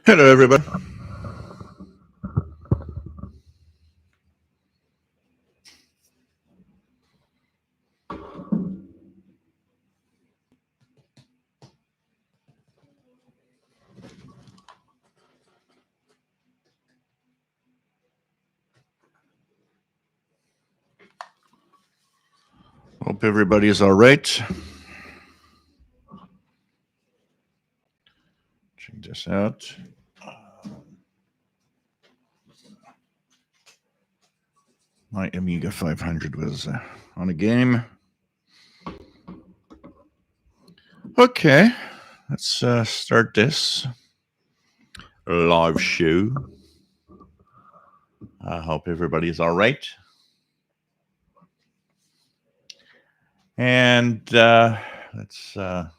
Hello, everybody. Hope everybody's all right. Check this out. My Amiga 500 was on a game. Okay, let's start this live show. I hope everybody's all right. And let's sorry,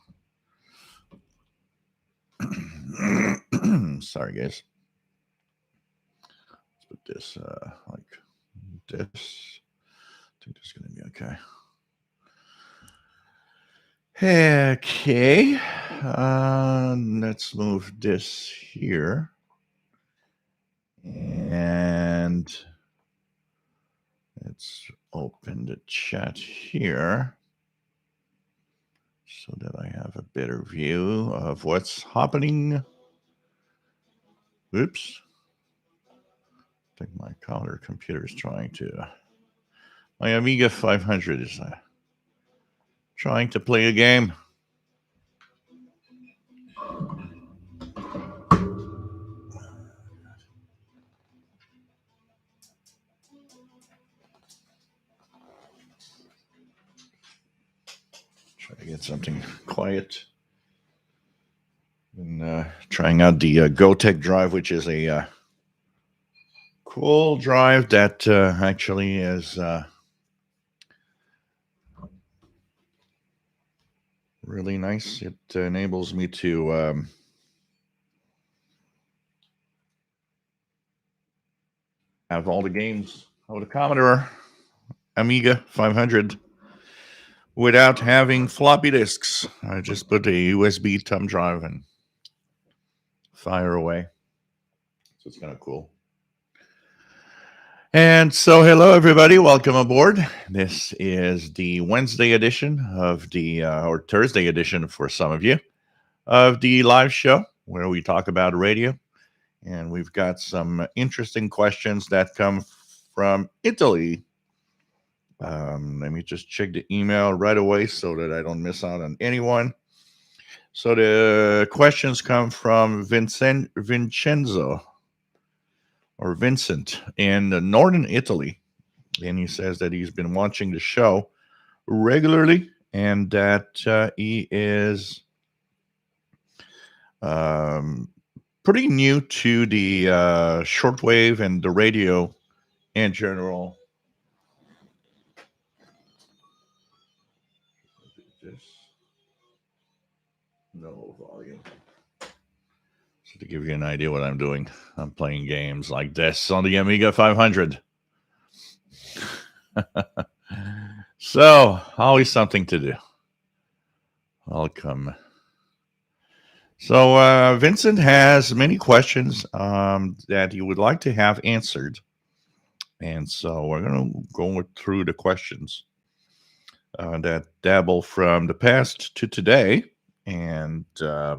guys. Let's put this like this. I think this is going to be okay. Okay, let's move this here. And let's open the chat here so that I have a better view of what's happening. Oops. I think my color computer is trying to... My Amiga 500 is trying to play a game. Try to get something quiet. And trying out the Gotek drive, which is a cool drive that actually is really nice. It enables me to have all the games of the Commodore Amiga 500 without having floppy disks. I just put a USB thumb drive and fire away. So it's kind of cool. And so, hello, everybody. Welcome aboard. This is the Wednesday edition of the, or Thursday edition for some of you, of the live show where we talk about radio. And we've got some interesting questions that come from Italy. Let me just check the email right away so that I don't miss out on anyone. So the questions come from Vincenzo or Vincent in northern Italy. And he says that he's been watching the show regularly and that he is pretty new to the shortwave and the radio in general. No volume. So to give you an idea what I'm doing, I'm playing games like this on the Amiga 500. So, always something to do. Welcome. So, Vincent has many questions that he would like to have answered. And so we're going to go through the questions that dabble from the past to today. And I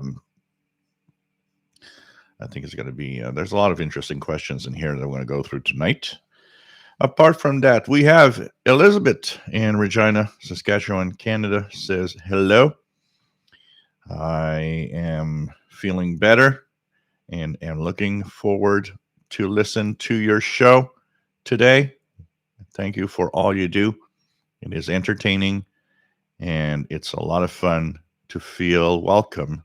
think it's going to be, there's a lot of interesting questions in here that I'm going to go through tonight. Apart from that, we have Elizabeth in Regina, Saskatchewan, Canada, says, hello. I am feeling better and am looking forward to listen to your show today. Thank you for all you do. It is entertaining and it's a lot of fun to feel welcome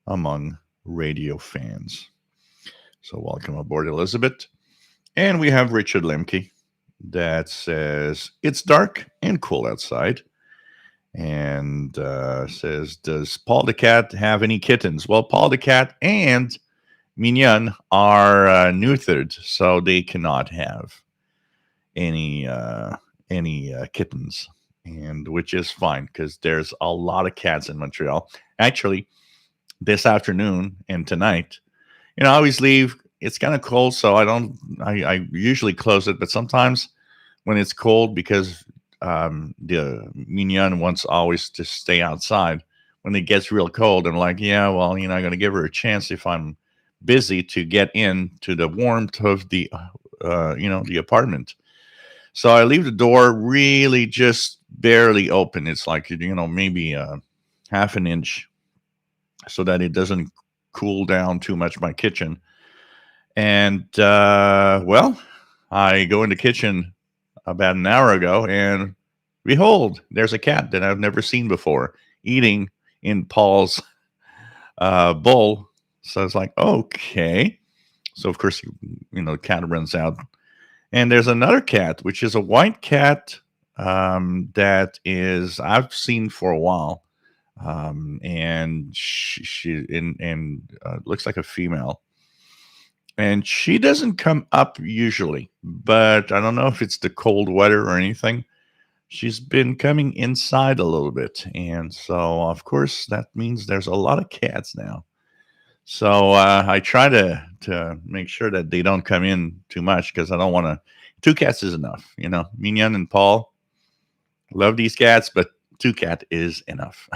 among radio fans. So welcome aboard, Elizabeth. And we have Richard Lemke that says, it's dark and cool outside. And says, does Paul the Cat have any kittens? Well, Paul the Cat and Mignon are neutered, so they cannot have any kittens, and which is fine because there's a lot of cats in Montreal. Actually, this afternoon and tonight, I always leave. It's kind of cold, so I usually close it, but sometimes when it's cold, because the mignon wants always to stay outside. When it gets real cold, I'm like, yeah, well, I'm going to give her a chance if I'm busy to get into the warmth of the apartment. So I leave the door really just barely open. It's like, maybe half an inch, so that it doesn't cool down too much my kitchen. And well, I go in the kitchen about an hour ago, and behold, there's a cat that I've never seen before eating in Paul's bowl. So it's like, okay. So of course, the cat runs out, and there's another cat, which is a white cat that is I've seen for a while, and she looks like a female, and she doesn't come up usually, but I don't know if it's the cold weather or anything. She's been coming inside a little bit, and so of course that means there's a lot of cats now. So I try to make sure that they don't come in too much, because I don't want to. Two cats is enough, Mignon and Paul love these cats, but two cat is enough.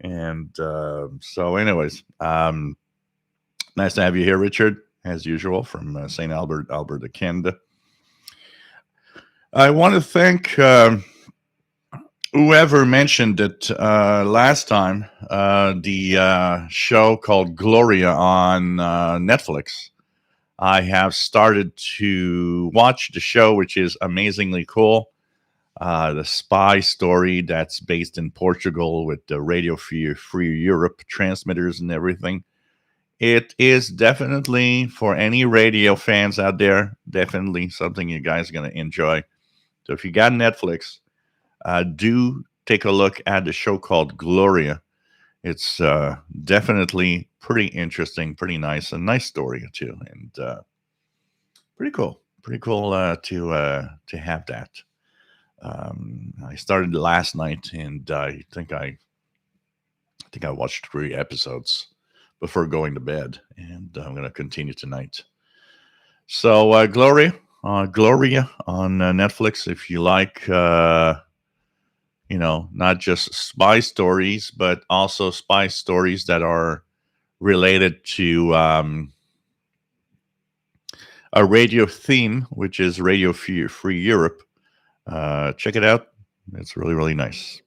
And so, anyways, nice to have you here, Richard, as usual, from St. Albert, Alberta, Canada. I want to thank whoever mentioned it last time, the show called Gloria on Netflix. I have started to watch the show, which is amazingly cool. The spy story that's based in Portugal with the Radio Free Europe transmitters and everything. It is definitely, for any radio fans out there, definitely something you guys are going to enjoy. So if you got Netflix, do take a look at the show called Gloria. It's definitely pretty interesting, pretty nice, a nice story too, and pretty cool. Pretty cool to have that. I started last night, and I think I watched 3 episodes before going to bed, and I'm going to continue tonight. So Gloria on Netflix. If you like, not just spy stories, but also spy stories that are related to a radio theme, which is Radio Free Europe. Check it out. It's really, really nice.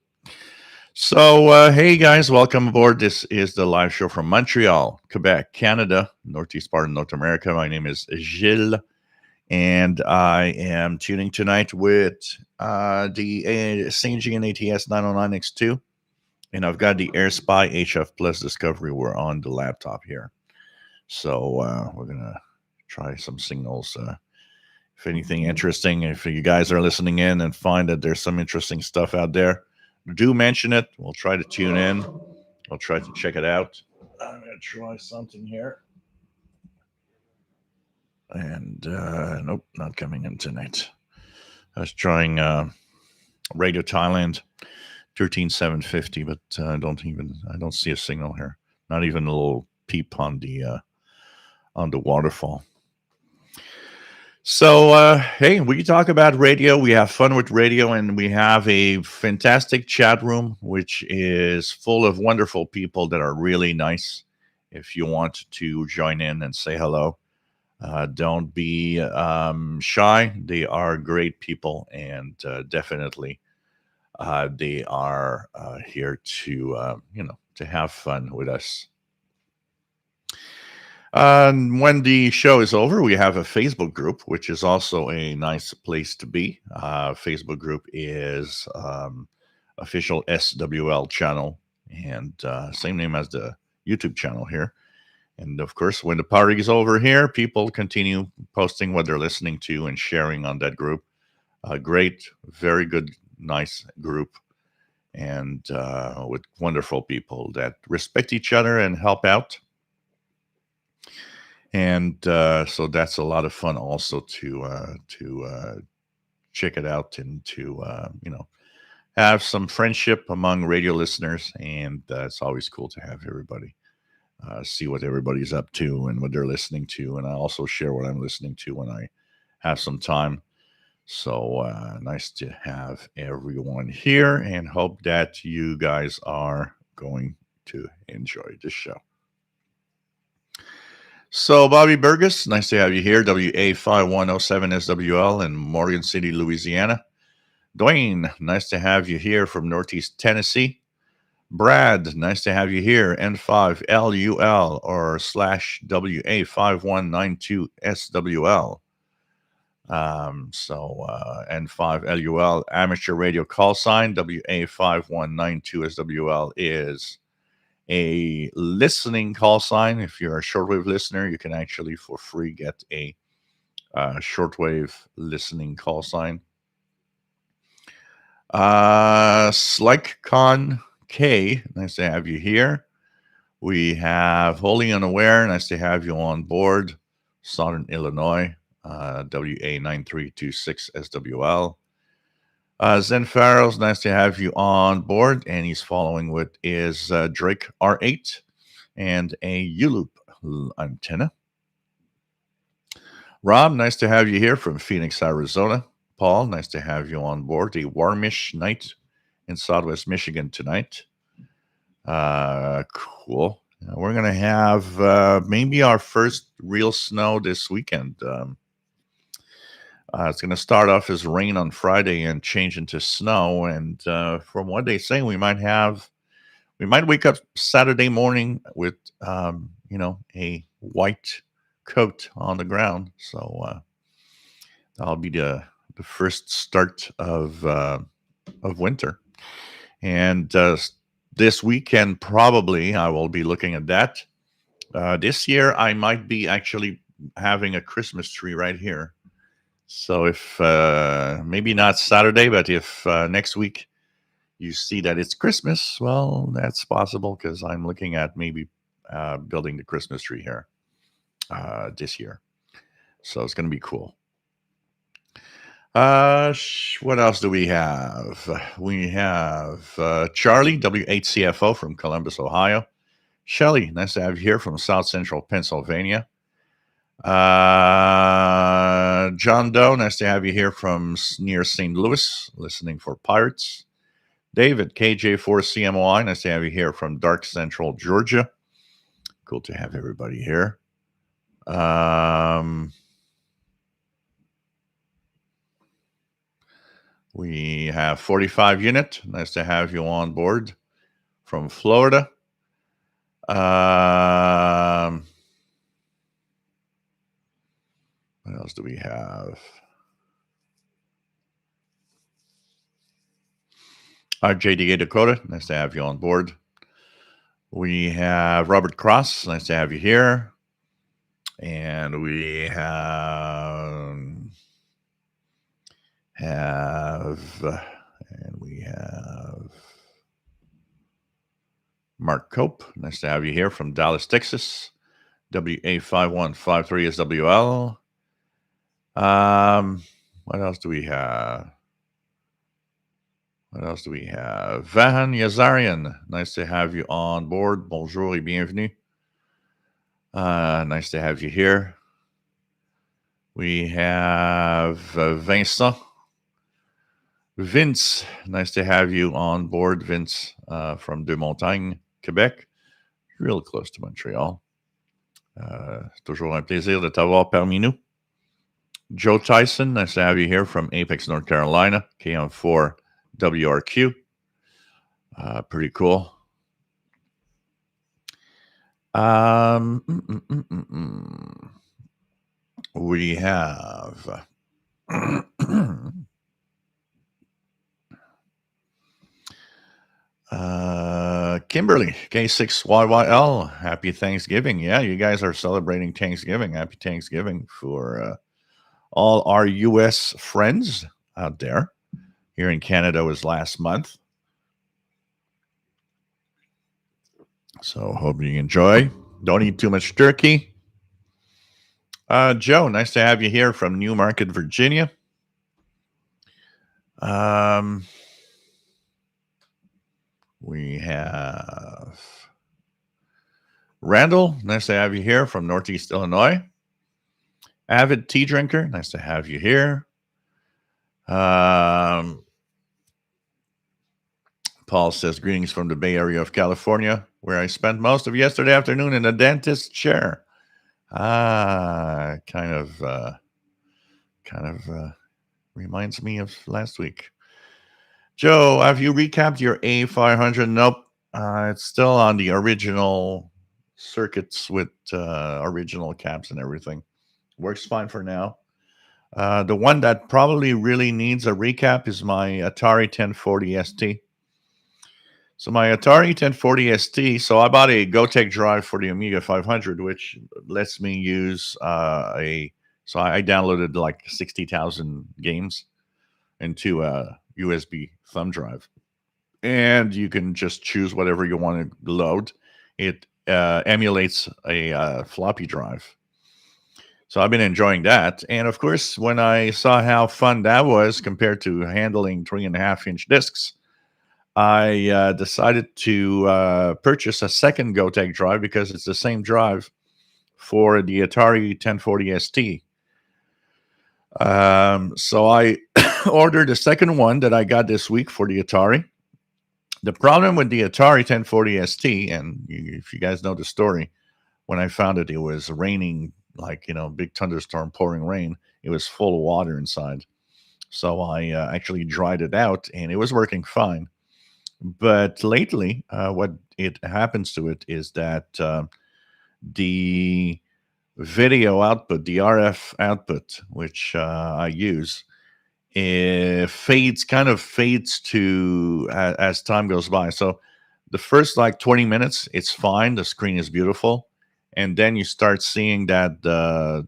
So, hey guys, welcome aboard. This is the live show from Montreal, Quebec, Canada, northeast part of North America. My name is Gilles, and I am tuning tonight with the Sangean ATS 909X2, and I've got the AirSpy HF Plus Discovery. We're on the laptop here. So, we're going to try some signals. If anything interesting, if you guys are listening in and find that there's some interesting stuff out there, do mention it. We'll try to tune in. We'll try to check it out. I'm going to try something here. And nope, not coming in tonight. I was trying Radio Thailand 13750, but I don't see a signal here. Not even a little peep on the waterfall. So, hey, we talk about radio. We have fun with radio, and we have a fantastic chat room, which is full of wonderful people that are really nice. If you want to join in and say hello, don't be shy. They are great people, and definitely they are here to, to have fun with us. When the show is over, we have a Facebook group, which is also a nice place to be. Facebook group is official SWL channel, and same name as the YouTube channel here. And of course, when the party is over here, people continue posting what they're listening to and sharing on that group. Great, very good, nice group, and with wonderful people that respect each other and help out. And so that's a lot of fun also to check it out and to have some friendship among radio listeners, and it's always cool to have everybody see what everybody's up to and what they're listening to. And I also share what I'm listening to when I have some time. So nice to have everyone here, and hope that you guys are going to enjoy the show. So, Bobby Burgess, nice to have you here. WA5107 SWL in Morgan City, Louisiana. Dwayne, nice to have you here from Northeast Tennessee. Brad, nice to have you here. N5LUL or / WA5192 SWL. N5LUL amateur radio call sign. WA5192 SWL is a listening call sign. If you're a shortwave listener, you can actually for free get a shortwave listening call sign. SlykeCon K, nice to have you here. We have Wholly Unaware, nice to have you on board. Southern Illinois, WA9326 SWL. Zen Farrell's nice to have you on board, and he's following with his Drake R8 and a U-loop antenna. Rob, nice to have you here from Phoenix, Arizona. Paul, nice to have you on board. A warmish night in Southwest Michigan tonight. Cool. We're going to have maybe our first real snow this weekend. It's going to start off as rain on Friday and change into snow. And from what they say, we might wake up Saturday morning with, a white coat on the ground. So that'll be the first start of winter. And this weekend, probably I will be looking at that. This year, I might be actually having a Christmas tree right here. So if maybe not Saturday, but if next week you see that it's Christmas, well, that's possible because I'm looking at maybe building the Christmas tree here this year. So it's going to be cool. What else do we have? We have Charlie, W8CFO from Columbus, Ohio. Shelly, nice to have you here from South Central Pennsylvania. John Doe, nice to have you here from near St. Louis, listening for Pirates. David, KJ4CMOI, nice to have you here from Dark Central, Georgia. Cool to have everybody here. We have 45 unit. Nice to have you on board from Florida. What else do we have? JDA Dakota. Nice to have you on board. We have Robert Cross. Nice to have you here. And we have Mark Cope. Nice to have you here from Dallas, Texas. WA5153 SWL. What else do we have? Vahan Yazarian. Nice to have you on board. Bonjour et bienvenue. Nice to have you here. We have Vincent. Vince, nice to have you on board, Vince, from Deux Montagnes, Quebec, real close to Montreal. Toujours un plaisir de t'avoir parmi nous. Joe Tyson, nice to have you here from Apex, North Carolina, KM4 WRQ. Pretty cool. We have Kimberly, K6YYL. Happy Thanksgiving. Yeah, you guys are celebrating Thanksgiving. Happy Thanksgiving for all our U.S. friends out there. Here in Canada was last month. So hope you enjoy. Don't eat too much turkey. Joe, nice to have you here from Newmarket, Virginia. We have Randall, nice to have you here from Northeast Illinois. Avid tea drinker, nice to have you here. Paul says, greetings from the Bay Area of California, where I spent most of yesterday afternoon in a dentist's chair. Kind of reminds me of last week. Joe, have you recapped your A500? Nope. It's still on the original circuits with original caps and everything. Works fine for now. The one that probably really needs a recap is my Atari 1040 ST. So my Atari 1040 ST, so I bought a Gotek drive for the Amiga 500, which lets me use so I downloaded like 60,000 games into a USB thumb drive. And you can just choose whatever you want to load. It emulates a floppy drive. So I've been enjoying that. And of course, when I saw how fun that was compared to handling 3.5-inch discs, I decided to purchase a second Gotek drive because it's the same drive for the Atari 1040 ST. So I ordered a second one that I got this week for the Atari. The problem with the Atari 1040 ST, and if you guys know the story, when I found it, it was raining, like, big thunderstorm, pouring rain. It was full of water inside. So I actually dried it out, and it was working fine. But lately, what it happens to it is that the video output, the RF output, which I use, it fades to as time goes by. So the first like 20 minutes, it's fine. The screen is beautiful. And then you start seeing that,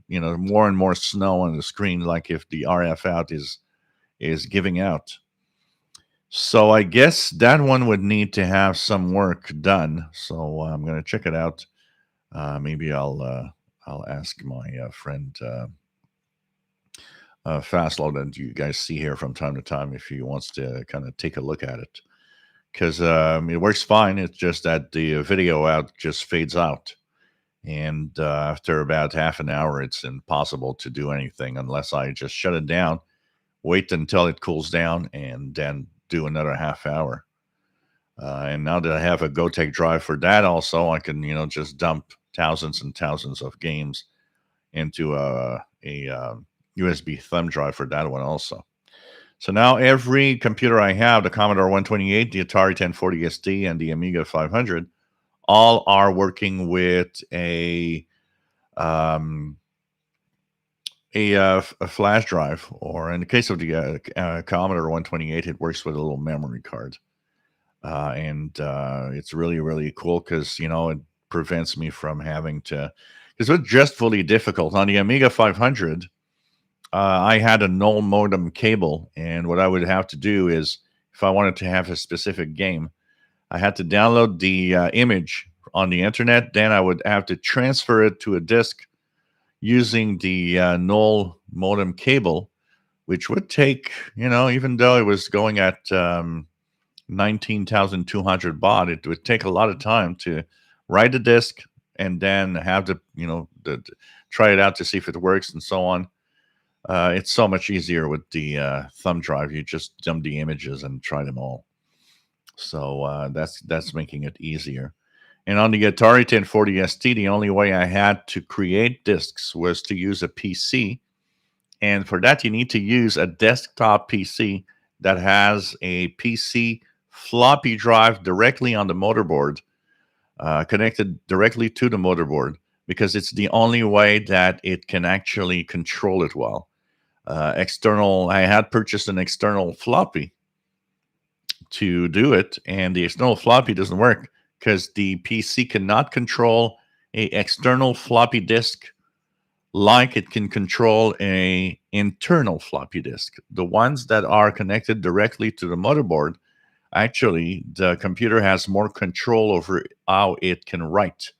more and more snow on the screen, like if the RF out is giving out. So I guess that one would need to have some work done. So I'm going to check it out. Maybe I'll ask my friend Fastlow that you guys see here from time to time if he wants to kind of take a look at it, because it works fine. It's just that the video out just fades out, and after about half an hour, it's impossible to do anything unless I just shut it down, wait until it cools down, and then do another half hour. And now that I have a Gotek drive for that, also I can just dump thousands and thousands of games into a USB thumb drive for that one also. So now every computer I have, the Commodore 128, the Atari 1040 ST, and the Amiga 500, all are working with a flash drive, or in the case of the Commodore 128, it works with a little memory card. And it's really, really cool because, it prevents me from having to, because it's just fully difficult. On the Amiga 500, I had a null modem cable, and what I would have to do is, if I wanted to have a specific game, I had to download the image on the internet. Then I would have to transfer it to a disk using the null modem cable, which would take, even though it was going at 19,200 baud, it would take a lot of time to write the disk and then have to, try it out to see if it works and so on. It's so much easier with the thumb drive. You just dump the images and try them all. So that's making it easier. And on the Atari 1040 ST, the only way I had to create disks was to use a PC. And for that, you need to use a desktop PC that has a PC floppy drive directly on the motherboard, connected directly to the motherboard, because it's the only way that it can actually control it well. I had purchased an external floppy to do it, and the external floppy doesn't work because the PC cannot control a external floppy disk like it can control a internal floppy disk. The ones that are connected directly to the motherboard, actually, the computer has more control over how it can write,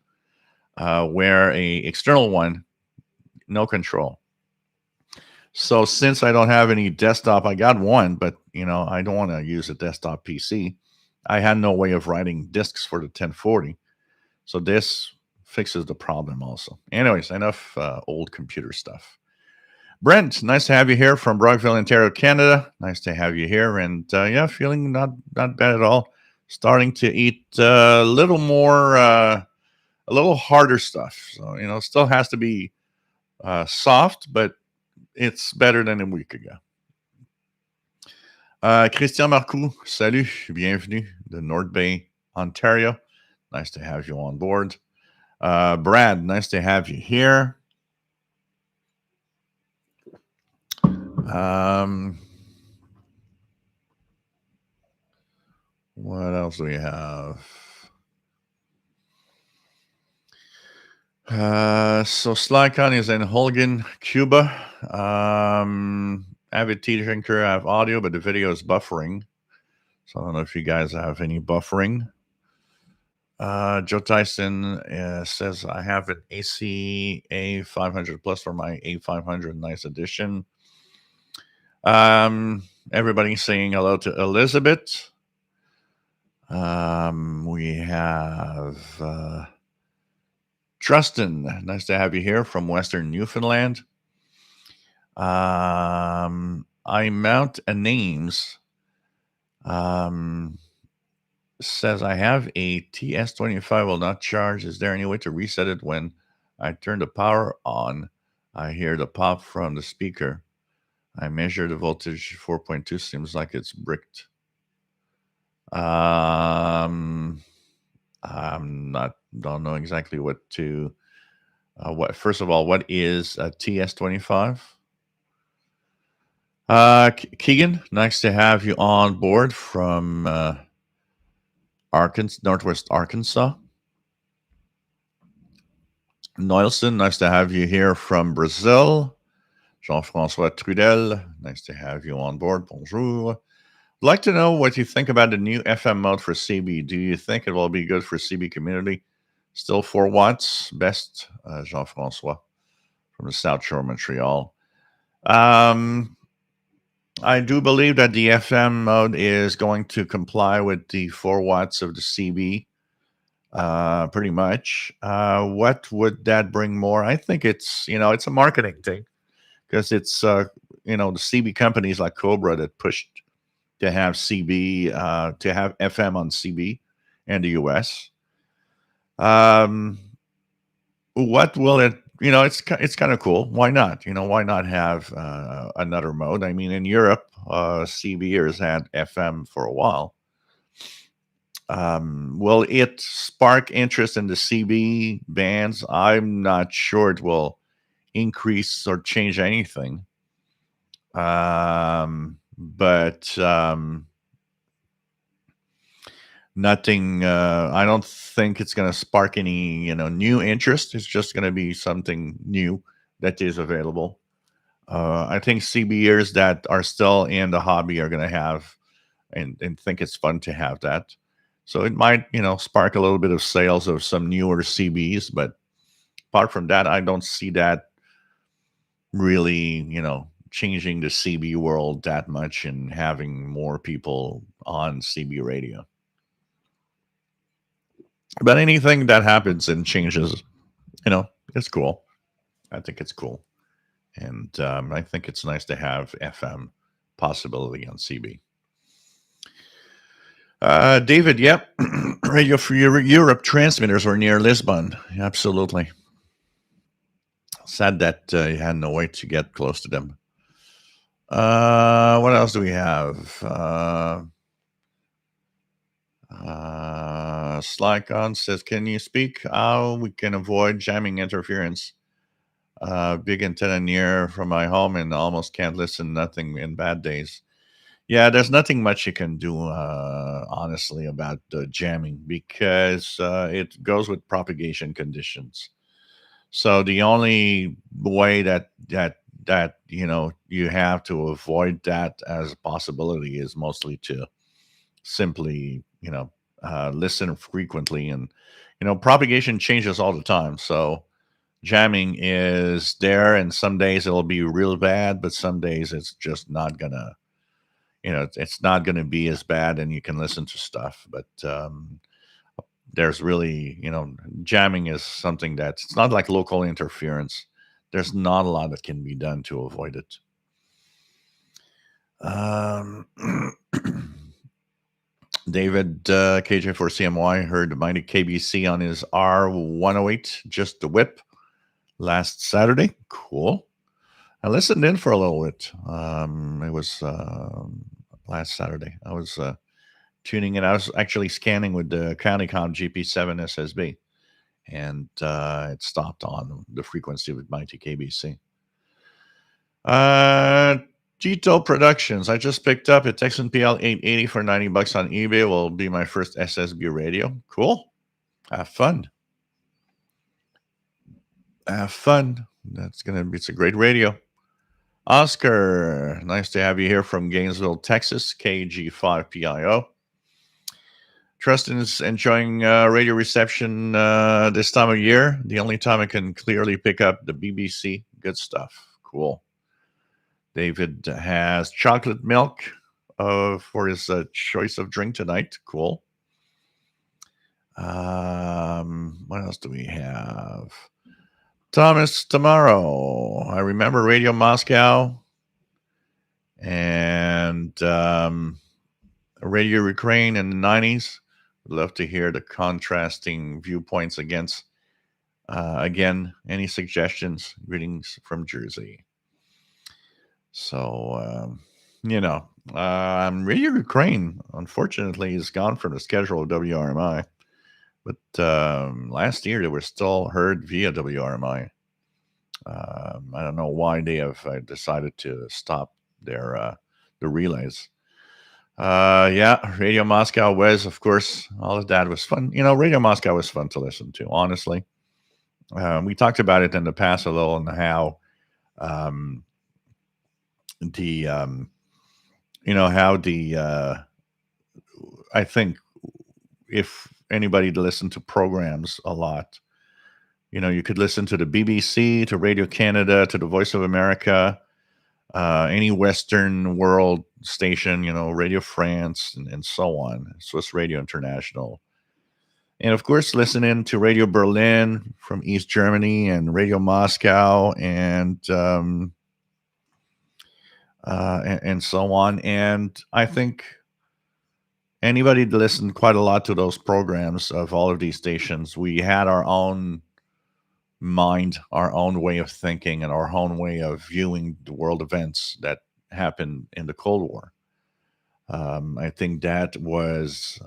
where a external one, no control. So since I don't have any desktop, I got one, but I don't want to use a desktop PC. I had no way of writing disks for the 1040. So this fixes the problem also. Anyways, enough old computer stuff. Brent, nice to have you here from Brockville, Ontario, Canada. Nice to have you here, and yeah, feeling not bad at all. Starting to eat a little more, a little harder stuff. So still has to be soft, but it's better than a week ago. Christian Marcoux, salut, bienvenue de North Bay, Ontario. Nice to have you on board. Brad, nice to have you here. What else do we have? So Slycon is in Holgan, Cuba. Avid tea drinker. I have audio, but the video is buffering. So I don't know if you guys have any buffering. Joe Tyson says I have an IC-R8500 plus for my A500. Nice addition. Everybody's saying hello to Elizabeth. We have Trustin. Nice to have you here from Western Newfoundland. I mount a names. Says I have a TS25 will not charge. Is there any way to reset it when I turn the power on? I hear the pop from the speaker. I measure the voltage 4.2. Seems like it's bricked. I'm don't know exactly what to. First of all, what is a TS25? Keegan, nice to have you on board from Northwest Arkansas. Nielsen, nice to have you here from Brazil. Jean-François Trudel, nice to have you on board. Bonjour. I'd like to know what you think about the new FM mode for CB. Do you think it will be good for CB community? Still 4 watts, best, Jean-François from the South Shore, Montreal. I do believe that the FM mode is going to comply with the 4 watts of the CB, pretty much. What would that bring more? I think it's a marketing thing because it's the CB companies like Cobra that pushed to have CB, to have FM on CB in the US. What will it? It's kind of cool. Why not? Why not have another mode? I mean, in Europe, CBers had FM for a while. Will it spark interest in the CB bands? I'm not sure it will increase or change anything. But nothing. I don't think it's going to spark any, new interest. It's just going to be something new that is available. I think CBers that are still in the hobby are going to have and think it's fun to have that. So it might, spark a little bit of sales of some newer CBs. But apart from that, I don't see that really, changing the CB world that much and having more people on CB radio. But anything that happens and changes, it's cool. I think it's cool. And I think it's nice to have FM possibility on CB. David, yep. Radio for Europe transmitters were near Lisbon. Absolutely. Sad that you had no way to get close to them. What else do we have? Slycon says, can you speak how we can avoid jamming interference? Big antenna near from my home and almost can't listen, nothing in bad days. Yeah, there's nothing much you can do, honestly, about jamming because it goes with propagation conditions. So the only way that you have to avoid that as a possibility is mostly to simply listen frequently, and propagation changes all the time. So jamming is there, and some days it'll be real bad, but some days it's just not gonna it's not gonna be as bad, and you can listen to stuff. But there's really, jamming is something that's, it's not like local interference. There's not a lot that can be done to avoid it. David, KJ4CMY heard Mighty KBC on his R108, just the whip, last Saturday. Cool. I listened in for a little bit. It was last Saturday. I was tuning in. I was actually scanning with the Countycom GP7 SSB, and it stopped on the frequency with Mighty KBC. Gito Productions. I just picked up a Texan PL 880 for $90 on eBay. Will be my first SSB radio. Cool. Have fun. Have fun. It's a great radio. Oscar, nice to have you here from Gainesville, Texas, KG5PIO. Tristan is enjoying radio reception this time of year. The only time I can clearly pick up the BBC. Good stuff. Cool. David has chocolate milk for his choice of drink tonight. Cool. What else do we have? Thomas tomorrow. I remember Radio Moscow and Radio Ukraine in the 90s. Would love to hear the contrasting viewpoints against. Again, any suggestions? Greetings from Jersey. So, Radio Ukraine, unfortunately, is gone from the schedule of WRMI. But last year, they were still heard via WRMI. I don't know why they have decided to stop their the relays. Radio Moscow was, of course, all of that was fun. Radio Moscow was fun to listen to, honestly. We talked about it in the past a little and how I think if anybody listened to programs a lot, you could listen to the BBC, to Radio Canada, to the Voice of America, any Western world station, Radio France, and so on, Swiss Radio International. And of course, listening to Radio Berlin from East Germany and Radio Moscow and so on. And I think anybody that listened quite a lot to those programs of all of these stations, we had our own mind, our own way of thinking, and our own way of viewing the world events that happened in the Cold War. I think that was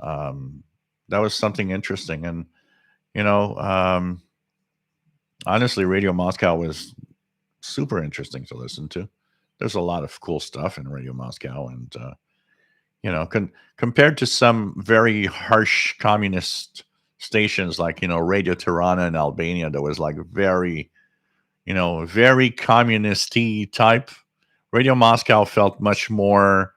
something interesting. And, honestly, Radio Moscow was super interesting to listen to. There's a lot of cool stuff in Radio Moscow. And, compared to some very harsh communist stations like, Radio Tirana in Albania, that was like very, very communist-y type. Radio Moscow felt much more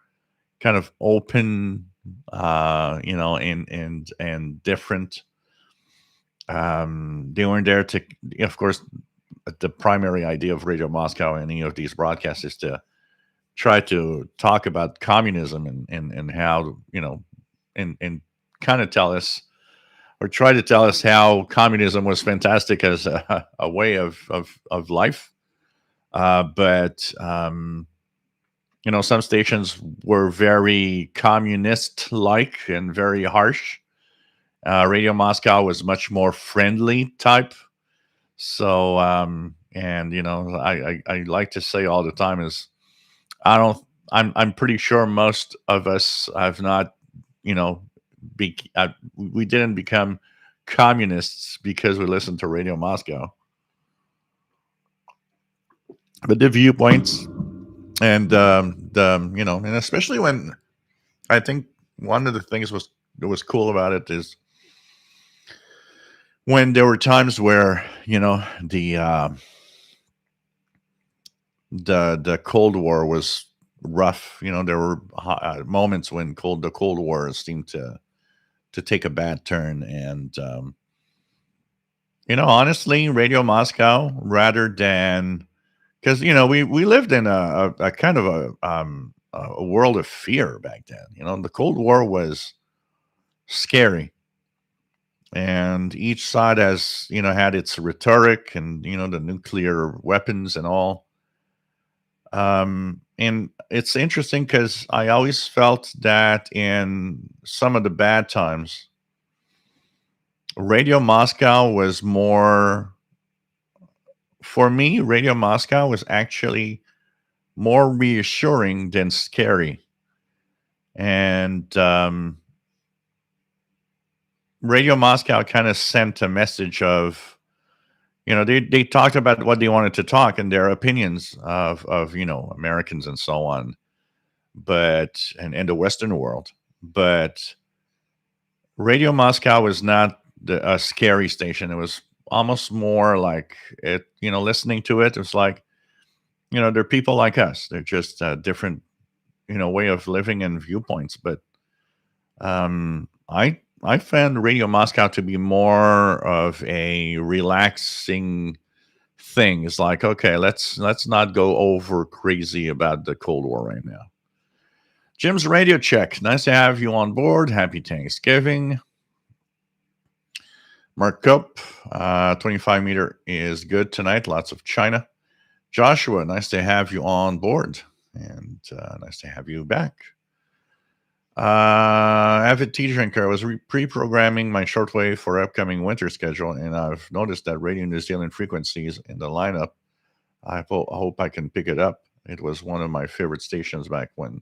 kind of open, and different. They weren't there to, of course, the primary idea of Radio Moscow and any of these broadcasts is to try to talk about communism and how, and kind of tell us or try to tell us how communism was fantastic as a way of life. But some stations were very communist-like and very harsh. Radio Moscow was much more friendly type. So, I like to say all the time is, I'm pretty sure most of us have not, we didn't become communists because we listened to Radio Moscow. But the viewpoints and and especially when I think one of the things that was cool about it is when there were times where the Cold War was rough. There were moments when the Cold War seemed to take a bad turn, and honestly, Radio Moscow, rather than because we lived in a kind of a world of fear back then. The Cold War was scary. and each side has, had its rhetoric and, the nuclear weapons and all. And it's interesting because I always felt that in some of the bad times, Radio Moscow was more, for me, Radio Moscow was actually more reassuring than scary. And Radio Moscow kind of sent a message of, they talked about what they wanted to talk and their opinions of Americans and so on, but and the Western world. But Radio Moscow was not a scary station. It was almost more like it, listening to it. It was like, they're people like us. They're just different, way of living and viewpoints. But I found Radio Moscow to be more of a relaxing thing. It's like, okay, let's not go over crazy about the Cold War right now. Jim's Radio Check. Nice to have you on board. Happy Thanksgiving. Mark Cope, 25 meter is good tonight. Lots of China. Joshua, nice to have you on board. And nice to have you back. Avid tea drinker. I was pre-programming my shortwave for upcoming winter schedule, and I've noticed that Radio New Zealand frequencies in the lineup. I hope I can pick it up. It was one of my favorite stations back when.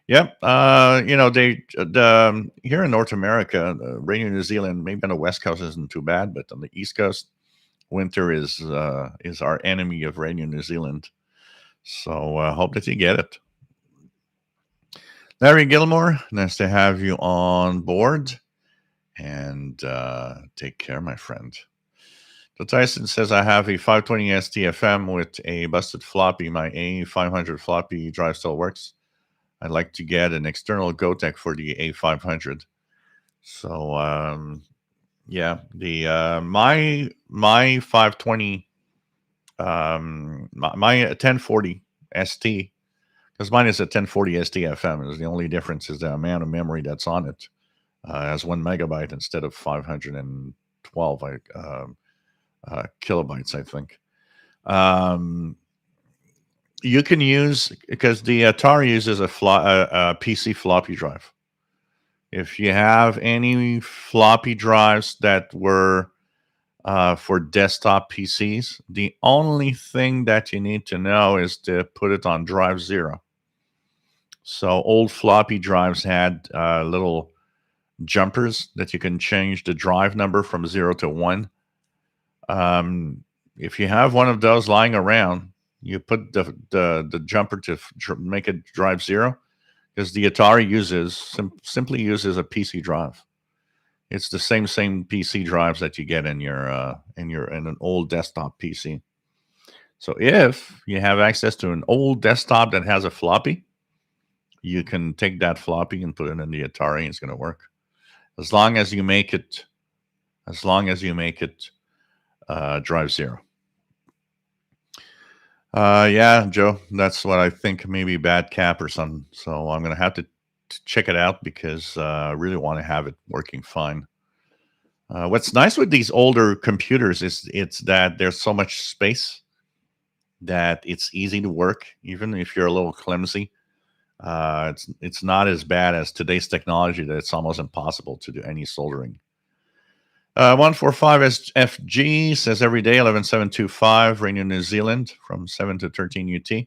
Yep. Here in North America, Radio New Zealand, maybe on the West Coast isn't too bad, but on the East Coast, winter is our enemy of Radio New Zealand. So hope that you get it. Larry Gilmore, nice to have you on board. And take care, my friend. So Tyson says, I have a 520 STFM with a busted floppy. My A500 floppy drive still works. I'd like to get an external Gotek for the A500. So, yeah, the my 520, my 1040 ST, because mine is a 1040 STFM. The only difference is the amount of memory that's on it. Has 1 megabyte instead of 512 kilobytes, I think. You can use, because the Atari uses a PC floppy drive. If you have any floppy drives that were for desktop PCs, the only thing that you need to know is to put it on drive 0. So old floppy drives had little jumpers that you can change the drive number from 0 to 1. If you have one of those lying around, you put the jumper to make it drive 0, because the Atari simply uses a PC drive. It's the same PC drives that you get in an old desktop PC. So if you have access to an old desktop that has a floppy, you can take that floppy and put it in the Atari, and it's going to work. As long as you make it drive 0. Yeah, Joe, that's what I think. Maybe bad cap or something. So I'm going to have to check it out, because I really want to have it working fine. What's nice with these older computers is it's that there's so much space that it's easy to work, even if you're a little clumsy. It's not as bad as today's technology that it's almost impossible to do any soldering. 145 FG says every day 11725 Radio New Zealand from 7 to 13 UT.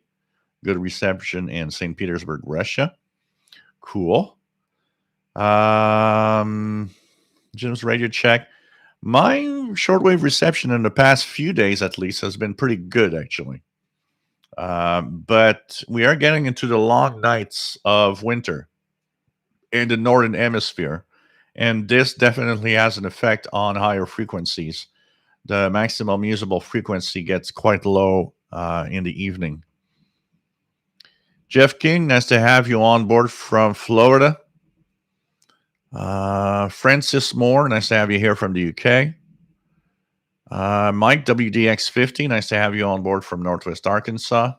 Good reception in St. Petersburg, Russia. Cool. Jim's Radio Check. My shortwave reception in the past few days, at least, has been pretty good, actually. But we are getting into the long nights of winter in the northern hemisphere, and this definitely has an effect on higher frequencies. The maximum usable frequency gets quite low in the evening. Jeff King, nice to have you on board from Florida. Francis Moore, nice to have you here from the UK. Mike WDX50, nice to have you on board from Northwest Arkansas.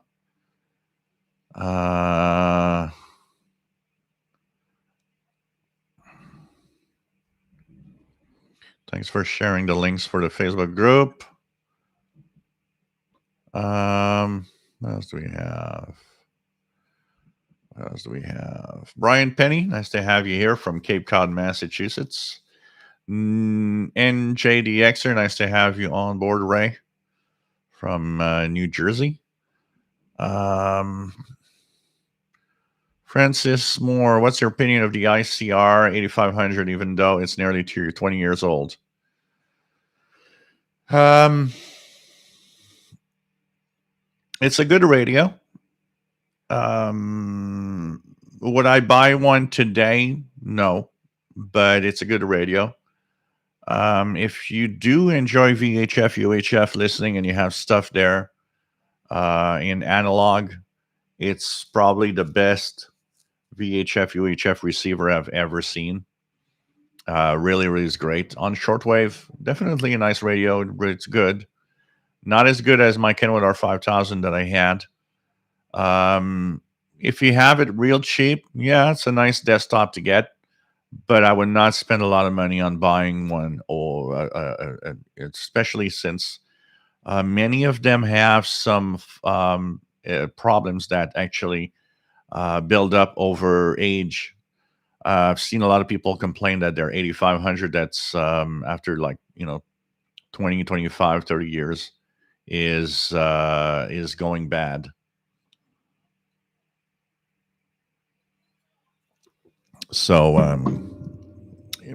Thanks for sharing the links for the Facebook group. What else do we have? What else do we have? Brian Penny, nice to have you here from Cape Cod, Massachusetts. NJDXer, nice to have you on board, Ray, from New Jersey. Francis Moore, what's your opinion of the IC-R8500, even though it's nearly 20 years old? It's a good radio. Would I buy one today? No, but it's a good radio. If you do enjoy VHF, UHF listening and you have stuff there in analog, it's probably the best VHF, UHF receiver I've ever seen. Really, really is great. On shortwave, definitely a nice radio. It's good. Not as good as my Kenwood R5000 that I had. If you have it real cheap, yeah, it's a nice desktop to get, but I would not spend a lot of money on buying one, or especially since many of them have some problems that actually build up over age. I've seen a lot of people complain that their 8500 that's after 20, 25, 30 years is going bad. So,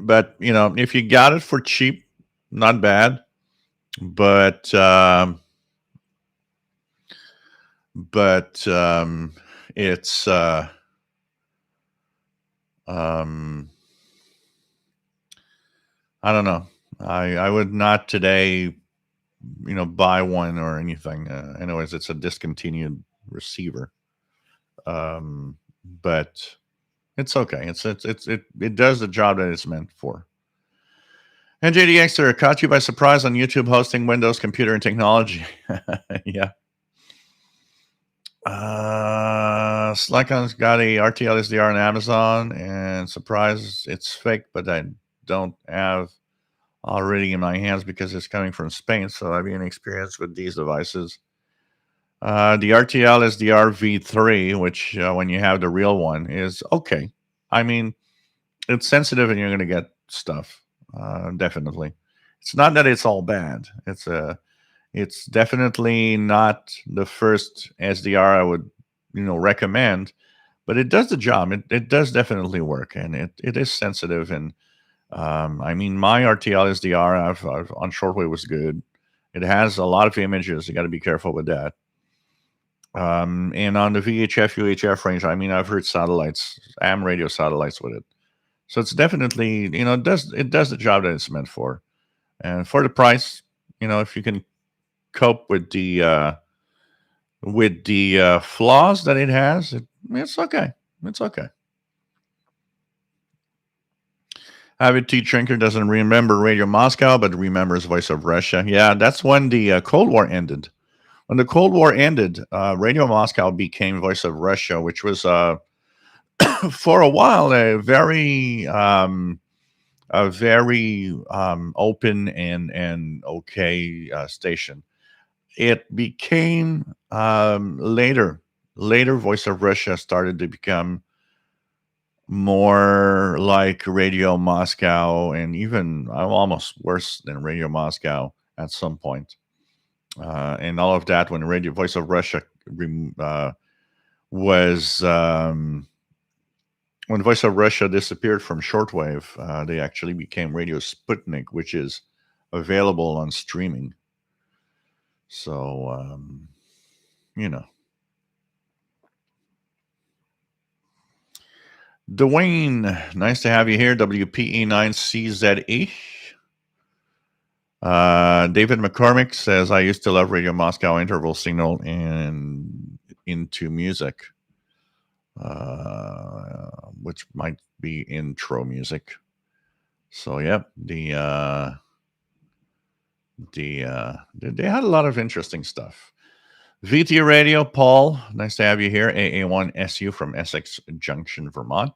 but if you got it for cheap, not bad. But it's I don't know. I would not today, buy one or anything. Anyways, it's a discontinued receiver. But it's okay. It does the job that it's meant for. And JDXer caught you by surprise on YouTube hosting Windows Computer and Technology. Yeah. Slycon's got a RTL SDR on Amazon, and surprise, it's fake, but I don't have already in my hands because it's coming from Spain, so I've been experienced with these devices. The RTL SDR V3, which when you have the real one, is okay. I mean, it's sensitive and you're going to get stuff. Definitely. It's not that it's all bad. It's definitely not the first SDR I would, recommend, but it does the job. It does definitely work, and it is sensitive. And I mean, my RTL SDR I've on shortwave was good. It has a lot of images. You got to be careful with that. And on the VHF, UHF range, I mean, I've heard satellites, AM radio satellites with it. So it's definitely, it does the job that it's meant for. And for the price, if you can cope with the flaws that it has, it's okay. It's okay. Avid tea drinker doesn't remember Radio Moscow, but remembers Voice of Russia. Yeah, that's when the Cold War ended. When the Cold War ended, Radio Moscow became Voice of Russia, which was for a while a very open and okay station. It became later Voice of Russia started to become more like Radio Moscow, and even almost worse than Radio Moscow at some point. And all of that when Radio Voice of Russia was when Voice of Russia disappeared from shortwave, they actually became Radio Sputnik, which is available on streaming. So, Dwayne, nice to have you here. WPE9CZE. David McCormick says, I used to love Radio Moscow interval signal and into music, which might be intro music. So, yep, they had a lot of interesting stuff. VT Radio, Paul, nice to have you here. AA1SU from Essex Junction, Vermont.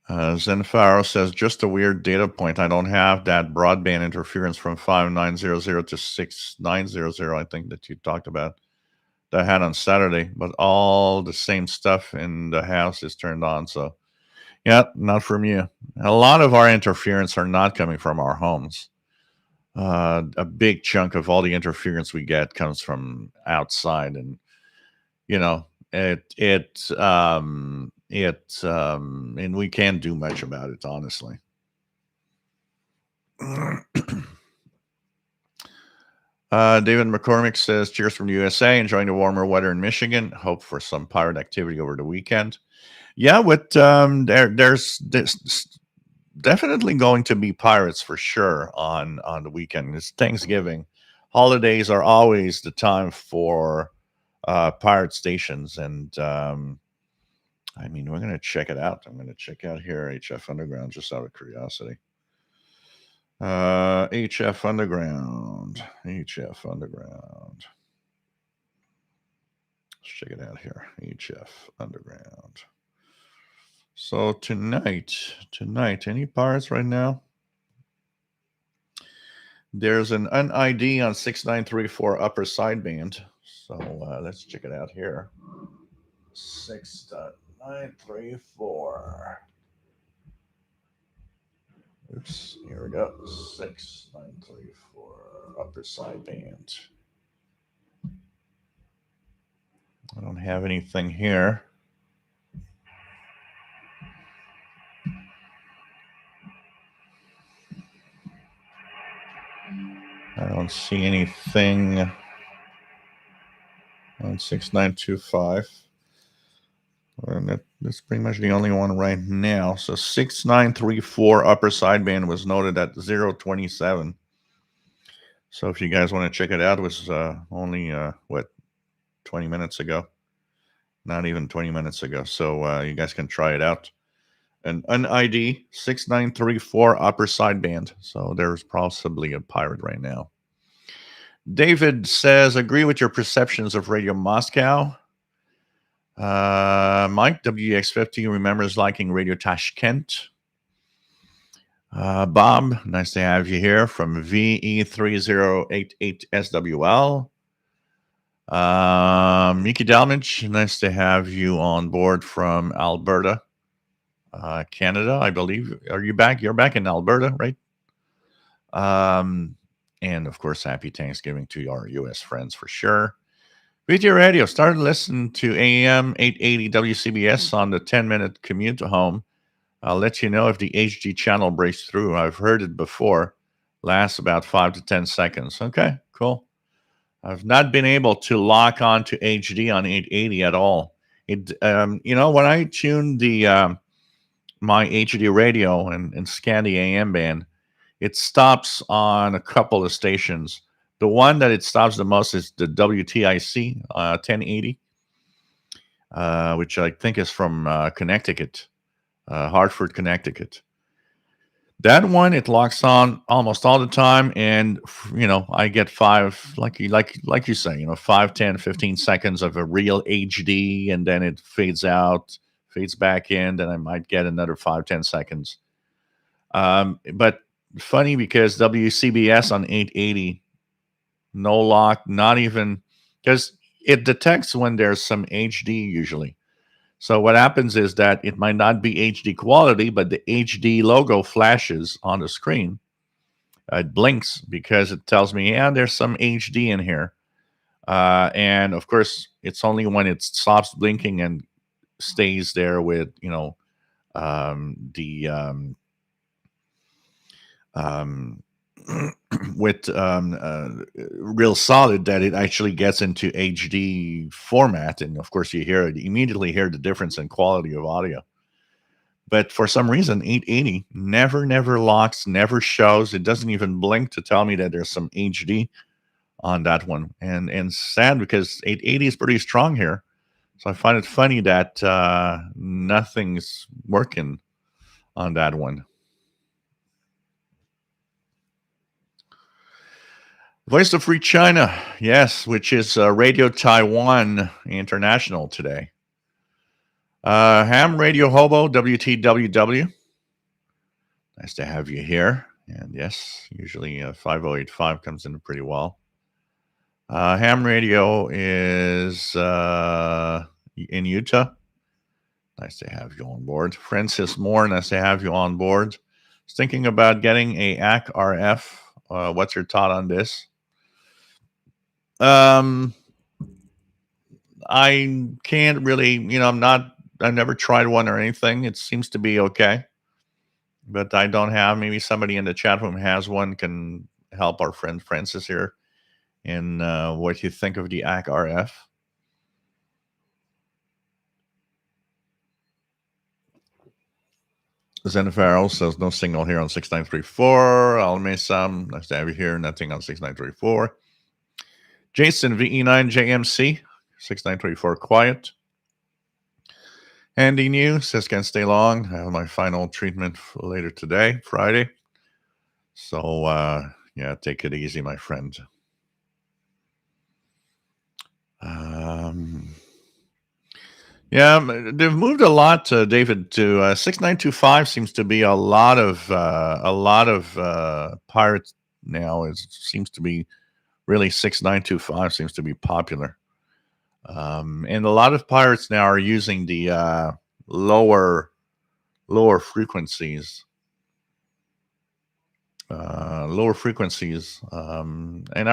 Zenfaro says, just a weird data point. I don't have that broadband interference from 5900 to 6900, I think that you talked about, that I had on Saturday, but all the same stuff in the house is turned on. So, yeah, not from you. A lot of our interference are not coming from our homes. A big chunk of all the interference we get comes from outside, and you know, and we can't do much about it, honestly. David McCormick says, cheers from the USA, enjoying the warmer weather in Michigan. Hope for some pirate activity over the weekend. Yeah, with there's definitely going to be pirates for sure on the weekend. It's Thanksgiving. Holidays are always the time for pirate stations, and I mean, we're going to check it out. I'm going to check out here HF Underground just out of curiosity. HF Underground. Let's check it out here. HF Underground. So tonight, any pirates right now? There's an UNID on 6934 upper sideband. So let's check it out here. 6.934. Oops, here we go. 6934 upper sideband. I don't have anything here. I don't see anything on 6925. And that's pretty much the only one right now. So 6934 upper sideband was noted at 027. So if you guys want to check it out, it was only, 20 minutes ago? Not even 20 minutes ago. So you guys can try it out. An UNID 6934 upper sideband. So there's possibly a pirate right now. David says, agree with your perceptions of Radio Moscow. Mike WX50 remembers liking Radio Tashkent. Bob, nice to have you here from VE3088SWL. Miki Dalmich, nice to have you on board from Alberta, Canada, I believe. Are you back? You're back in Alberta, right? And of course, happy Thanksgiving to our U.S. friends for sure. VG Radio, started listening to AM 880 WCBS on the 10-minute commute home. I'll let you know if the HD channel breaks through. I've heard it before. Lasts about 5 to 10 seconds. Okay, cool. I've not been able to lock on to HD on 880 at all. It, when I tuned the my HD radio and scan the AM band, it stops on a couple of stations. The one that it stops the most is the WTIC 1080, which I think is from Connecticut, Hartford, Connecticut. That one, it locks on almost all the time, and I get like you say, 5, 10, 15 seconds of a real HD, and then it fades out, fades back in, then I might get another 5, 10 seconds. But funny because WCBS on 880, no lock, not even, because it detects when there's some HD usually. So what happens is that it might not be HD quality, but the HD logo flashes on the screen. It blinks because it tells me, yeah, there's some HD in here. And of course, it's only when it stops blinking and stays there with, with real solid that it actually gets into HD format, and of course you immediately hear the difference in quality of audio. But for some reason 880 never locks, never shows. It doesn't even blink to tell me that there's some HD on that one, and sad because 880 is pretty strong here. So I find it funny that nothing's working on that one. Voice of Free China, yes, which is Radio Taiwan International today. Ham Radio Hobo, WTWW. Nice to have you here. And yes, usually 5085 comes in pretty well. Ham radio is in Utah. Nice to have you on board. Francis Moore, nice to have you on board. Was thinking about getting a IC-RF. What's your thought on this? I can't really, I've never tried one or anything. It seems to be okay, but I don't have. Maybe somebody in the chat room has one, can help our friend Francis here in what you think of the IC-RF. Zenifaro says no signal here on 6934. Almesam, nice to have you here. Nothing on 6934. Jason, VE9JMC, 6934, quiet. Andy New says can't stay long. I have my final treatment later today, Friday. So, yeah, take it easy, my friend. Yeah, they've moved a lot, David. To 6925 seems to be a lot of pirates now. It seems to be really 6925 seems to be popular, and a lot of pirates now are using the lower frequencies. And I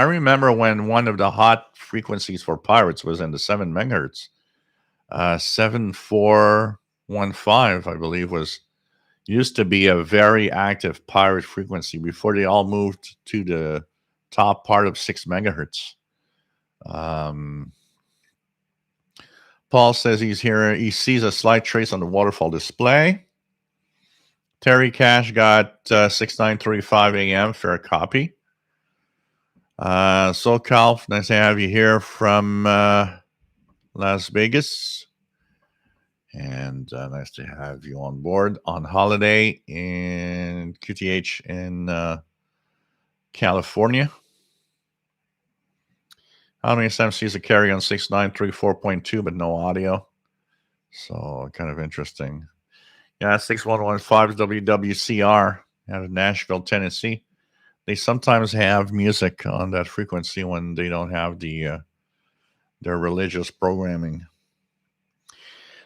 remember when one of the hot frequencies for pirates was in the 7 megahertz. 7415, I believe, used to be a very active pirate frequency before they all moved to the top part of 6 megahertz. Paul says he's here. He sees a slight trace on the waterfall display. Terry Cash got 6935 AM, fair copy. SoCal, nice to have you here from Las Vegas. And nice to have you on board on holiday in QTH in California. How many SMCs a carry on 6934.2 but no audio? So kind of interesting. Yeah, 6115 WWCR out of Nashville, Tennessee. They sometimes have music on that frequency when they don't have their religious programming.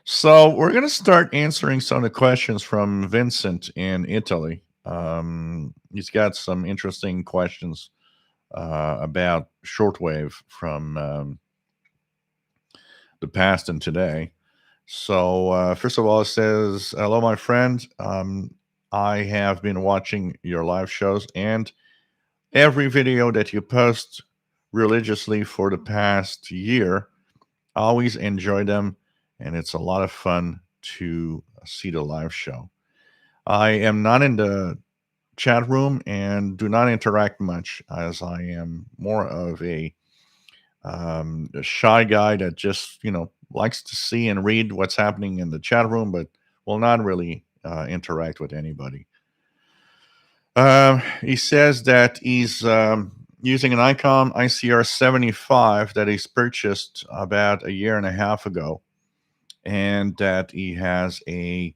So we're going to start answering some of the questions from Vincent in Italy. He's got some interesting questions about shortwave from the past and today. So first of all, it says, hello, my friend. I have been watching your live shows and every video that you post religiously for the past year. Always enjoy them. And it's a lot of fun to see the live show. I am not in the chat room and do not interact much, as I am more of a shy guy that just, likes to see and read what's happening in the chat room, but will not really interact with anybody. He says that he's using an ICOM IC-R85 that he's purchased about a year and a half ago, and that he has a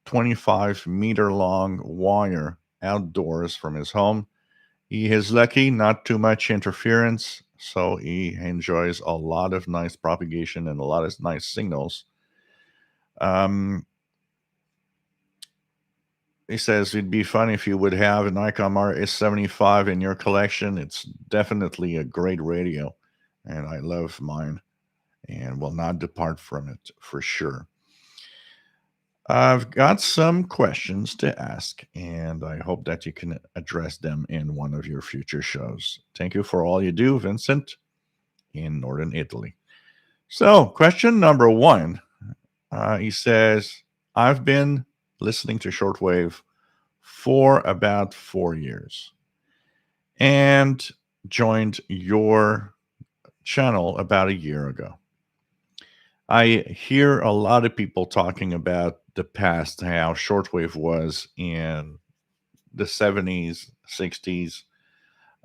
25-meter long wire outdoors from his home. He is lucky, not too much interference, so he enjoys a lot of nice propagation and a lot of nice signals. He says it'd be fun if you would have an ICOM RS75 in your collection. It's definitely a great radio, and I love mine and will not depart from it for sure. I've got some questions to ask, and I hope that you can address them in one of your future shows. Thank you for all you do, Vincent, in Northern Italy. So, question number one, he says, I've been listening to shortwave for about 4 years and joined your channel about a year ago. I hear a lot of people talking about the past, how shortwave was in the 70s, 60s.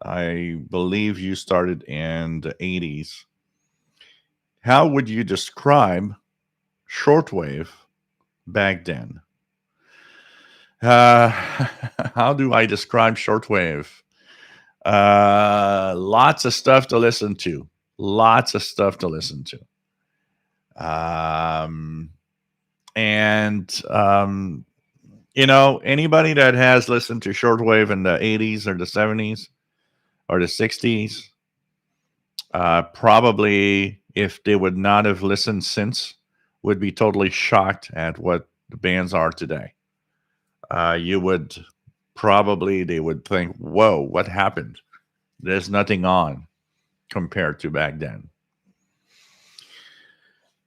I believe you started in the 80s. How would you describe shortwave back then? Uh, how do I describe shortwave? Lots of stuff to listen to. Lots of stuff to listen to. And anybody that has listened to shortwave in the 80s or the 70s or the 60s, probably, if they would not have listened since, would be totally shocked at what the bands are today. You would probably, they would think, whoa, what happened? There's nothing on compared to back then.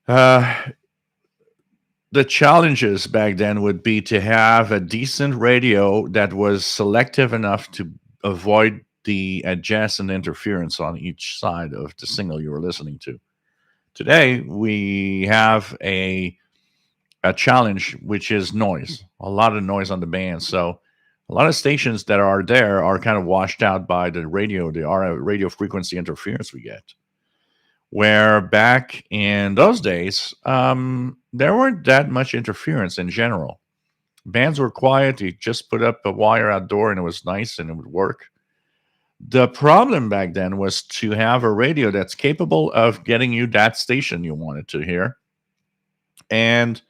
The challenges back then would be to have a decent radio that was selective enough to avoid the adjacent interference on each side of the signal you were listening to. Today, we have a challenge, which is noise, a lot of noise on the band. So a lot of stations that are there are kind of washed out by the radio frequency interference we get. Where back in those days, there weren't that much interference in general. Bands were quiet. You just put up a wire outdoor and it was nice and it would work. The problem back then was to have a radio that's capable of getting you that station you wanted to hear and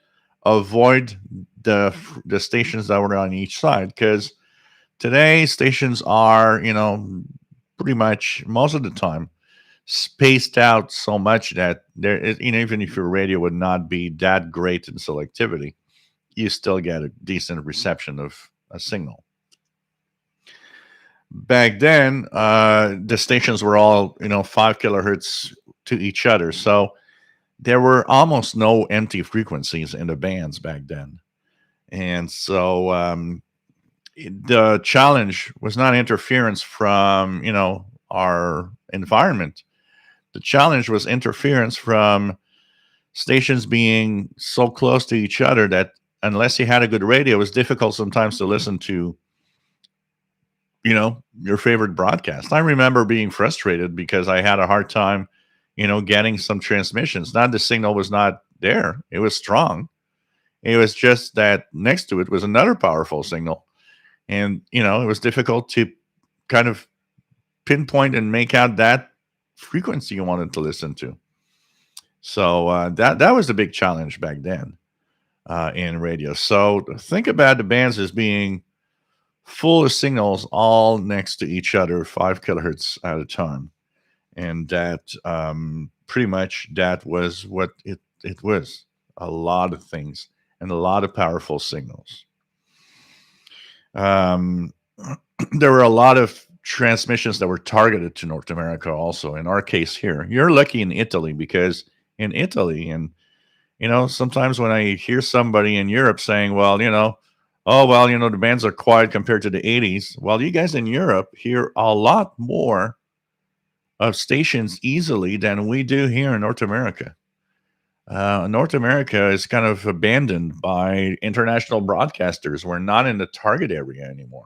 avoid the stations that were on each side. Because today stations are, pretty much most of the time spaced out so much that there is, even if your radio would not be that great in selectivity, you still get a decent reception of a signal. Back then, the stations were all 5 kilohertz to each other, so there were almost no empty frequencies in the bands back then, and so the challenge was not interference from our environment. The challenge was interference from stations being so close to each other that unless you had a good radio, it was difficult sometimes to listen to, your favorite broadcast. I remember being frustrated because I had a hard time, getting some transmissions. Not the signal was not there. It was strong. It was just that next to it was another powerful signal. And, it was difficult to kind of pinpoint and make out that frequency you wanted to listen to. So that was the big challenge back then in radio. So think about the bands as being full of signals all next to each other, 5 kilohertz at a time, and that pretty much that was what it was. A lot of things and a lot of powerful signals. There were a lot of transmissions that were targeted to North America also. In our case here, you're lucky in Italy because in Italy, and sometimes when I hear somebody in Europe saying, well, the bands are quiet compared to the 80s. Well, you guys in Europe hear a lot more of stations easily than we do here in North America. North America is kind of abandoned by international broadcasters. We're not in the target area anymore.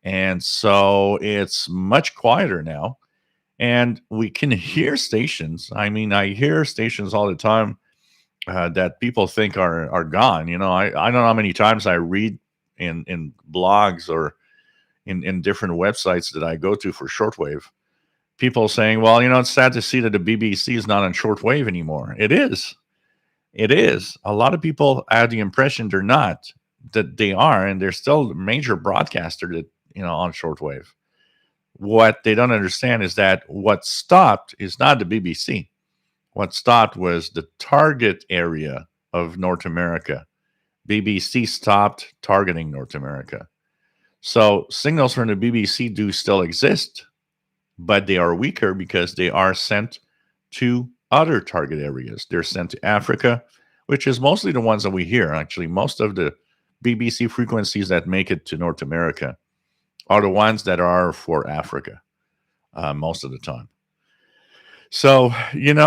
And so it's much quieter now. And we can hear stations. I mean, I hear stations all the time that people think are gone. I don't know how many times I read in blogs or in different websites that I go to for shortwave, people saying, well, it's sad to see that the BBC is not on shortwave anymore. It is. It is. A lot of people have the impression they're not, that they are, and they're still a major broadcaster that, on shortwave. What they don't understand is that what stopped is not the BBC. What stopped was the target area of North America. BBC stopped targeting North America. So signals from the BBC do still exist, but they are weaker because they are sent to other target areas. They're sent to Africa, which is mostly the ones that we hear. Actually, most of the BBC frequencies that make it to North America are the ones that are for Africa most of the time. So, you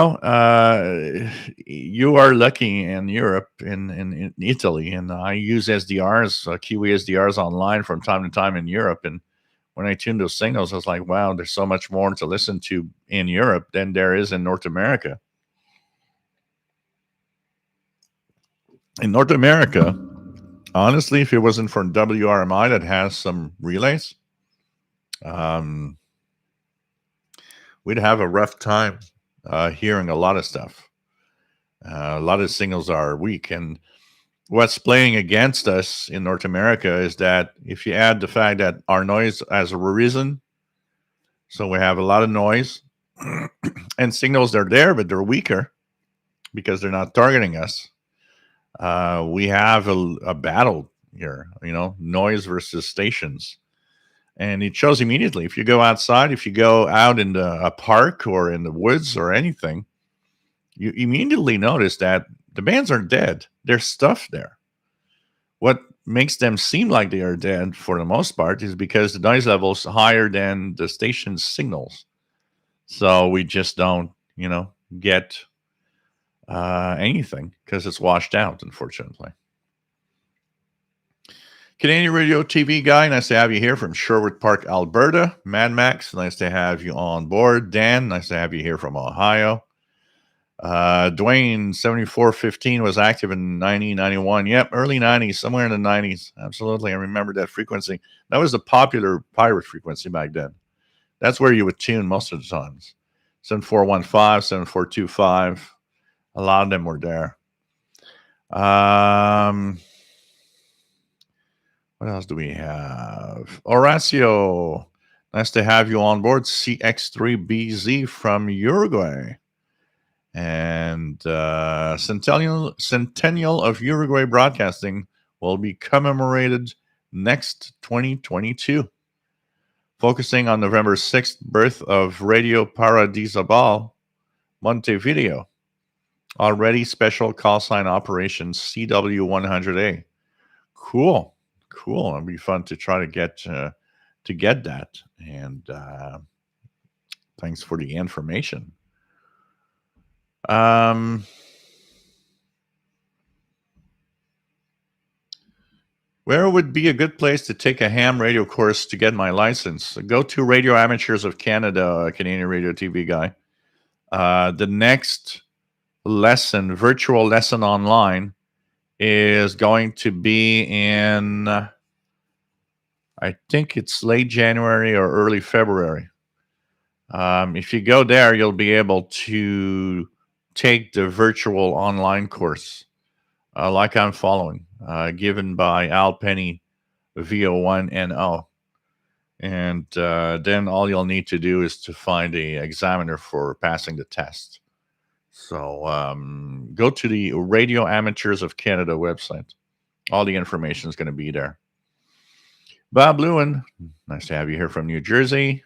are lucky in Europe, in Italy, and I use SDRs, Kiwi SDRs online from time to time in Europe. And when I tuned those signals, I was like, wow, there's so much more to listen to in Europe than there is in North America. In North America, Honestly, if it wasn't for WRMI that has some relays, we'd have a rough time hearing a lot of stuff. A lot of signals are weak, and what's playing against us in North America is that if you add the fact that our noise has risen, so we have a lot of noise, and signals are there, but they're weaker because they're not targeting us. We have a battle here, noise versus stations. And it shows immediately. If you go outside, if you go out in a park or in the woods or anything, you immediately notice that the bands are dead. There's stuff there. What makes them seem like they are dead for the most part is because the noise level is higher than the station's signals. So we just don't, get anything because it's washed out, unfortunately. Canadian Radio TV guy, nice to have you here from Sherwood Park, Alberta. Mad Max, nice to have you on board. Dan, nice to have you here from Ohio. Dwayne, 7415 was active in 1991. Yep, early 90s, somewhere in the 90s. Absolutely, I remember that frequency. That was the popular pirate frequency back then. That's where you would tune most of the times. 7415, 7425. A lot of them were there. What else do we have? Horacio, nice to have you on board. CX3BZ from Uruguay. And Centennial of Uruguay Broadcasting will be commemorated next 2022. Focusing on November 6th birth of Radio Paradisabal, Montevideo. Already special call sign operation CW100A. Cool. It'll be fun to try to get that. And thanks for the information. Where would be a good place to take a ham radio course to get my license? Go to Radio Amateurs of Canada, Canadian Radio TV guy. The next lesson, virtual lesson online, is going to be in, I think it's late January or early February. If you go there, you'll be able to take the virtual online course, like I'm following, given by Al Penny, VO1NO. And then all you'll need to do is to find an examiner for passing the test. So go to the Radio Amateurs of Canada website. All the information is going to be there. Bob Lewin, nice to have you here from New Jersey.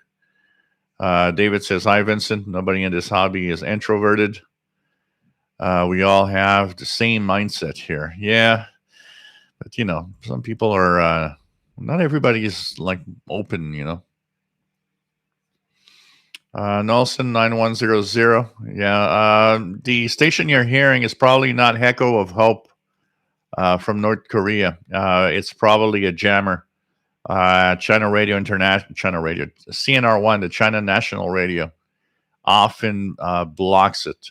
David says, hi, Vincent. Nobody in this hobby is introverted. We all have the same mindset here. Yeah. But, some people are, not everybody is like open, Nelson 9100. Yeah. The station you're hearing is probably not Echo of Hope from North Korea. It's probably a jammer. China Radio International, China Radio, CNR1, the China National Radio, often blocks it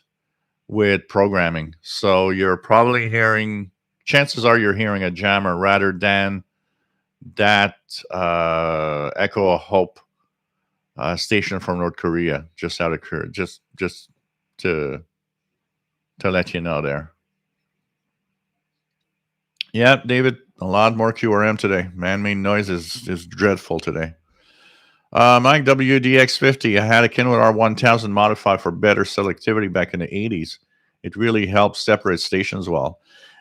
with programming. So you're probably hearing, chances are you're hearing a jammer rather than that Echo of Hope station from North Korea, just out of just to let you know there. Yeah, David, a lot more QRM today. Man-made noise is dreadful today. Mike WDX50, I had a Kenwood R1000 modified for better selectivity back in the 80s. It really helped separate stations well.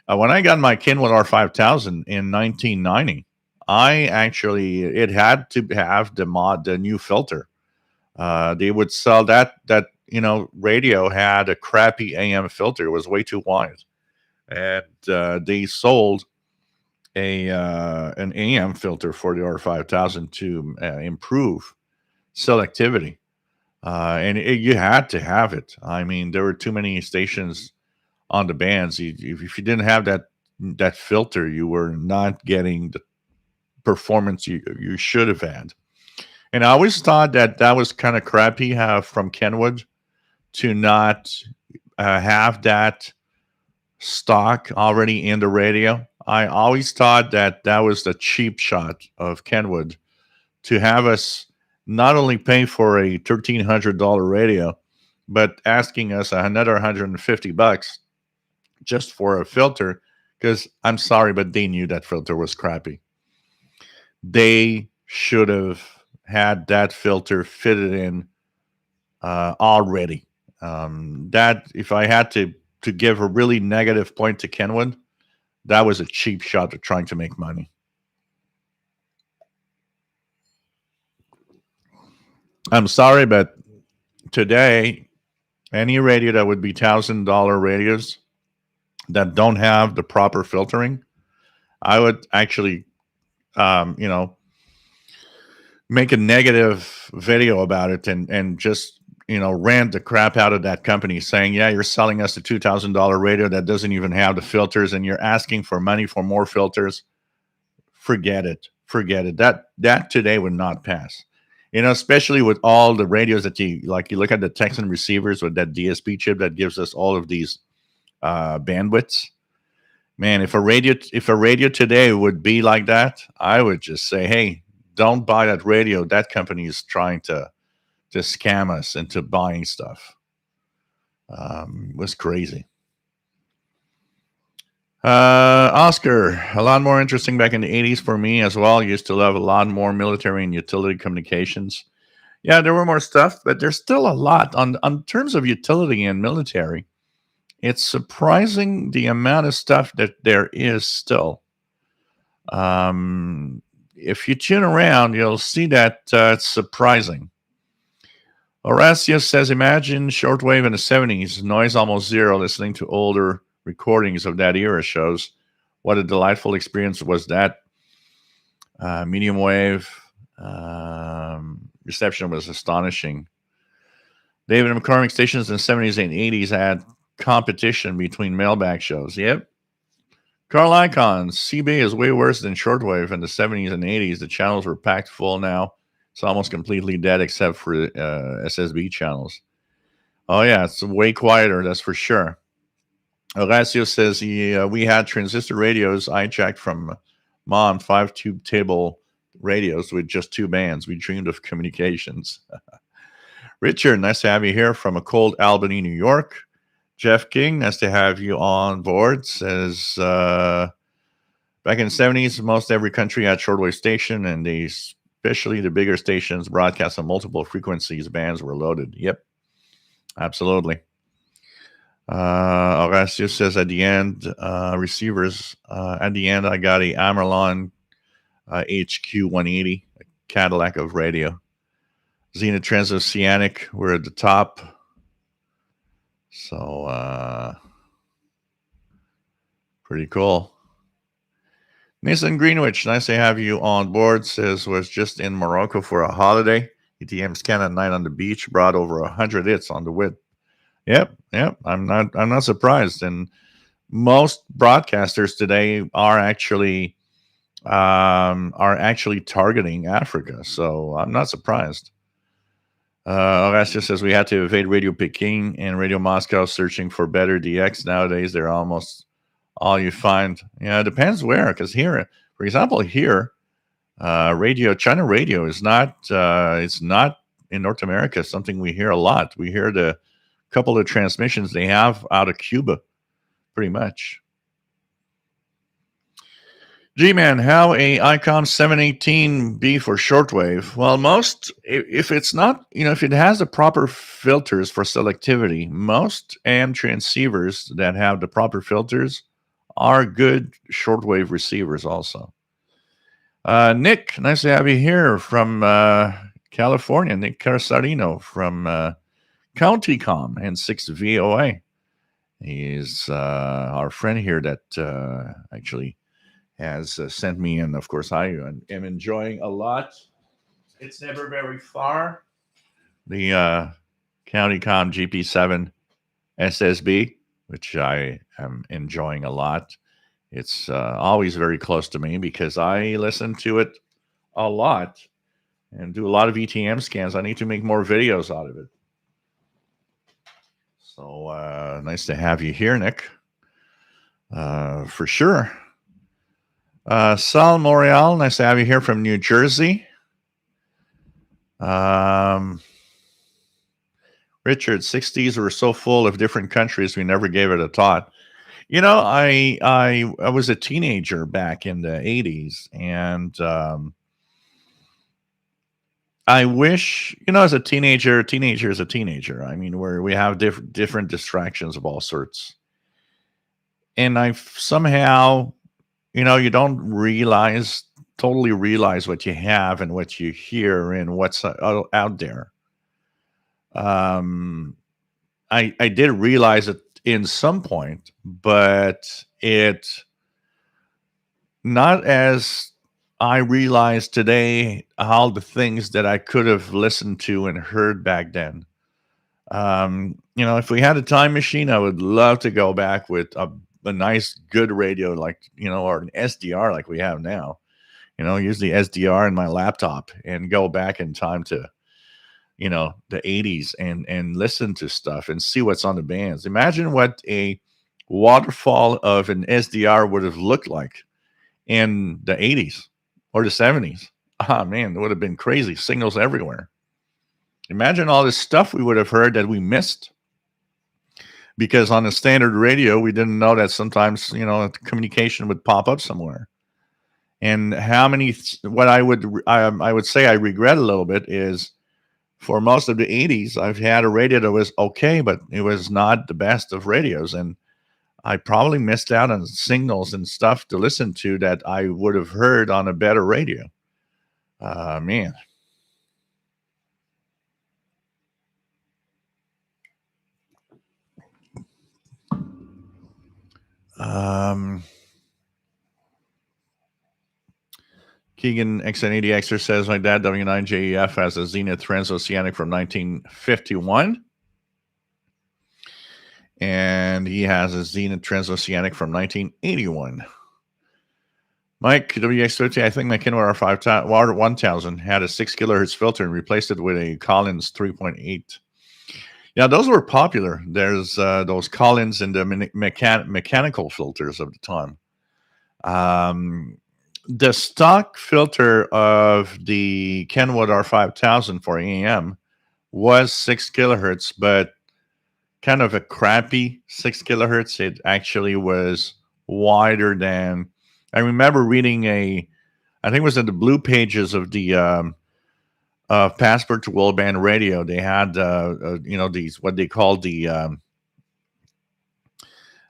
When I got my Kenwood R5000 in 1990, it had to have the new filter. They would sell that radio had a crappy AM filter. It was way too wide. And they sold an AM filter for the R5000 to improve selectivity. And you had to have it. I mean, there were too many stations on the bands. If you didn't have that filter, you were not getting the performance you should have had. And I always thought that was kind of crappy from Kenwood to not have that stock already in the radio. I always thought that that was the cheap shot of Kenwood to have us not only pay for a $1,300 radio, but asking us another $150 just for a filter. Because I'm sorry, but they knew that filter was crappy. They should have had that filter fitted in already. That if I had to give a really negative point to Kenwood, that was a cheap shot at trying to make money. I'm sorry, but today, any radio that would be $1,000 radios that don't have the proper filtering, I would actually, you know, make a negative video about it and just, you know, rant the crap out of that company saying, yeah, you're selling us a $2,000 radio that doesn't even have the filters and you're asking for money for more filters. Forget it. Forget it. That today would not pass. You know, especially with all the radios that you look at the Texan receivers with that DSP chip that gives us all of these bandwidths. Man, if a radio today would be like that, I would just say, hey, don't buy that radio. That company is trying to scam us into buying stuff. It was crazy. Oscar, a lot more interesting back in the 80s for me as well. Used to love a lot more military and utility communications. Yeah, there were more stuff, but there's still a lot on terms of utility and military. It's surprising the amount of stuff that there is still. If you tune around, you'll see that it's surprising. Horacio says, imagine shortwave in the 70s, noise almost zero, listening to older recordings of that era shows what a delightful experience was that. Medium wave reception was astonishing. David McCormick stations in the 70s and 80s had competition between mailbag shows. Yep. Carl Icon, CB is way worse than shortwave in the 70s and 80s. The channels were packed full now. It's almost completely dead except for SSB channels. Oh, yeah, it's way quieter, that's for sure. Horacio says we had transistor radios I jacked from Mom, 5-tube table radios with just 2 bands. We dreamed of communications. Richard, nice to have you here from a cold Albany, New York. Jeff King, nice to have you on board. Says back in the 70s, most every country had shortwave station, and especially the bigger stations broadcast on multiple frequencies. Bands were loaded. Yep, absolutely. Horacio says at the end, receivers. At the end, I got a Amerlon HQ 180, a Cadillac of radio. Zenith Transoceanic were at the top. So, pretty cool. Nathan Greenwich, nice to have you on board. Says was just in Morocco for a holiday. ETM scan at night on the beach brought over 100 hits on the whip. Yep. I'm not surprised. And most broadcasters today are actually targeting Africa. So I'm not surprised. Horacio says we had to evade Radio Peking and Radio Moscow searching for better DX. Nowadays, they're almost all you find. Yeah, it depends where. Because here, for example, China radio is not. It's not in North America. Something we hear a lot. We hear the couple of transmissions they have out of Cuba, pretty much. G-Man, how a ICOM 718 be for shortwave? Well, if it's not, if it has the proper filters for selectivity, most AM transceivers that have the proper filters are good shortwave receivers also. Nick, nice to have you here from California. Nick Carsarino from CountyCom and 6 VOA. He's our friend here that actually has sent me, and of course I am enjoying a lot. It's never very far. The CountyCom GP7 SSB, which I am enjoying a lot. It's always very close to me because I listen to it a lot and do a lot of ETM scans. I need to make more videos out of it. So nice to have you here, Nick. For sure. Sal Morial, nice to have you here from New Jersey. Richard, 60s were so full of different countries, we never gave it a thought. I was a teenager back in the 80s, and I wish, as a teenager is a teenager. I mean, where we have different distractions of all sorts. And I somehow, you don't totally realize what you have and what you hear and what's out there. I did realize it in some point, but it not as I realize today all the things that I could have listened to and heard back then. If we had a time machine, I would love to go back with a nice, good radio, like, or an SDR like we have now. Use the SDR in my laptop and go back in time to, the 80s and listen to stuff and see what's on the bands. Imagine what a waterfall of an SDR would have looked like in the 80s or the 70s. Ah, man, it would have been crazy. Signals everywhere. Imagine all this stuff we would have heard that we missed because on a standard radio, we didn't know that sometimes, communication would pop up somewhere. And what I would say I regret a little bit is for most of the 80s, I've had a radio that was okay, but it was not the best of radios. And I probably missed out on signals and stuff to listen to that I would have heard on a better radio. Man. Keegan XN80Xer says, my dad, W9JEF, has a Zenith Transoceanic from 1951. And he has a Zenith Transoceanic from 1981. Mike, WX13, I think my Kenwood R1000 had a 6 kilohertz filter and replaced it with a Collins 3.8. Yeah, those were popular. There's those Collins and the mechanical filters of the time. The stock filter of the Kenwood R5000 for AM was 6 kilohertz, but kind of a crappy 6 kilohertz. It actually was wider than. I remember reading I think it was in the blue pages of the Passport to World Band Radio. They had these what they called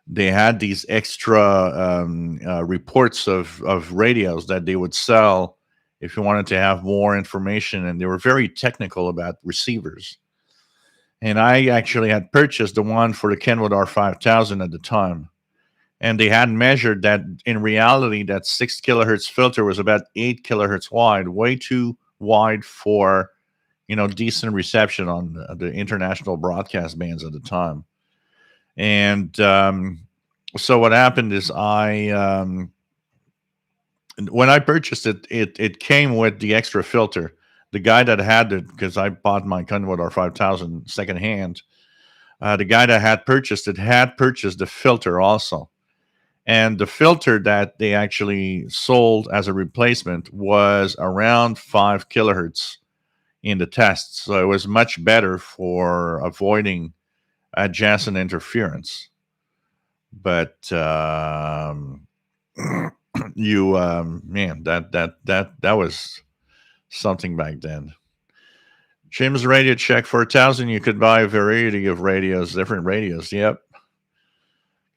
they had these extra reports of radios that they would sell if you wanted to have more information, and they were very technical about receivers. And I actually had purchased the one for the Kenwood R5000 at the time, and they had measured that in reality that 6 kilohertz filter was about 8 kilohertz wide, way too wide for decent reception on the international broadcast bands at the time. And so what happened is when I purchased it, it came with the extra filter. The guy that had it, because I bought my Kenwood R5000 secondhand, the guy that had purchased it had purchased the filter also. And the filter that they actually sold as a replacement was around 5 kilohertz in the tests. So it was much better for avoiding adjacent interference. But man, that was something back then. Jim's Radio Check, for $1,000 you could buy a variety of radios, different radios. Yep.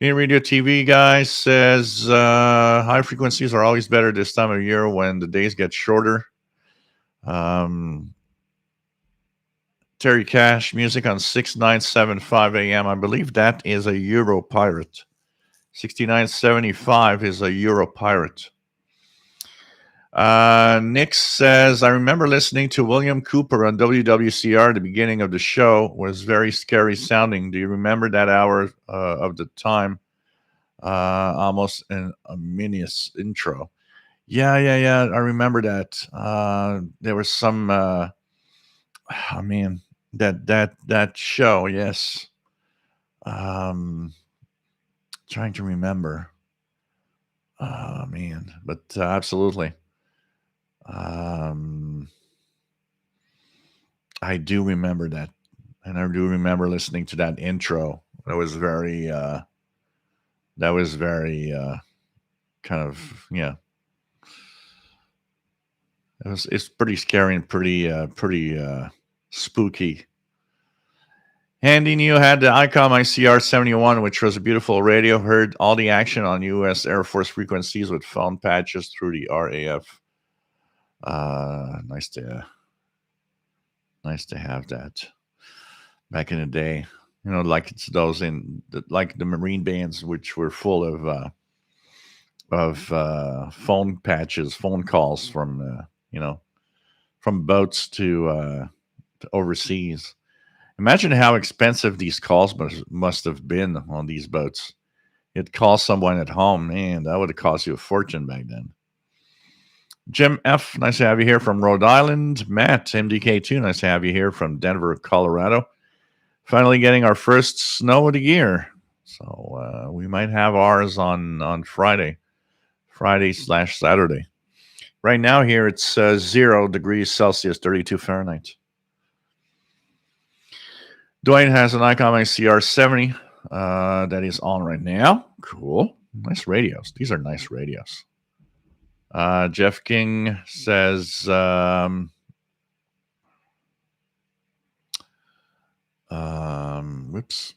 Radio TV guy says high frequencies are always better this time of year when the days get shorter. Terry Cash, music on 6975 AM. I believe that is a Euro Pirate. 6975 is a Euro Pirate. Nick says, I remember listening to William Cooper on WWCR at the beginning of the show. It was very scary sounding. Do you remember that hour of the time? Almost an ominous intro. Yeah. I remember that. There was some, that show. Yes. Trying to remember. Oh man, but absolutely. Um, I do remember that, and I do remember listening to that intro. That was very. That was very kind of yeah. It's pretty scary and pretty spooky. Andy New had the ICOM IC-R71, which was a beautiful radio. Heard all the action on U.S. Air Force frequencies with phone patches through the RAF. Nice to have that. Back in the day, like it's those like the Marine bands, which were full of phone patches, phone calls from from boats to overseas. Imagine how expensive these calls must have been on these boats. You'd call someone at home, man, that would have cost you a fortune back then. Jim F, nice to have you here from Rhode Island. Matt, MDK2, nice to have you here from Denver, Colorado. Finally getting our first snow of the year. So we might have ours on Friday/Saturday. Right now here it's 0 degrees Celsius, 32 Fahrenheit. Dwayne has an ICOM IC-R70 that is on right now. Cool. Nice radios. These are nice radios. Jeff King says, whoops.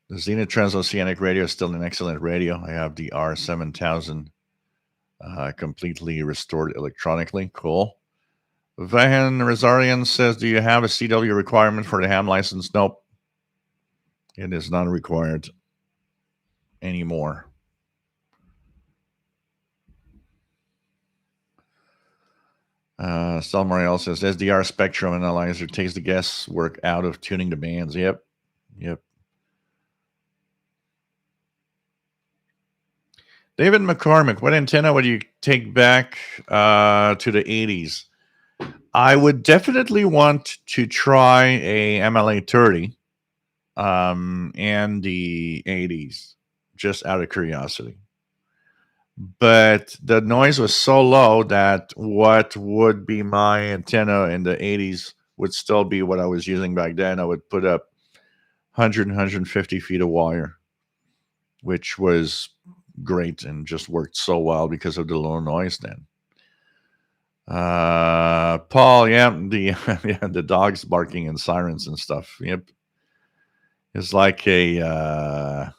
The Zenith Transoceanic radio is still an excellent radio. I have the R7000 completely restored electronically. Cool. Vahan Razarian says, do you have a CW requirement for the ham license? Nope. It is not required anymore. Sal Moriel says, SDR spectrum analyzer takes the guesswork out of tuning the bands. Yep. David McCormick, what antenna would you take back to the 80s? I would definitely want to try a MLA 30 and the 80s, just out of curiosity. But the noise was so low that what would be my antenna in the 80s would still be what I was using back then. I would put up 100 and 150 feet of wire, which was great and just worked so well because of the low noise then. Paul, the dogs barking and sirens and stuff. Yep. It's like a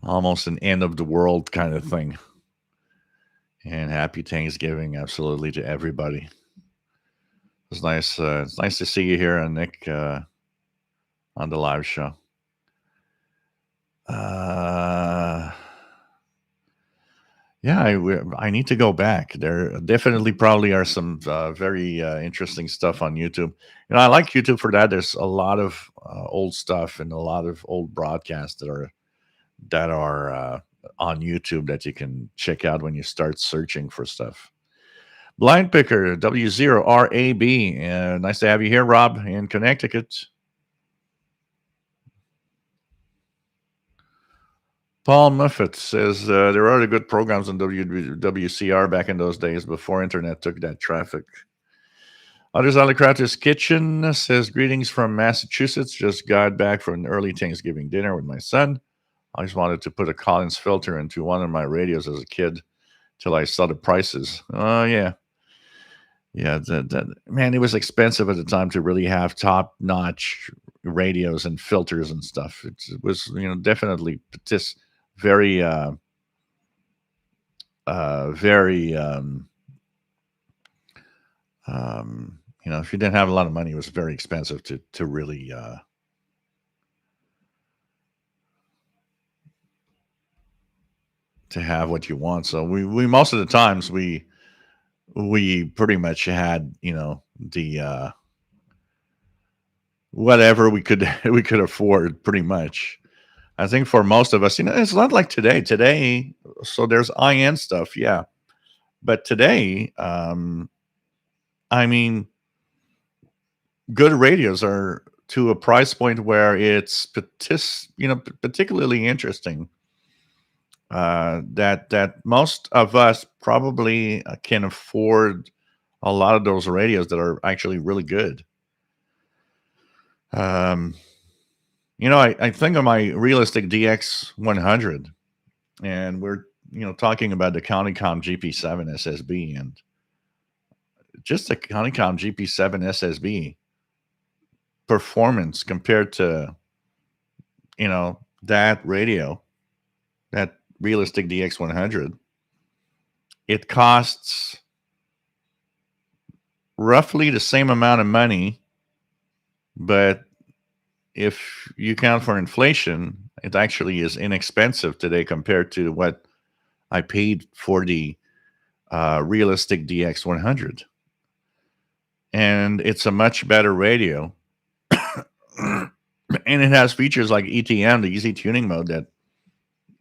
almost an end of the world kind of thing. And happy Thanksgiving, absolutely, to everybody. It's nice. It's nice to see you here, Nick, on the live show. I need to go back. There definitely probably are some very interesting stuff on YouTube. I like YouTube for that. There's a lot of old stuff and a lot of old broadcasts that are on YouTube that you can check out when you start searching for stuff. Blind Picker W0RAB. Nice to have you here, Rob, in Connecticut. Paul Muffet says there are good programs on WCR back in those days before internet took that traffic. Others Alicratus Kitchen says, greetings from Massachusetts. Just got back from an early Thanksgiving dinner with my son. I just wanted to put a Collins filter into one of my radios as a kid till I saw the prices. Oh, yeah. Yeah, man, it was expensive at the time to really have top-notch radios and filters and stuff. It was, definitely very, if you didn't have a lot of money, it was very expensive to really to have what you want. So we most of the times we pretty much had the whatever we could afford, pretty much. I think for most of us, it's not like today. Today, so there's IN stuff, yeah, but today, I mean, good radios are to a price point where it's particularly interesting. That most of us probably can afford a lot of those radios that are actually really good. I think of my Realistic DX100, and we're talking about the Countycom GP7 SSB, and just the Countycom GP7 SSB performance compared to that radio, that Realistic DX100, it costs roughly the same amount of money, but if you count for inflation, it actually is inexpensive today compared to what I paid for the Realistic DX100. And it's a much better radio. And it has features like ETM, the easy tuning mode, that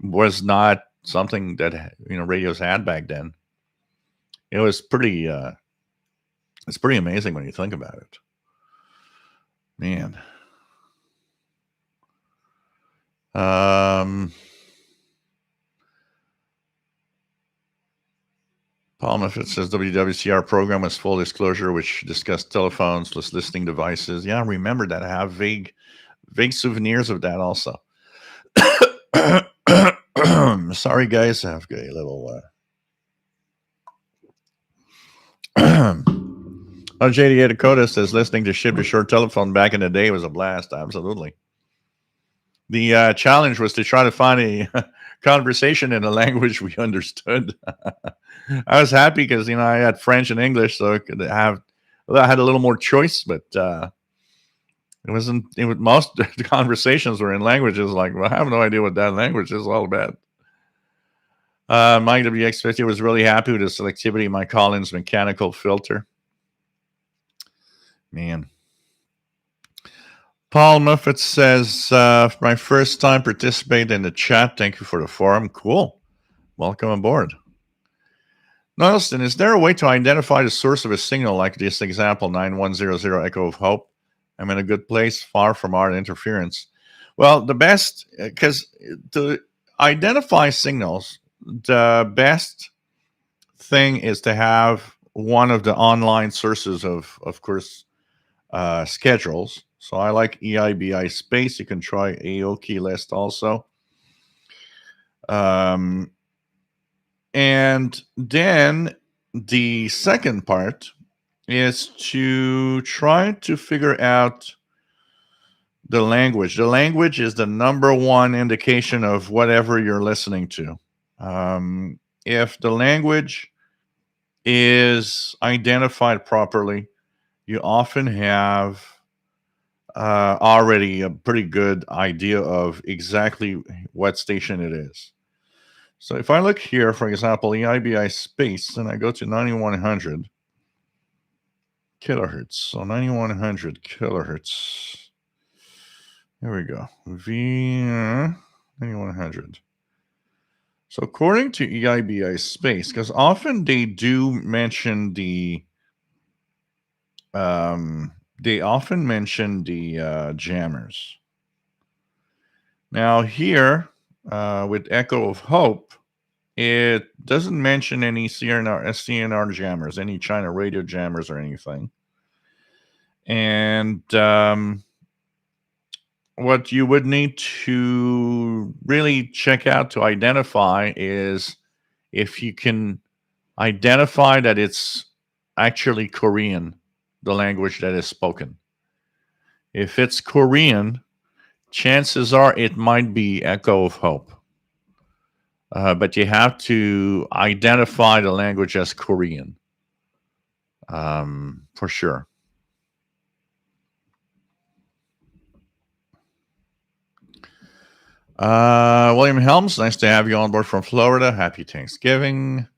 was not something that radios had back then. It was pretty it's pretty amazing when you think about it. Man. Paul Muffet says WWCR program was full disclosure, which discussed telephones plus listening devices. Yeah, I remember that. I have vague souvenirs of that also. Sorry, guys. I have a little... JDA Dakota says listening to Ship to Short telephone back in the day was a blast. Absolutely. The challenge was to try to find a conversation in a language we understood. I was happy because I had French and English, so I could have. Well, I had a little more choice, but it wasn't. Most of the conversations were in languages like, well, I have no idea what that language is all about. My WX50 was really happy with the selectivity of my Collins mechanical filter. Man. Paul Muffet says, my first time participate in the chat. Thank you for the forum. Cool. Welcome aboard. Nielsen, is there a way to identify the source of a signal like this example, 9100 Echo of Hope? I'm in a good place, far from our interference. Well, the best, because to identify signals, the best thing is to have one of the online sources of course, schedules. So I like EIBI Space. You can try AOKey List also. And then the second part is to try to figure out the language. The language is the number one indication of whatever you're listening to. If the language is identified properly, you often have already a pretty good idea of exactly what station it is. So if I look here, for example, EIBI Space, and I go to 9100 kilohertz. So 9100 kilohertz. Here we go. 9100. So according to EIBI Space, because often they do mention the jammers. Now here, with Echo of Hope, it doesn't mention any CNR jammers, any China radio jammers or anything. And what you would need to really check out to identify is if you can identify that it's actually Korean, the language that is spoken. If it's Korean, chances are it might be Echo of Hope. But you have to identify the language as Korean, for sure. William Helms, nice to have you on board from Florida. Happy Thanksgiving.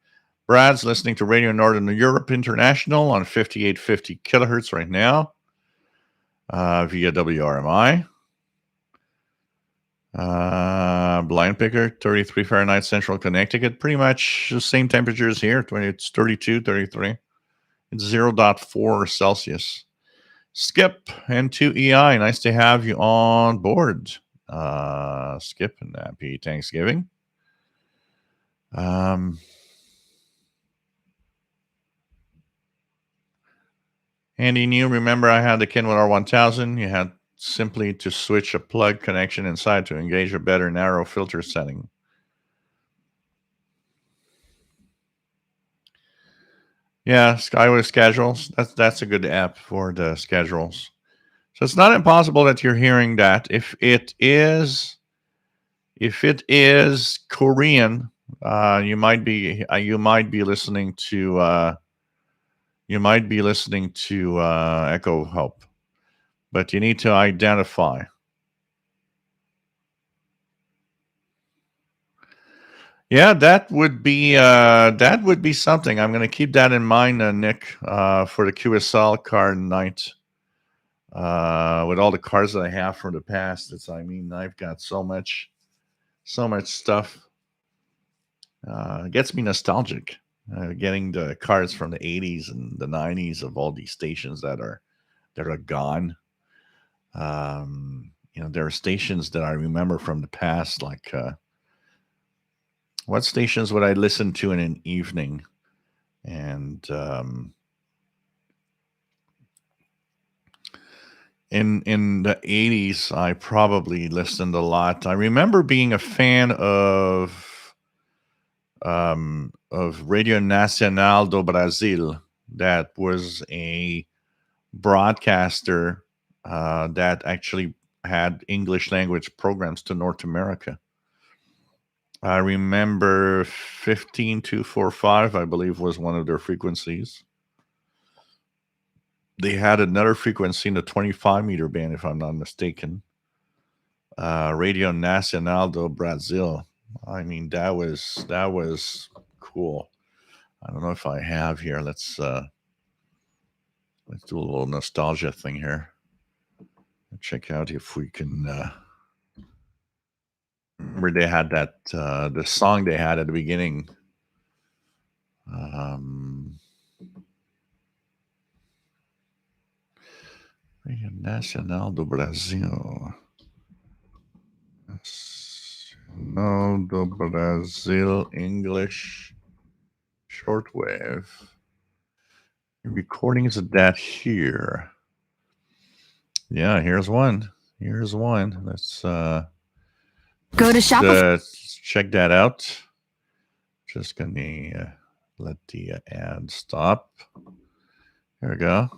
Brad's listening to Radio Northern Europe International on 5850 kilohertz right now via WRMI. Blind Picker, 33 Fahrenheit, Central Connecticut. Pretty much the same temperatures here. It's 32, 33. It's 0.4 Celsius. Skip and 2EI, nice to have you on board. Skip, and happy Thanksgiving. Andy New, remember I had the Kenwood R1000. You had simply to switch a plug connection inside to engage a better narrow filter setting. Yeah, Skyway schedules. That's a good app for the schedules. So it's not impossible that you're hearing that. If it is Korean, you might be listening to Echo Help, but you need to identify. Yeah, that would be something. I'm going to keep that in mind, Nick, for the QSL card night. With all the cards that I have from the past, I've got so much stuff. It gets me nostalgic. Getting the cards from the 80s and the 90s of all these stations that are gone. There are stations that I remember from the past, like. What stations would I listen to in an evening? And in the 80s, I probably listened a lot. I remember being a fan of Radio Nacional do Brasil. That was a broadcaster that actually had English language programs to North America. I remember 15245, I believe, was one of their frequencies. They had another frequency in the 25 meter band, if I'm not mistaken. Radio Nacional do Brasil. That was cool. I don't know if I have here. Let's do a little nostalgia thing here. Check out if we can. Remember they had that the song they had at the beginning. Radio Nacional do Brasil. Nacional do Brasil English Shortwave. Recordings of that here. Yeah, here's one. Let's go to Shopify. Check that out. Just gonna let the ad stop. There we go.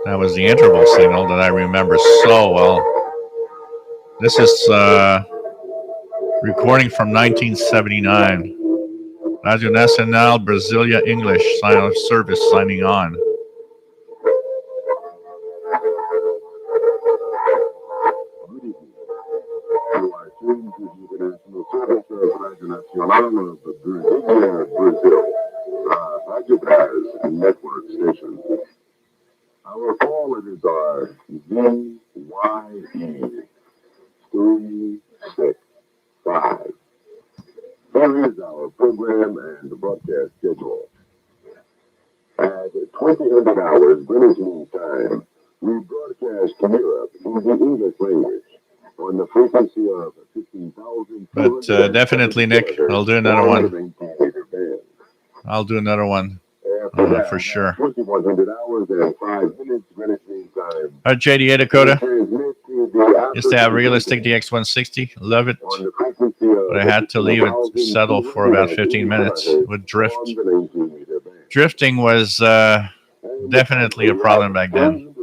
That was the interval signal that I remember so well. This is recording from 1979. Radio Nacional Brasilia English service signing on. You are tuned to the international service of Radio Nacional of Brasilia, Brazil, Radio Braz network station. Our callers are VYE 365. Here is our program and broadcast schedule. At 2000 hours Greenwich Mean Time, we broadcast to Europe in the English language on the frequency of 15,000. But definitely, Nick, I'll do another one. For sure. 2100 hours and 5 minutes Greenwich Mean Time. All right, JD Dakota. Used to have realistic DX160. Love it. But I had to leave it settle for about 15 minutes with drift. Drifting was definitely a problem back then.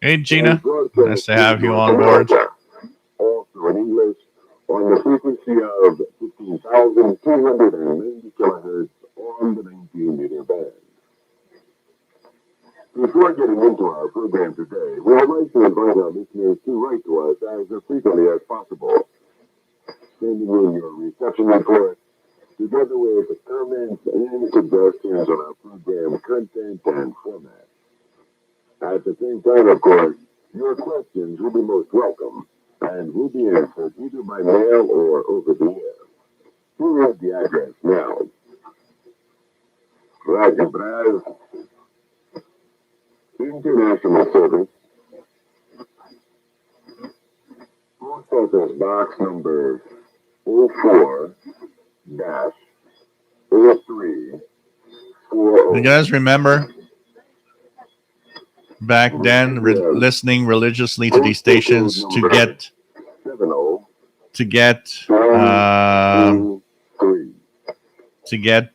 Hey, Gina. Nice to have you on board. Also in English on the frequency of 15,290 kilohertz on the 19 meter band. Before getting into our program today, we would like to invite our listeners to write to us as frequently as possible, sending in your reception report, together with comments and suggestions on our program content and format. At the same time, of course, your questions will be most welcome and will be answered either by mail or over the air. Here is the address now. Radio Braz International Service. Post Office Box number 04-0340. You guys remember back then listening religiously to these stations to get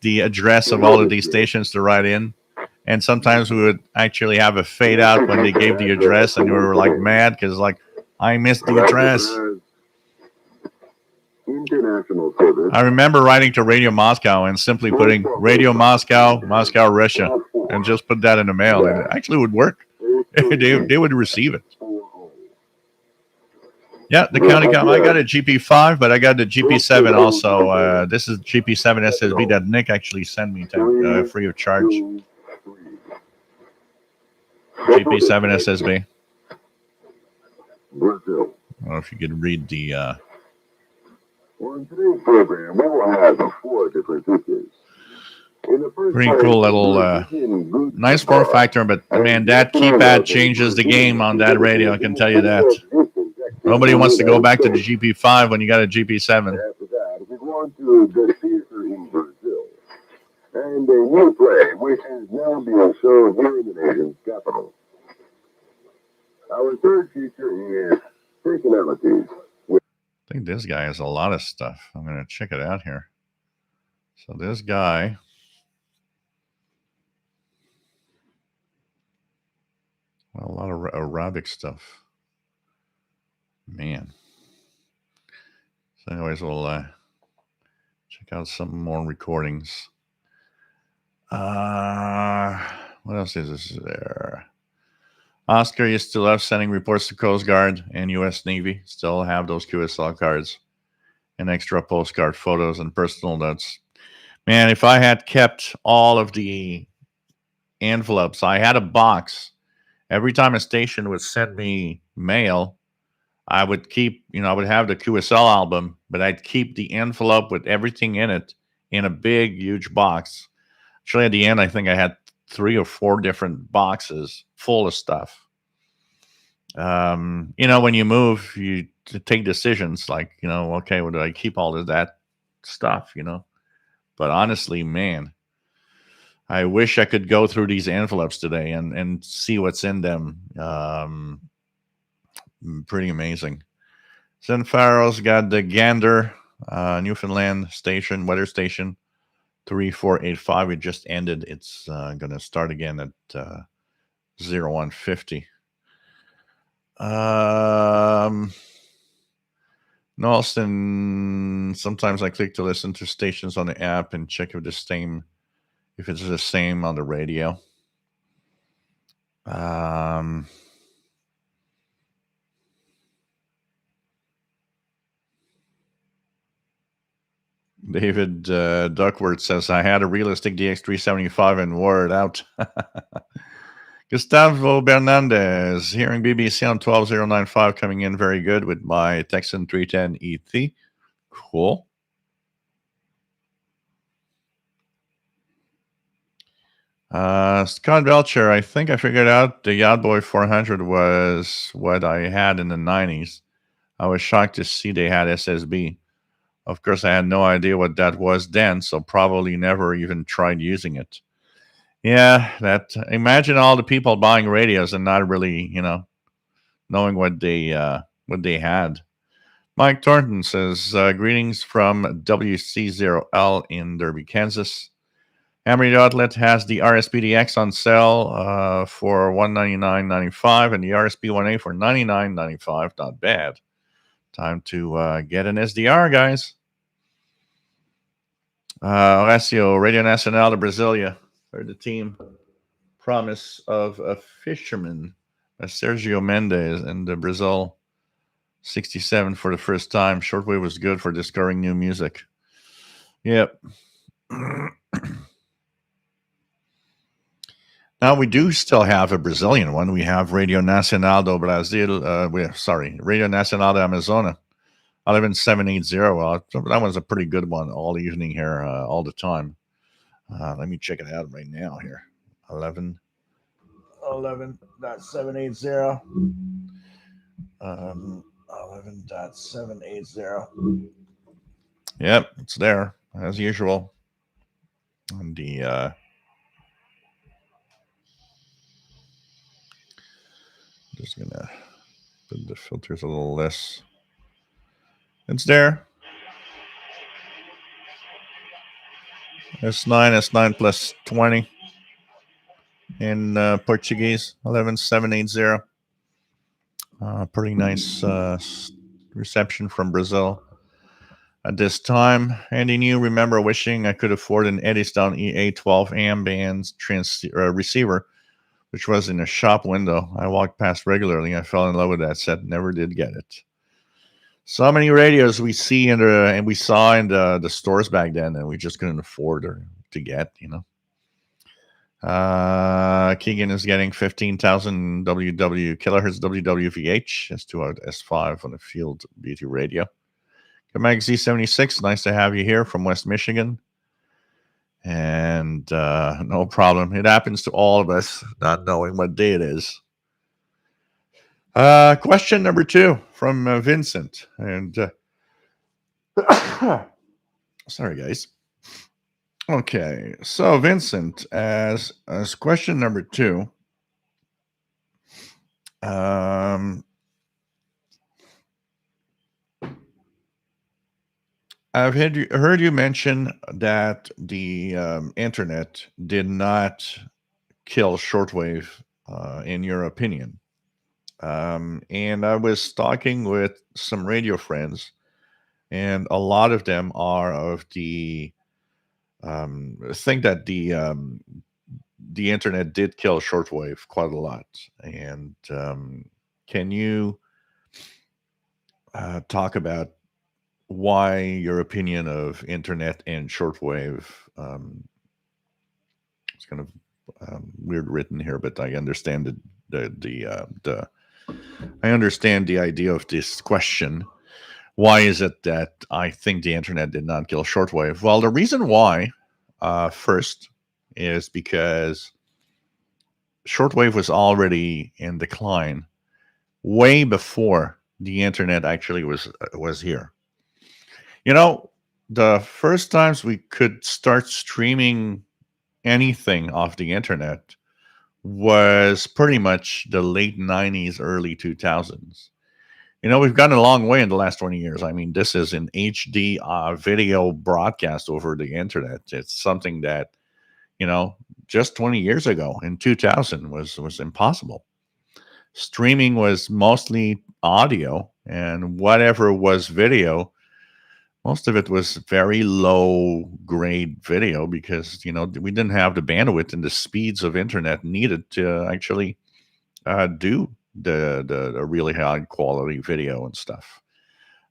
the address of all of these stations to write in? And sometimes we would actually have a fade out when they gave the address, and we were like mad because like I missed the address. I remember writing to Radio Moscow and simply putting Radio Moscow, Moscow, Russia, and just put that in the mail, and it actually would work. They would receive it. Yeah, the county com. I got a GP5, but I got the GP7 also. This is GP7 SSB that Nick actually sent me free of charge. GP7 SSB. I don't know if you could read the... On today's program, we will have 4 different features. Pretty cool little, nice form factor, but man, that keypad changes the game on that radio, I can tell you that. Nobody wants to go back to the GP5 when you got a GP7. After that, we're going to the theater in Brazil. And a new play, which is now being shown here in the nation's capital. Our third feature is personalities. I think this guy has a lot of stuff. I'm going to check it out here. So this guy... Well, a lot of Arabic stuff. Man. So anyways, we'll check out some more recordings. What else is this there? Oscar, you still have sending reports to Coast Guard and U.S. Navy. Still have those QSL cards and extra postcard photos and personal notes. Man, if I had kept all of the envelopes, I had a box. Every time a station would send me mail, I would keep, I would have the QSL album, but I'd keep the envelope with everything in it in a big, huge box. Actually, at the end, I think I had 3 or 4 different boxes full of stuff. When you move, you take decisions like, okay, well, do I keep all of that stuff, But honestly, man, I wish I could go through these envelopes today and see what's in them. Pretty amazing. Zen Farrell's got the Gander, Newfoundland station, weather station 3485. It just ended. It's going to start again at 0150. Nolston, sometimes I click to listen to stations on the app and check if it's the same on the radio. David Duckworth says, I had a realistic DX375 and wore it out. Gustavo Bernandez, hearing BBC on 12095 coming in very good with my Texan 310 ET. Cool. Scott Belcher, I think I figured out the Yacht Boy 400 was what I had in the 90s. I was shocked to see they had SSB. Of course, I had no idea what that was then, so probably never even tried using it. Yeah, imagine all the people buying radios and not really, knowing what they had. Mike Thornton says, greetings from WC0L in Derby, Kansas. Hammered Outlet has the RSPDX on sale for $199.95 and the RSP1A for $99.95. Not bad. Time to get an SDR, guys. Horacio, Radio Nacional de Brasilia. Heard the team. Promise of a fisherman. Sergio Mendes and the Brazil 67 for the first time. Shortwave was good for discovering new music. Yep. Now we do still have a Brazilian one. We have Radio Nacional do Brasil. Radio Nacional de Amazônia. 11780. That was a pretty good one all evening here, all the time. Let me check it out right now here. 11.780. 11.780. Yep, it's there as usual. And the just gonna put the filters a little less. It's there. S9 plus 20 in Portuguese. 11780. Pretty nice reception from Brazil at this time. Andy New, remember wishing I could afford an Eddystone EA12 AM band receiver, which was in a shop window. I walked past regularly. I fell in love with that set. Never did get it. So many radios we see and we saw in the stores back then, and we just couldn't afford to get, Keegan is getting 15,000 kilohertz WWVH. That's 2 out S5 on a field BT radio. Mag Z76, nice to have you here from West Michigan. And no problem. It happens to all of us, not knowing what day it is. Question number 2 from Vincent. And sorry, guys. Okay, so Vincent, as question number 2, I've heard you mention that the internet did not kill shortwave, in your opinion. And I was talking with some radio friends, and a lot of them are of the think that the internet did kill shortwave quite a lot. And can you talk about why your opinion of internet and shortwave? It's kind of weird written here, but I understand the I understand the idea of this question. Why is it that I think the internet did not kill shortwave? Well, the reason why, first, is because shortwave was already in decline way before the internet actually was here. The first times we could start streaming anything off the internet was pretty much the late 90s, early 2000s. We've gotten a long way in the last 20 years. I mean, this is an HD video broadcast over the internet. It's something that, just 20 years ago in 2000 was impossible. Streaming was mostly audio, and whatever was video, most of it was very low grade video because, we didn't have the bandwidth and the speeds of internet needed to actually do the really high quality video and stuff.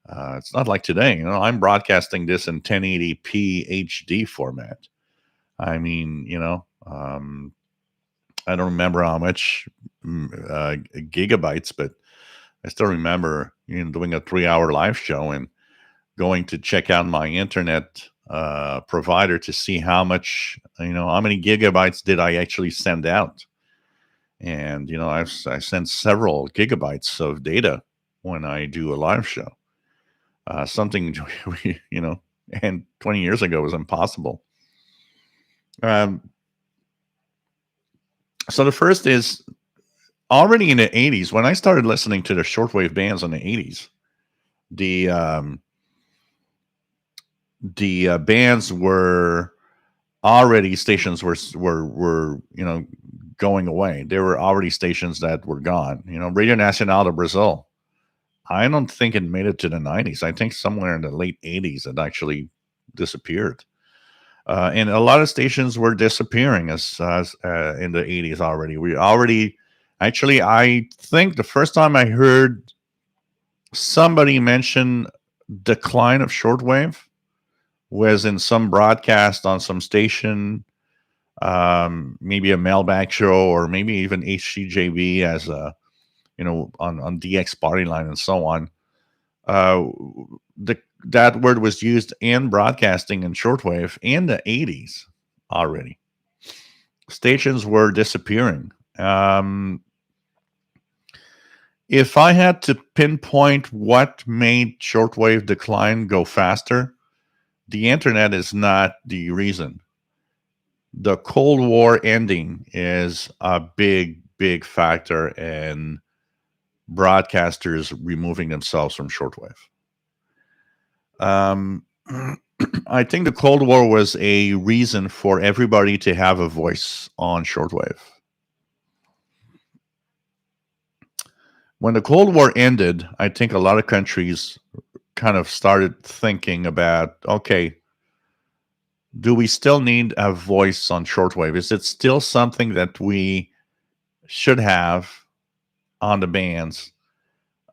It's not like today. I'm broadcasting this in 1080p HD format. I mean, I don't remember how much gigabytes, but I still remember doing a 3-hour live show and going to check out my internet provider to see how much, how many gigabytes did I actually send out. And, I sent several gigabytes of data when I do a live show. Something, and 20 years ago was impossible. So the first is already in the 80s, when I started listening to the shortwave bands in the 80s, the bands were already stations were going away. There were already stations that were gone. Radio Nacional de Brazil, I don't think it made it to the 90s. I think somewhere in the late 80s it actually disappeared. And a lot of stations were disappearing as in the 80s already. Actually, I think the first time I heard somebody mention decline of shortwave was in some broadcast on some station, maybe a mailback show, or maybe even HCJB as a, on DX Party Line and so on. That word was used in broadcasting and shortwave in the 80s already. Stations were disappearing. If I had to pinpoint what made shortwave decline go faster, the internet is not the reason. The Cold War ending is a big, big factor in broadcasters removing themselves from shortwave. I think the Cold War was a reason for everybody to have a voice on shortwave. When the Cold War ended, I think a lot of countries kind of started thinking about, okay, do we still need a voice on shortwave? Is it still something that we should have on the bands?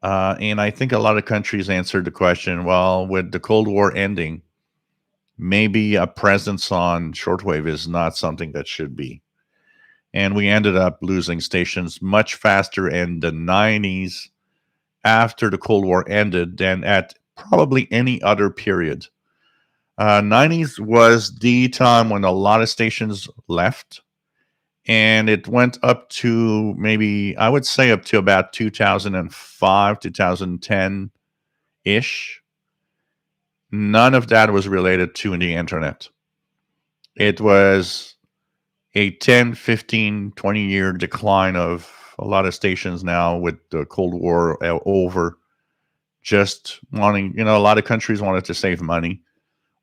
And I think a lot of countries answered the question, well, with the Cold War ending, maybe a presence on shortwave is not something that should be. And we ended up losing stations much faster in the 90s after the Cold War ended than at probably any other period. 90s was the time when a lot of stations left, and it went up to maybe, I would say, up to about 2005, 2010 ish. None of that was related to the internet. It was a 10, 15, 20-year decline of a lot of stations now with the Cold War over. Just wanting, a lot of countries wanted to save money.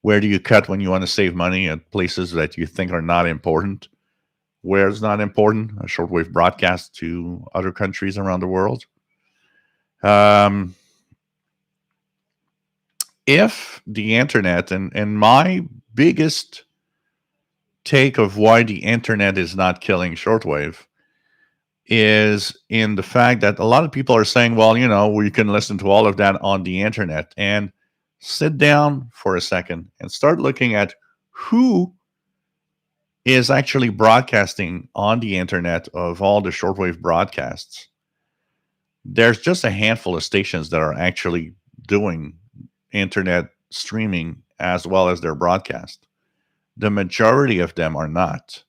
Where do you cut when you want to save money? At places that you think are not important. Where it's not important, a shortwave broadcast to other countries around the world. If the internet, and my biggest take of why the internet is not killing shortwave is in the fact that a lot of people are saying, well, we can listen to all of that on the internet. And sit down for a second and start looking at who is actually broadcasting on the internet of all the shortwave broadcasts. There's just a handful of stations that are actually doing internet streaming as well as their broadcast. The majority of them are not.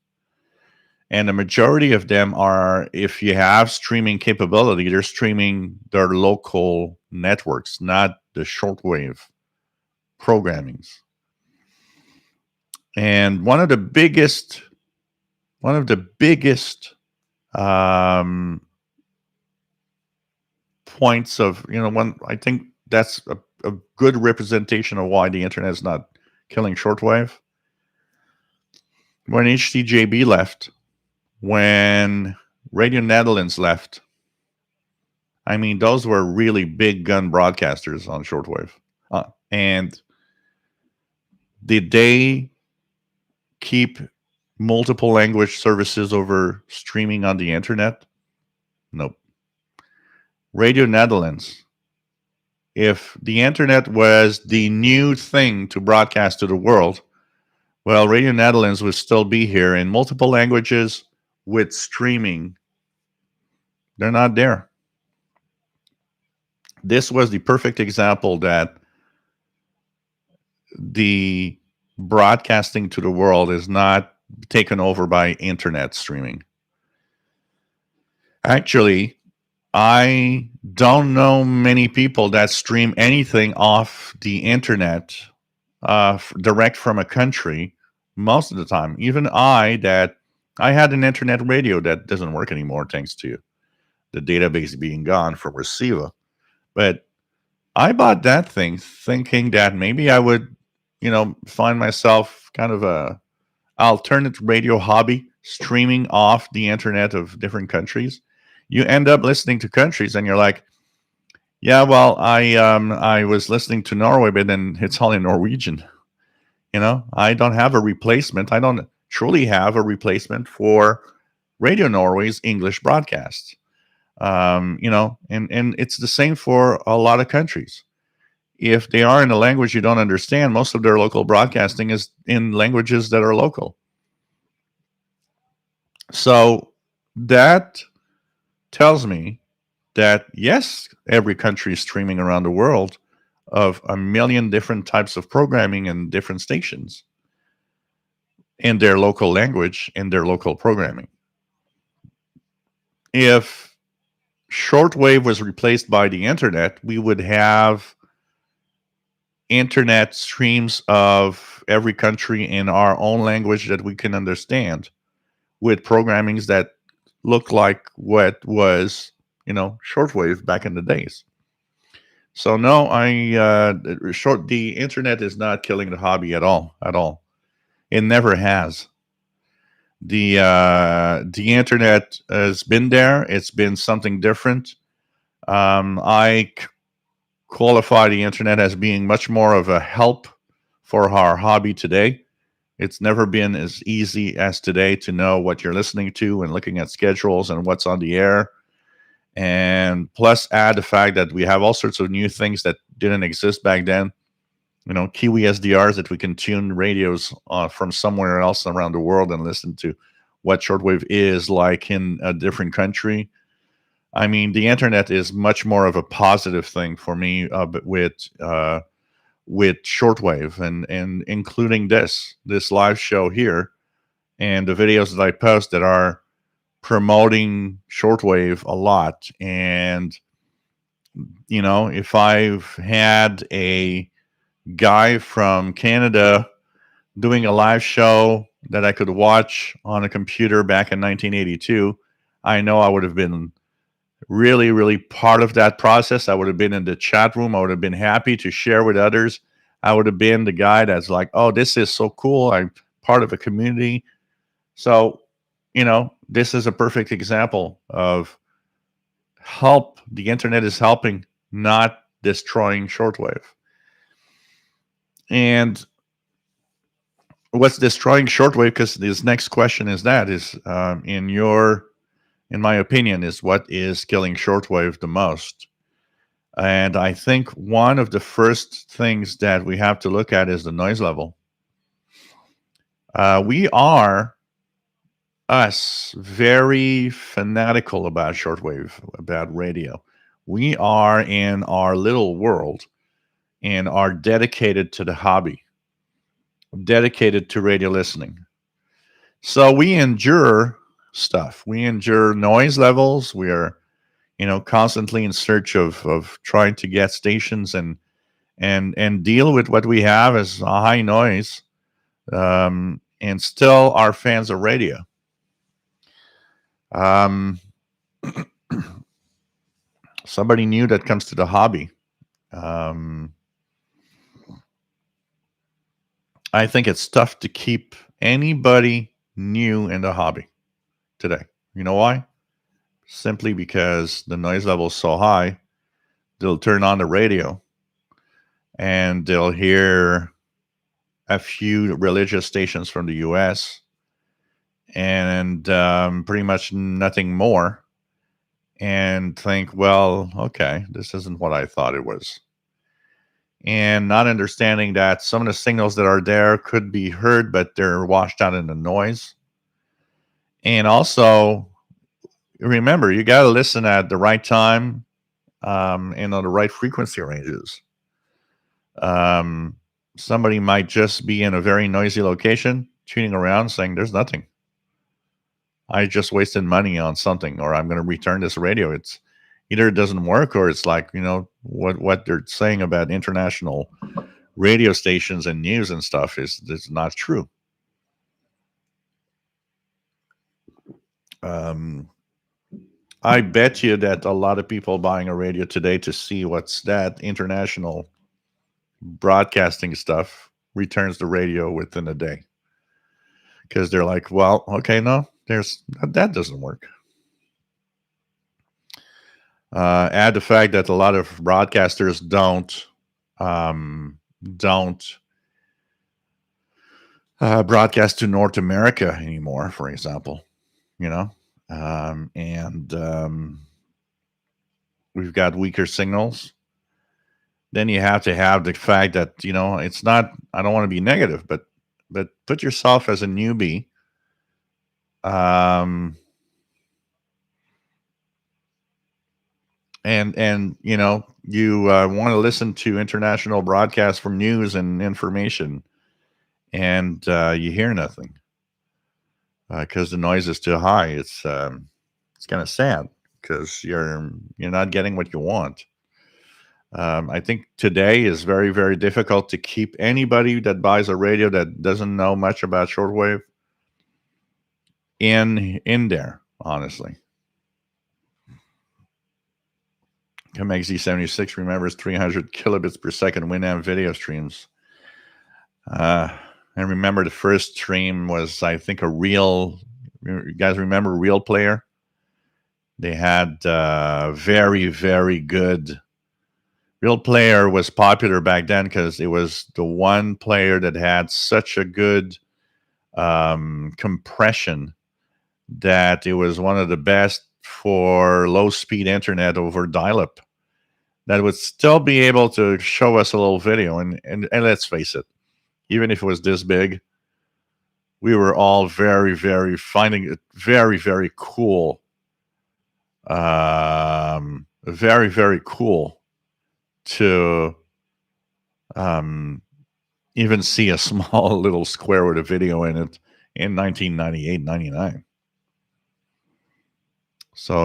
And the majority of them are, if you have streaming capability, they're streaming their local networks, not the shortwave programmings. And one of the biggest points of, I think that's a good representation of why the internet is not killing shortwave. When HCJB left, when Radio Netherlands left, I mean, those were really big gun broadcasters on shortwave. And did they keep multiple language services over streaming on the internet? Nope. Radio Netherlands. If the internet was the new thing to broadcast to the world, well, Radio Netherlands would still be here in multiple languages with streaming. They're not there. This was the perfect example that the broadcasting to the world is not taken over by internet streaming. Actually, I don't know many people that stream anything off the internet direct from a country most of the time. Even I had an internet radio that doesn't work anymore thanks to the database being gone from receiver. But I bought that thing thinking that maybe I would, find myself kind of a alternate radio hobby streaming off the internet of different countries. You end up listening to countries and you're like, yeah, well, I was listening to Norway, but then it's all in Norwegian. I don't have a replacement. I don't truly have a replacement for Radio Norway's English broadcasts. And it's the same for a lot of countries. If they are in a language you don't understand, most of their local broadcasting is in languages that are local. So that tells me that, yes, every country is streaming around the world, of a million different types of programming and different stations in their local language, in their local programming. If shortwave was replaced by the internet, we would have internet streams of every country in our own language that we can understand, with programmings that look like what was, shortwave back in the days. So no, the internet is not killing the hobby at all, at all. It never has. The internet has been there. It's been something different. I qualify the internet as being much more of a help for our hobby today. It's never been as easy as today to know what you're listening to and looking at schedules and what's on the air. And plus add the fact that we have all sorts of new things that didn't exist back then. Kiwi SDRs that we can tune radios from somewhere else around the world and listen to what shortwave is like in a different country. I mean, the internet is much more of a positive thing for me with shortwave and including this live show here and the videos that I post that are promoting shortwave a lot. And if I've had a guy from Canada doing a live show that I could watch on a computer back in 1982, I know I would have been really, really part of that process. I would have been in the chat room. I would have been happy to share with others. I would have been the guy that's like, oh, this is so cool. I'm part of a community. So, this is a perfect example of help. The internet is helping, not destroying shortwave. And what's destroying shortwave, because this next question is in my opinion, is what is killing shortwave the most. And I think one of the first things that we have to look at is the noise level. We are, very fanatical about shortwave, about radio. We are in our little world and are dedicated to the hobby, dedicated to radio listening. So we endure stuff. We endure noise levels. We are, constantly in search of trying to get stations and deal with what we have as a high noise, and still are fans of radio. Somebody new that comes to the hobby. I think it's tough to keep anybody new in the hobby today. You know why? Simply because the noise level is so high. They'll turn on the radio and they'll hear a few religious stations from the US and pretty much nothing more, and think, well, okay, this isn't what I thought it was. And not understanding that some of the signals that are there could be heard, but they're washed out in the noise. And also, remember, you got to listen at the right time and on the right frequency ranges. Somebody might just be in a very noisy location, tuning around, saying, there's nothing. I just wasted money on something, or I'm going to return this radio. It's either it doesn't work, or it's like, what they're saying about international radio stations and news and stuff is not true. I bet you that a lot of people buying a radio today to see what's that international broadcasting stuff returns the radio within a day, because they're like, well, okay, no, that doesn't work. Add the fact that a lot of broadcasters don't broadcast to North America anymore, for example, and we've got weaker signals. Then you have to have the fact that, it's not, I don't want to be negative, but put yourself as a newbie. And you want to listen to international broadcasts for news and information, and you hear nothing because the noise is too high. It's kind of sad because you're not getting what you want. I think today is very, very difficult to keep anybody that buys a radio that doesn't know much about shortwave in there, honestly. MXZ76 remembers 300 kilobits per second Winamp video streams. I remember the first stream was, I think, a Real. You guys remember Real Player? They had very, very good. Real Player was popular back then because it was the one player that had such a good compression that it was one of the best for low-speed internet over dial-up. That would still be able to show us a little video. And let's face it, even if it was this big, we were all very, very finding it very, very cool. Very, very cool to even see a small little square with a video in it in 1998, 99. So,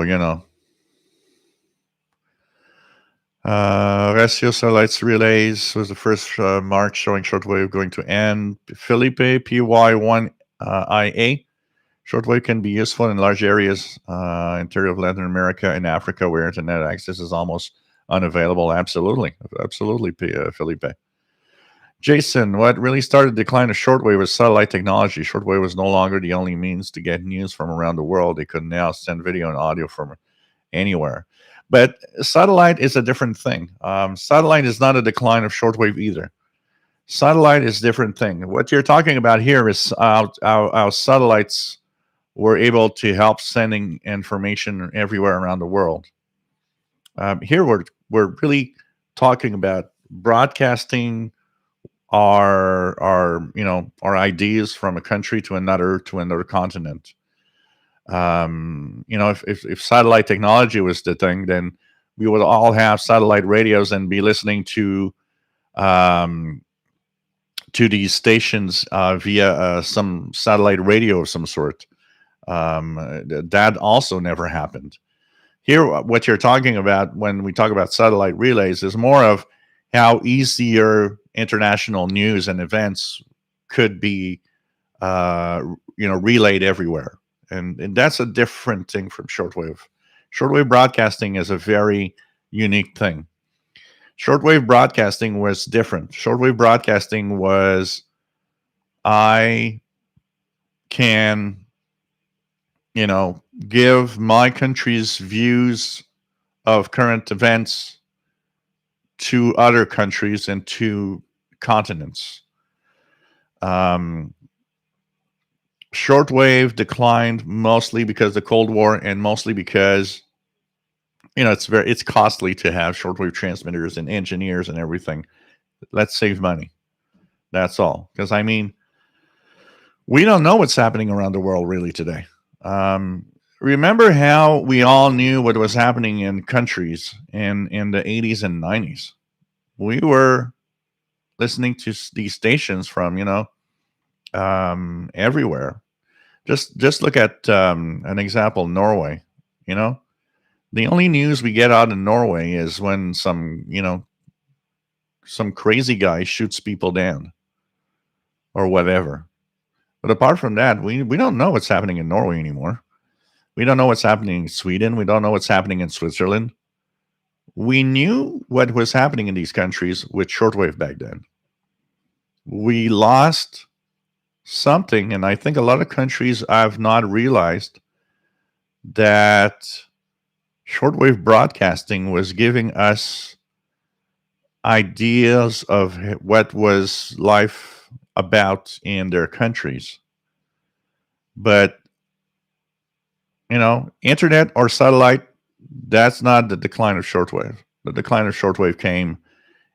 Ratio Satellites Relays was the first mark showing shortwave going to end. Felipe, PY1IA. Shortwave can be useful in large areas, interior of Latin America and Africa, where internet access is almost unavailable. Absolutely. Absolutely, Felipe. Jason, what really started the decline of shortwave was satellite technology. Shortwave was no longer the only means to get news from around the world. They could now send video and audio from anywhere. But satellite is a different thing. Satellite is not a decline of shortwave either. Satellite is a different thing. What you're talking about here is our satellites were able to help sending information everywhere around the world. Here we're really talking about broadcasting our ideas from a country to another continent. If satellite technology was the thing, then we would all have satellite radios and be listening to these stations via some satellite radio of some sort. That also never happened. Here, what you're talking about when we talk about satellite relays is more of how easier international news and events could be, relayed everywhere. And that's a different thing from shortwave. Shortwave broadcasting is a very unique thing. Shortwave broadcasting was different. Shortwave broadcasting was, I can, give my country's views of current events to other countries and to continents. Shortwave declined mostly because of the Cold War and mostly because, it's costly to have shortwave transmitters and engineers and everything. Let's save money. That's all. Because, we don't know what's happening around the world really today. Remember how we all knew what was happening in countries in the 80s and 90s? We were listening to these stations from, everywhere. Just look at an example, Norway. The only news we get out of Norway is when some crazy guy shoots people down or whatever. But apart from that, we don't know what's happening in Norway anymore. We don't know what's happening in Sweden. We don't know what's happening in Switzerland. We knew what was happening in these countries with shortwave back then. We lost something, and I think a lot of countries have not realized that shortwave broadcasting was giving us ideas of what was life about in their countries. But, internet or satellite, that's not the decline of shortwave. The decline of shortwave came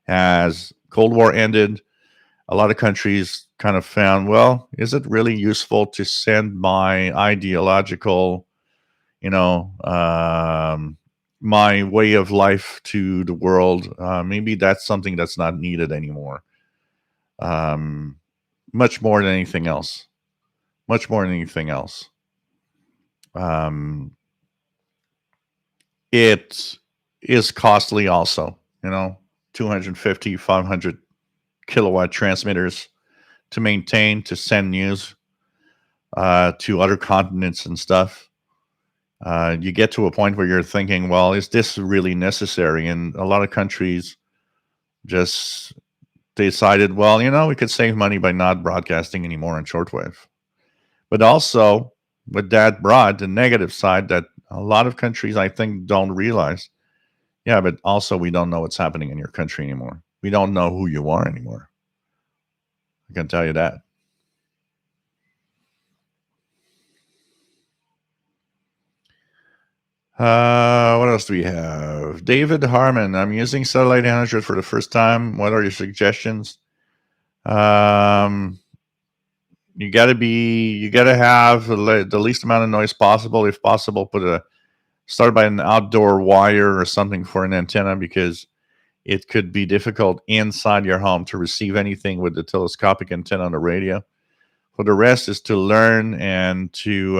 as Cold War ended. A lot of countries kind of found, well, is it really useful to send my ideological, my way of life to the world. Maybe that's something that's not needed anymore. Much more than anything else. Much more than anything else. It is costly also, 250, 500 kilowatt transmitters to maintain, to send news to other continents and stuff. You get to a point where you're thinking, well, is this really necessary? And a lot of countries just decided, well, we could save money by not broadcasting anymore on shortwave. But also, with that brought the negative side that a lot of countries, I think, don't realize. Yeah, but also we don't know what's happening in your country anymore. We don't know who you are anymore. I can tell you that. What else do we have? David Harmon, I'm using Satellite 800 for the first time. What are your suggestions? You got to have the least amount of noise possible. If possible, start by an outdoor wire or something for an antenna, because it could be difficult inside your home to receive anything with the telescopic antenna on the radio. For the rest is to learn and to,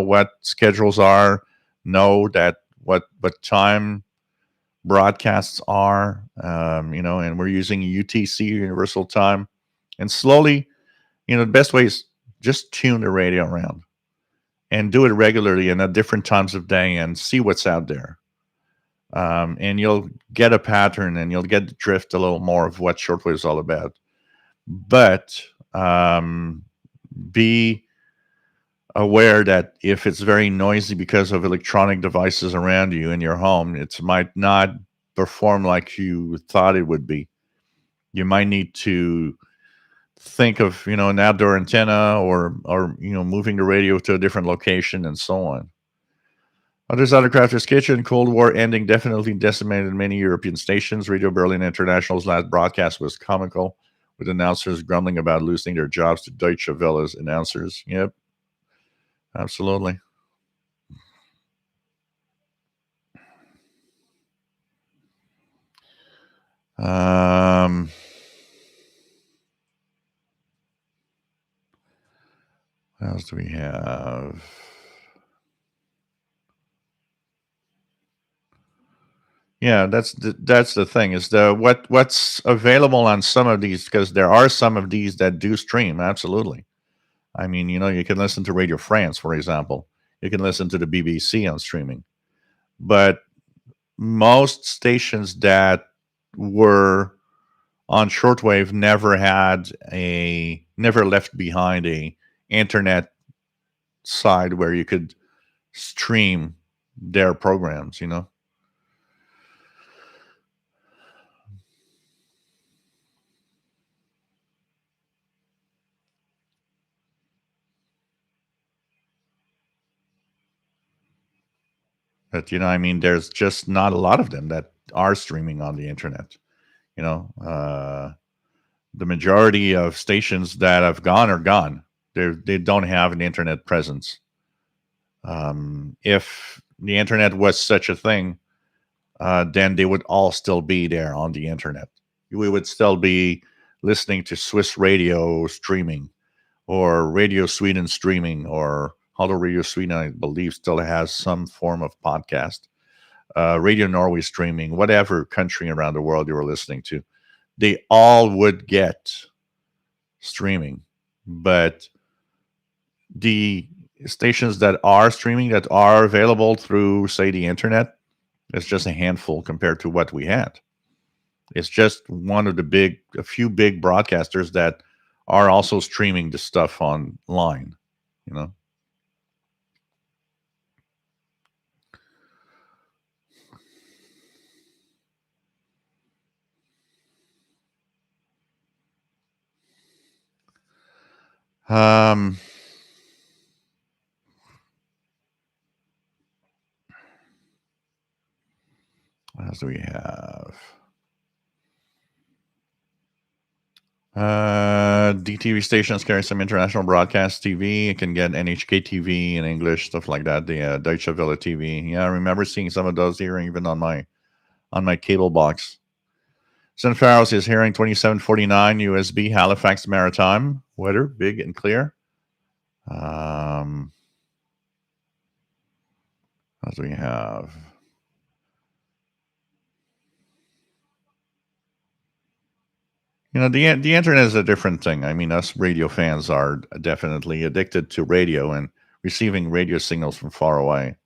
what schedules are, know that what time broadcasts are, and we're using UTC, Universal Time. And slowly, the best way is just tune the radio around and do it regularly and at different times of day and see what's out there. And you'll get a pattern and you'll get the drift a little more of what shortwave is all about. But be aware that if it's very noisy because of electronic devices around you in your home, it might not perform like you thought it would be. You might need to think of, an outdoor antenna or moving the radio to a different location and so on. Others out of Crafter's Kitchen, Cold War ending definitely decimated many European stations. Radio Berlin International's last broadcast was comical, with announcers grumbling about losing their jobs to Deutsche Welle's announcers. Yep, absolutely. What else do we have? Yeah, that's the thing, is what's available on some of these, because there are some of these that do stream. Absolutely. I mean, you can listen to Radio France, for example. You can listen to the BBC on streaming. But most stations that were on shortwave never left behind a internet side where you could stream their programs, But I mean, there's just not a lot of them that are streaming on the internet. The majority of stations that have gone are gone. They don't have an internet presence. If the internet was such a thing, then they would all still be there on the internet. We would still be listening to Swiss radio streaming, or Radio Sweden streaming, or although Radio Sweden, I believe, still has some form of podcast, Radio Norway streaming, whatever country around the world you were listening to, they all would get streaming. But the stations that are streaming, that are available through, say, the internet, it's just a handful compared to what we had. It's just a few big broadcasters that are also streaming the stuff online, What else do we have? DTV stations carry some international broadcast TV. You can get NHK TV in English, stuff like that. The Deutsche Welle TV. Yeah, I remember seeing some of those here, even on my cable box. St. Pharaoh's is hearing 2749 USB, Halifax Maritime. Weather, big and clear. What do we have? The internet is a different thing. I mean, us radio fans are definitely addicted to radio and receiving radio signals from far away.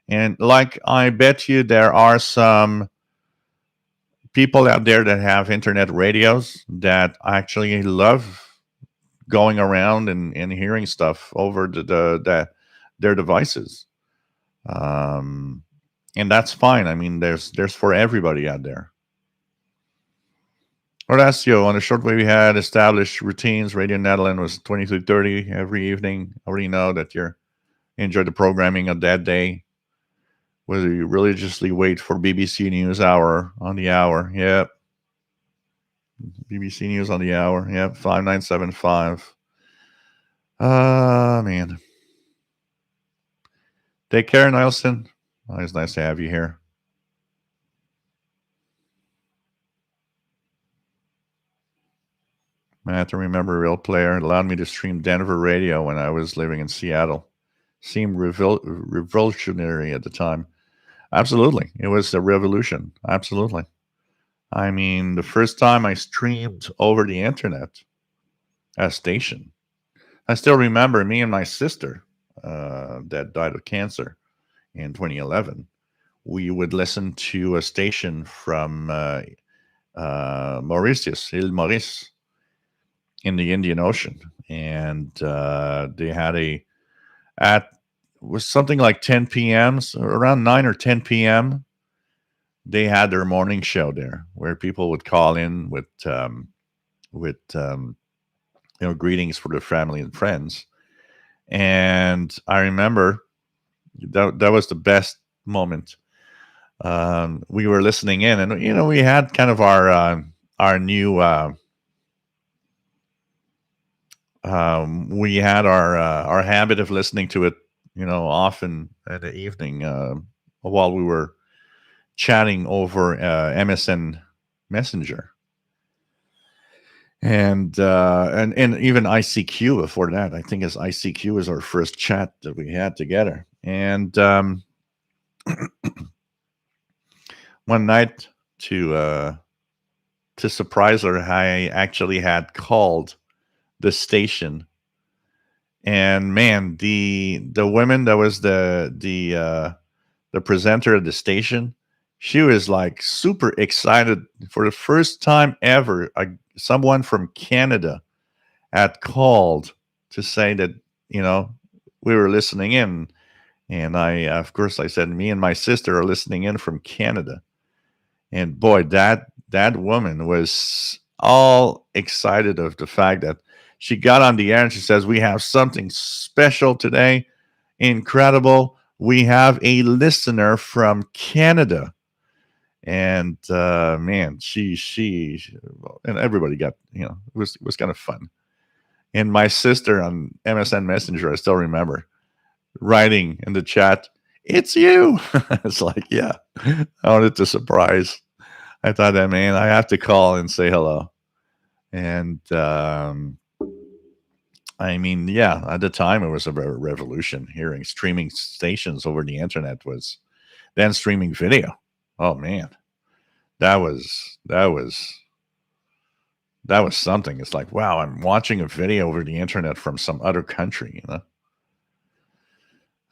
And like, I bet you there are some people out there that have internet radios that actually love going around and hearing stuff over their devices. And that's fine. I mean, there's for everybody out there. Horacio, on the shortwave we had established routines. Radio Netherlands was 23:30 every evening. I already know that you enjoyed the programming of that day. Whether you religiously wait for BBC News Hour on the hour. Yep. BBC News on the hour. Yep. 5975. Man. Take care, Nielsen. Always nice to have you here. I have to remember a real player. It allowed me to stream Denver radio when I was living in Seattle. Seemed revolutionary at the time. Absolutely. It was a revolution. Absolutely. I mean, the first time I streamed over the internet, a station, I still remember me and my sister that died of cancer in 2011. We would listen to a station from Mauritius, Île Maurice, in the Indian Ocean, and they had was something like 10 p.m. So around 9 or 10 p.m. They had their morning show there, where people would call in with greetings for their family and friends. And I remember that was the best moment. We were listening in, and we had kind of our new. We had our habit of listening to it, often in the evening while we were chatting over MSN Messenger, and even ICQ before that. I think ICQ is our first chat that we had together. And one night, to surprise her, I actually had called the station, and man, the woman that was the presenter of the station, she was like super excited. For the first time ever, someone from Canada had called to say that we were listening in, and of course I said, me and my sister are listening in from Canada. And boy, that woman was all excited of the fact that she got on the air and she says, "We have something special today. Incredible. We have a listener from Canada." And man, she and everybody got, it was kind of fun. And my sister on MSN Messenger, I still remember writing in the chat, "It's you." It's like, yeah, I wanted to surprise. I thought that, man, I have to call and say hello. And I mean, yeah, at the time it was a revolution. Hearing streaming stations over the internet was then streaming video. Oh man, that was something. It's like, wow, I'm watching a video over the internet from some other country,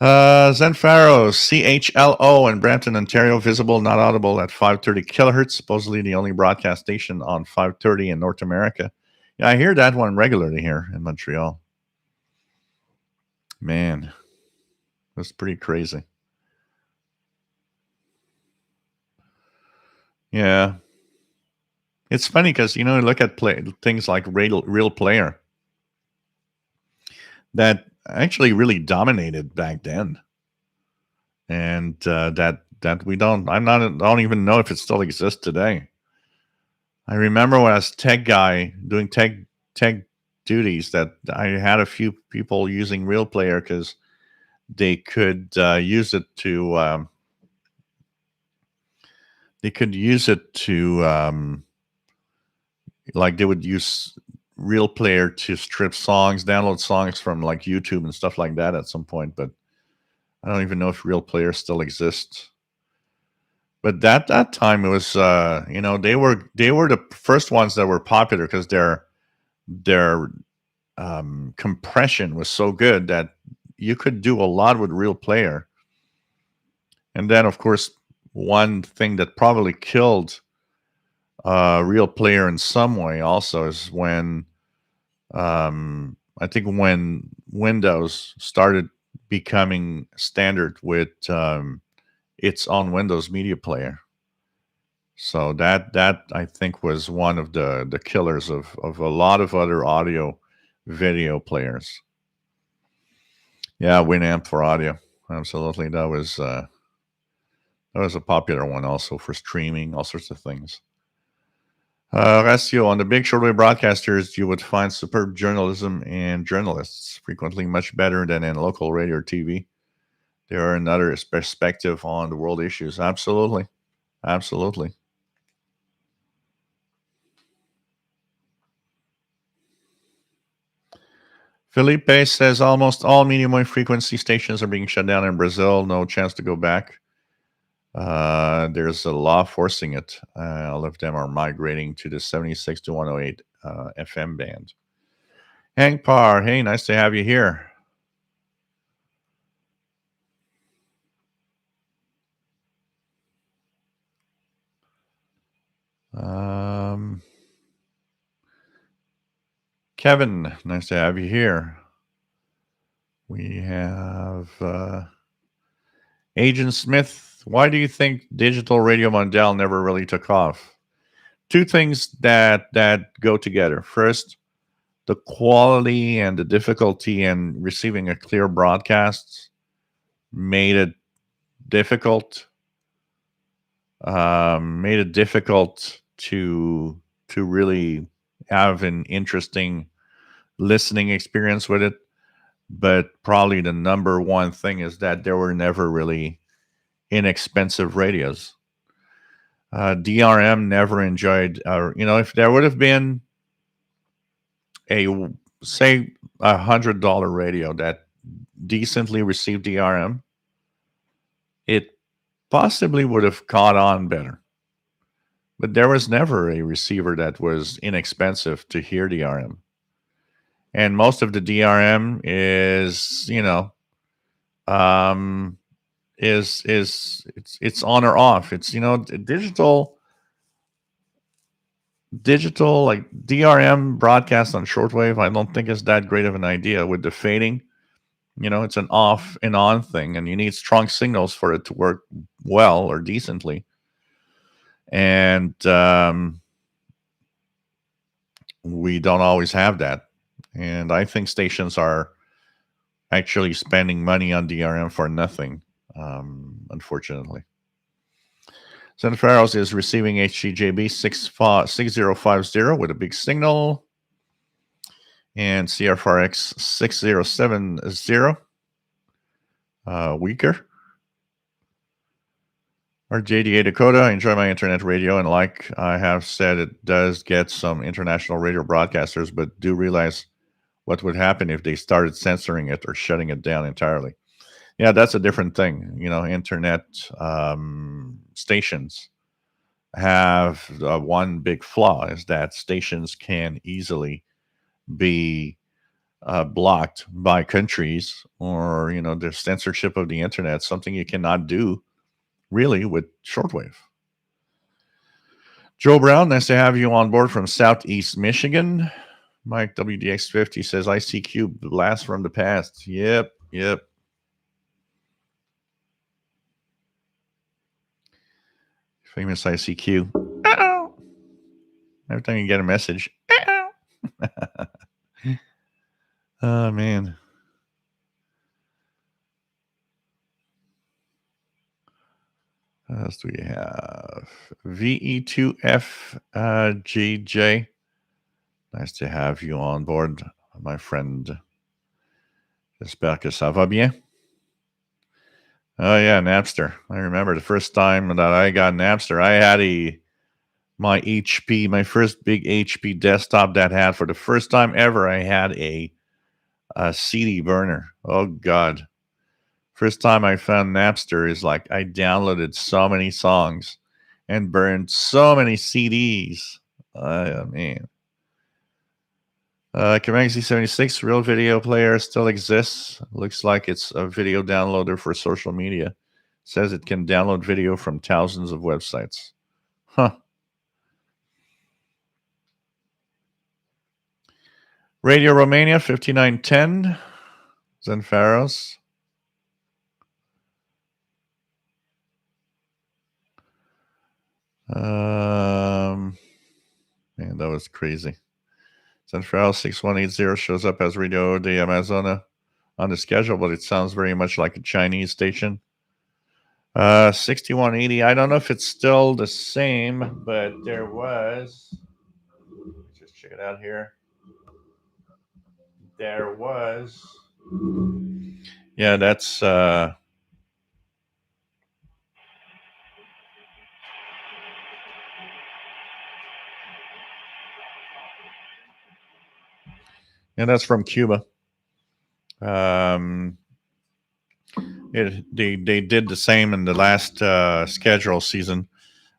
Zen Pharaoh, CHLO in Brampton, Ontario, visible, not audible at 530 kilohertz, supposedly the only broadcast station on 530 in North America. Yeah, I hear that one regularly here in Montreal. Man, that's pretty crazy. Yeah. It's funny because, you look at things like Real Player that actually really dominated back then. And that we don't even know if it still exists today. I remember when I was tech guy doing tech duties that I had a few people using Real Player because they could use it to like they would use Real Player to strip songs, download songs from like YouTube and stuff like that at some point. But I don't even know if Real Player still exists. But that time it was they were the first ones that were popular because their compression was so good that you could do a lot with Real Player. And then of course one thing that probably killed Real Player in some way also is when I think when Windows started becoming standard with its own Windows media player. So that I think was one of the killers of a lot of other audio video players. Yeah, Winamp for audio, absolutely. That was a popular one also for streaming, all sorts of things. Ratio on the big shortwave broadcasters, you would find superb journalism and journalists, frequently much better than in local radio or TV. They are another perspective on the world issues. Absolutely, absolutely. Felipe says almost all medium wave frequency stations are being shut down in Brazil. No chance to go back. There's a law forcing it. All of them are migrating to the 76 to 108 FM band. Hank Parr, hey, nice to have you here. Kevin, nice to have you here. We have Agent Smith. Why do you think digital radio mondial never really took off? Two things that go together. First, the quality and the difficulty in receiving a clear broadcast made it difficult. Made it difficult to really have an interesting listening experience with it. But probably the number one thing is that there were never really inexpensive radios. DRM never enjoyed, if there would have been say $100 radio that decently received DRM, it possibly would have caught on better. But there was never a receiver that was inexpensive to hear DRM. And most of the DRM is, it's on or off. It's digital like DRM broadcast on shortwave. I don't think is that great of an idea with the fading. It's an off and on thing, and you need strong signals for it to work well or decently. And we don't always have that. And I think stations are actually spending money on DRM for nothing, unfortunately. San Farrell's is receiving HGJB 6050 with a big signal. And CRFRX 6070 weaker. Our JDA Dakota, I enjoy my internet radio, and like I have said, it does get some international radio broadcasters, but do realize what would happen if they started censoring it or shutting it down entirely. Yeah, that's a different thing. Internet stations have one big flaw is that stations can easily be blocked by countries, or there's censorship of the internet, something you cannot do really with shortwave. Joe Brown, nice to have you on board from Southeast Michigan. Mike WDX50 says ICQ blast from the past. Yep. Famous ICQ. Uh-oh. Every time you get a message. Uh-oh. Oh, man. What else do we have? VE2FGJ. Nice to have you on board, my friend. J'espère que ça va bien. Oh, yeah, Napster. I remember the first time that I got Napster, I had my first big HP desktop that had, for the first time ever, I had a CD burner. Oh, God. First time I found Napster is like I downloaded so many songs and burned so many CDs. I mean. Command Z76 real video player still exists. Looks like it's a video downloader for social media. Says it can download video from thousands of websites. Huh. Radio Romania 5910. Zenfaros. Man, that was crazy. Zenfaros 6180 shows up as Radio de Amazona on the schedule, but it sounds very much like a Chinese station. 6180. I don't know if it's still the same, but there was. Let's just check it out here. There was. Yeah, that's. Yeah, that's from Cuba. They did the same in the last schedule season.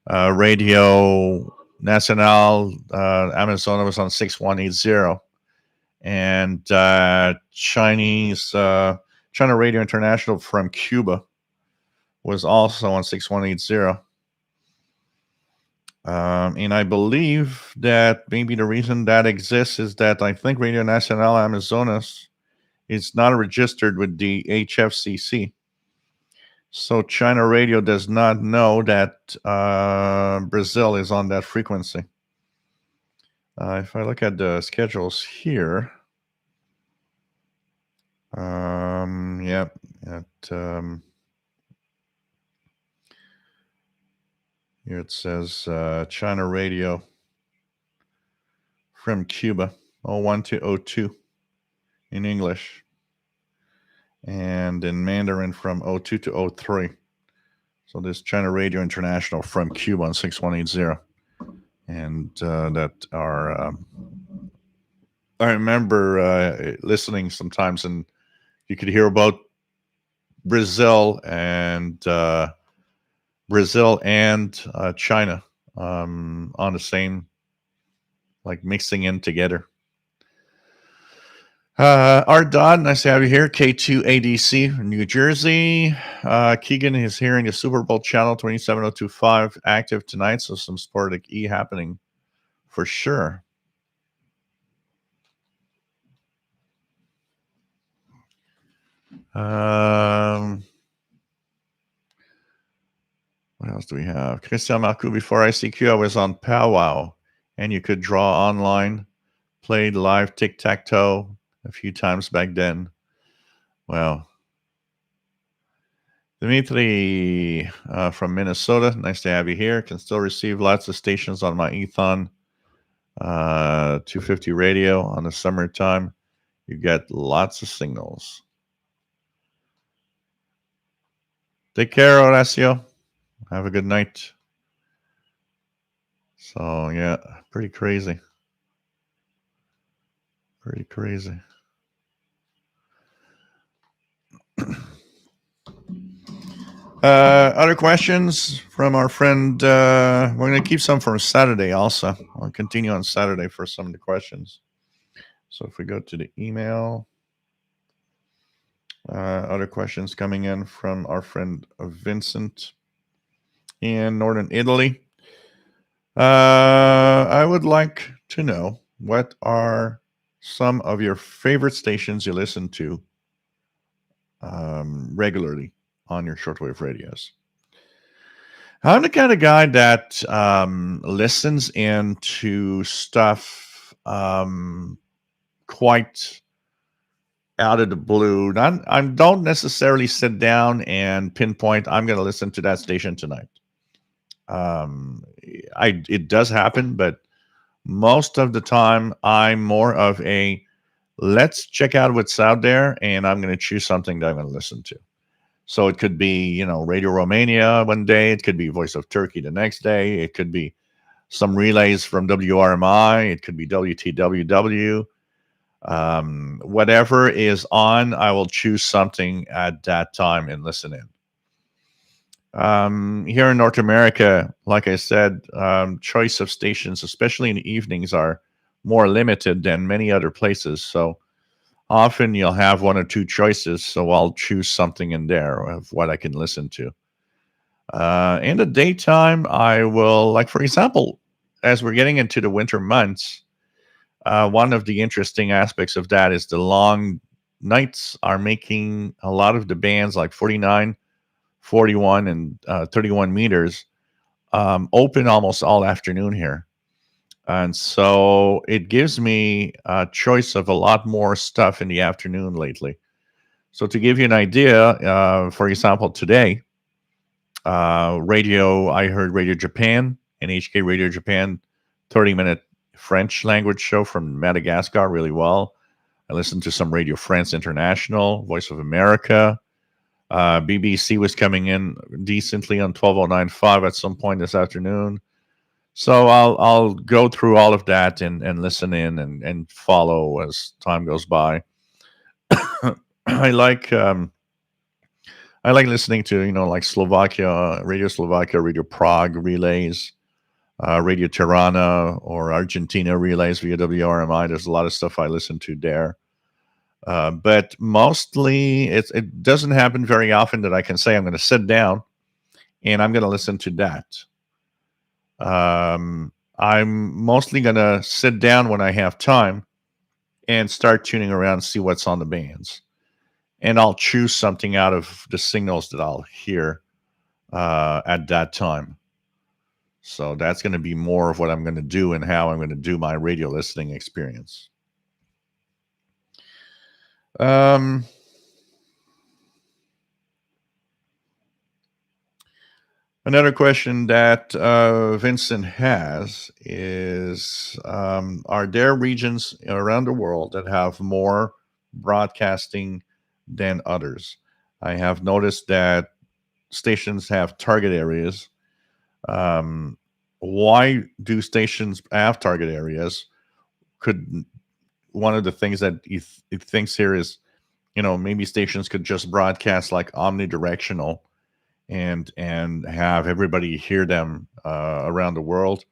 Radio Nacional Amazona was on 6180, and China Radio International from Cuba was also on 6180. And I believe that maybe the reason that exists is that I think Radio Nacional Amazonas is not registered with the HFCC. So China Radio does not know that Brazil is on that frequency. If I look at the schedules here, here it says China Radio from Cuba, 01 to 02 in English, and in Mandarin from 02 to 03. So this China Radio International from Cuba on 6180. And that are, I remember listening sometimes, and you could hear about Brazil and China on the same, like mixing in together. Art Dodd, nice to have you here. K2ADC, New Jersey. Keegan is hearing the Super Bowl channel 27025 active tonight, so some Sportic E happening for sure. What else do we have? Christian Marcoux, before ICQ, I was on Powwow, and you could draw online, played live tic-tac-toe a few times back then. Wow. Dimitri from Minnesota, nice to have you here. Can still receive lots of stations on my Ethon 250 radio on the summertime. You get lots of signals. Take care, Horacio. Have a good night. So, yeah, pretty crazy. Pretty crazy. Other questions from our friend? We're going to keep some for Saturday also. I'll continue on Saturday for some of the questions. So if we go to the email, other questions coming in from our friend Vincent in Northern Italy. I would like to know, what are some of your favorite stations you listen to regularly on your shortwave radios? I'm the kind of guy that listens into stuff quite out of the blue. I don't necessarily sit down and pinpoint, I'm going to listen to that station tonight. It does happen, but most of the time I'm more of a let's check out what's out there, and I'm going to choose something that I'm going to listen to. So it could be, Radio Romania one day. It could be Voice of Turkey the next day. It could be some relays from WRMI. It could be WTWW. Whatever is on, I will choose something at that time and listen in. Here in North America, like I said, choice of stations, especially in the evenings, are more limited than many other places. So often you'll have one or two choices, so I'll choose something in there of what I can listen to. In the daytime, I will, like, for example, as we're getting into the winter months, one of the interesting aspects of that is the long nights are making a lot of the bands like 49, 41, and 31 meters open almost all afternoon here. And so it gives me a choice of a lot more stuff in the afternoon lately. So to give you an idea, for example, today, I heard Radio Japan and HK Radio Japan, 30-minute French language show from Madagascar really well. I listened to some Radio France International, Voice of America. BBC was coming in decently on 1209.5 at some point this afternoon. So I'll go through all of that and listen in and follow as time goes by. I like listening to like Slovakia, Radio Prague relays, Radio Tirana, or Argentina relays via WRMI. There's a lot of stuff I listen to there. But mostly it doesn't happen very often that I can say I'm going to sit down and I'm going to listen to that. I'm mostly going to sit down when I have time and start tuning around, see what's on the bands. And I'll choose something out of the signals that I'll hear at that time. So that's going to be more of what I'm going to do and how I'm going to do my radio listening experience. Another question that Vincent has is, are there regions around the world that have more broadcasting than others? I have noticed that stations have target areas. Why do stations have target areas? One of the things that he thinks here is, maybe stations could just broadcast like omnidirectional and have everybody hear them around the world.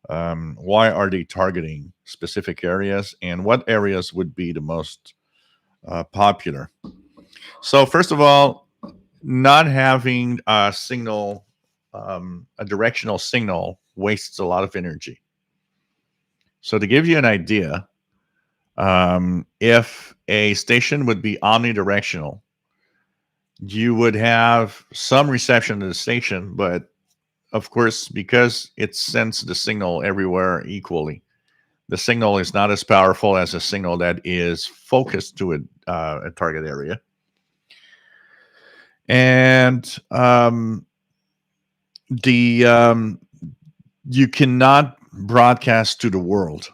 Why are they targeting specific areas, and what areas would be the most popular? So first of all, not having a signal, a directional signal, wastes a lot of energy. So to give you an idea, if a station would be omnidirectional, you would have some reception to the station, but of course, because it sends the signal everywhere equally, the signal is not as powerful as a signal that is focused to a target area. And you cannot broadcast to the world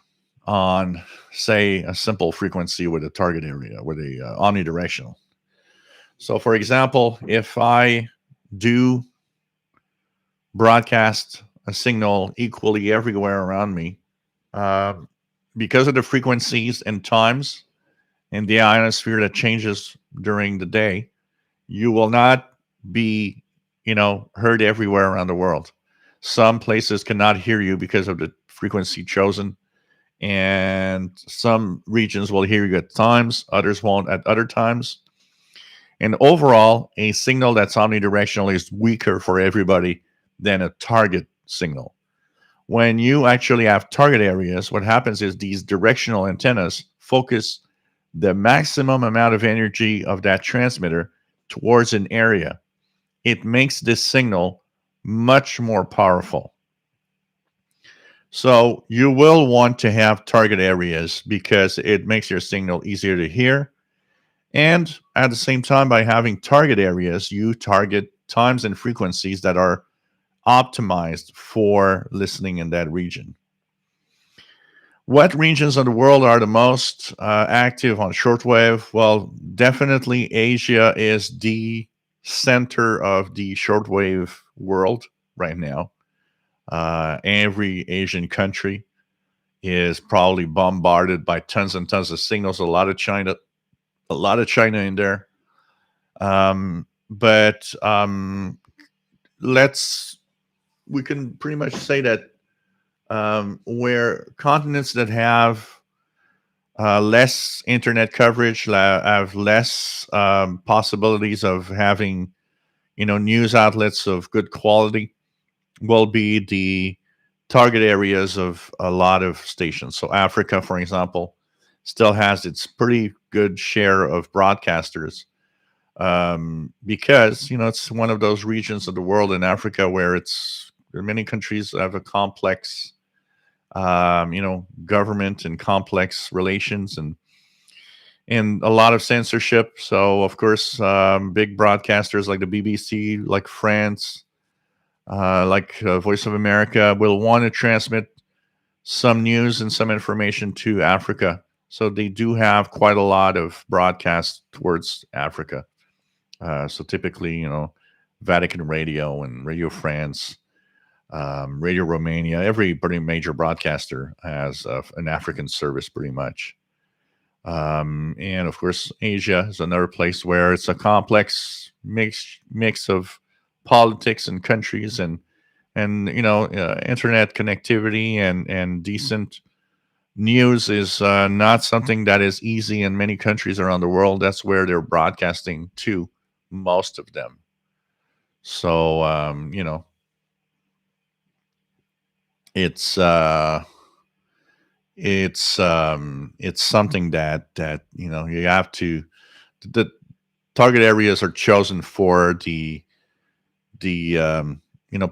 on, say, a simple frequency with a target area, with a omnidirectional. So, for example, if I do broadcast a signal equally everywhere around me, because of the frequencies and times and the ionosphere that changes during the day, you will not be, heard everywhere around the world. Some places cannot hear you because of the frequency chosen, and some regions will hear you at times, others won't at other times. And overall, a signal that's omnidirectional is weaker for everybody than a target signal. When you actually have target areas, what happens is these directional antennas focus the maximum amount of energy of that transmitter towards an area. It makes this signal much more powerful. So you will want to have target areas because it makes your signal easier to hear. And at the same time, by having target areas, you target times and frequencies that are optimized for listening in that region. What regions of the world are the most active on shortwave? Well, definitely Asia is the center of the shortwave world right now. Every Asian country is probably bombarded by tons and tons of signals. A lot of China in there. But we can pretty much say that where continents that have less internet coverage, have less possibilities of having, news outlets of good quality, will be the target areas of a lot of stations. So Africa, for example, still has its pretty good share of broadcasters because, it's one of those regions of the world in Africa where many countries have a complex government and complex relations and a lot of censorship. So, of course, big broadcasters like the BBC, like France, like Voice of America will want to transmit some news and some information to Africa. So they do have quite a lot of broadcasts towards Africa. So typically, Vatican Radio and Radio France, Radio Romania, every pretty major broadcaster has an African service pretty much. And of course, Asia is another place where it's a complex mix of politics and countries and internet connectivity and decent news is not something that is easy in many countries around the world. That's where they're broadcasting to, most of them. So it's something that you have to. The target areas are chosen for the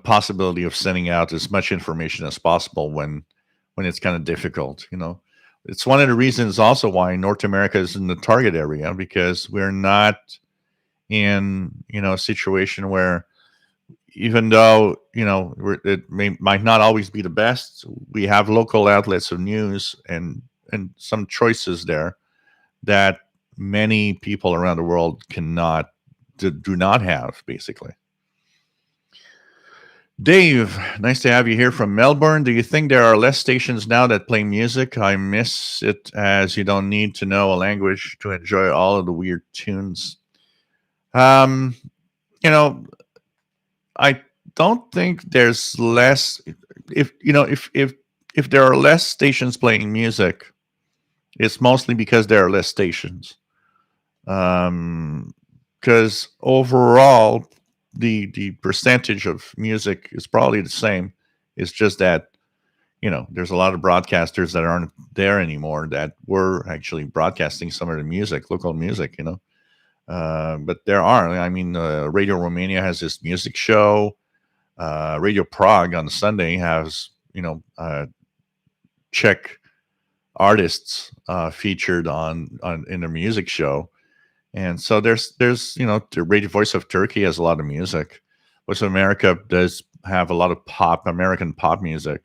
possibility of sending out as much information as possible when it's kind of difficult. It's one of the reasons also why North America is in the target area, because we're not in a situation where, even though might not always be the best, we have local outlets of news and some choices there that many people around the world do not have, basically. Dave, nice to have you here from Melbourne. Do you think there are less stations now that play music? I miss it, as you don't need to know a language to enjoy all of the weird tunes. I don't think there's less. If there are less stations playing music, it's mostly because there are less stations. Because overall, the percentage of music is probably the same. It's just that there's a lot of broadcasters that aren't there anymore that were actually broadcasting some of the music, local music. But there are. I mean, Radio Romania has this music show. Radio Prague on Sunday has Czech artists featured on in their music show. And so there's the Radio Voice of Turkey has a lot of music. Voice of America does have a lot of American pop music.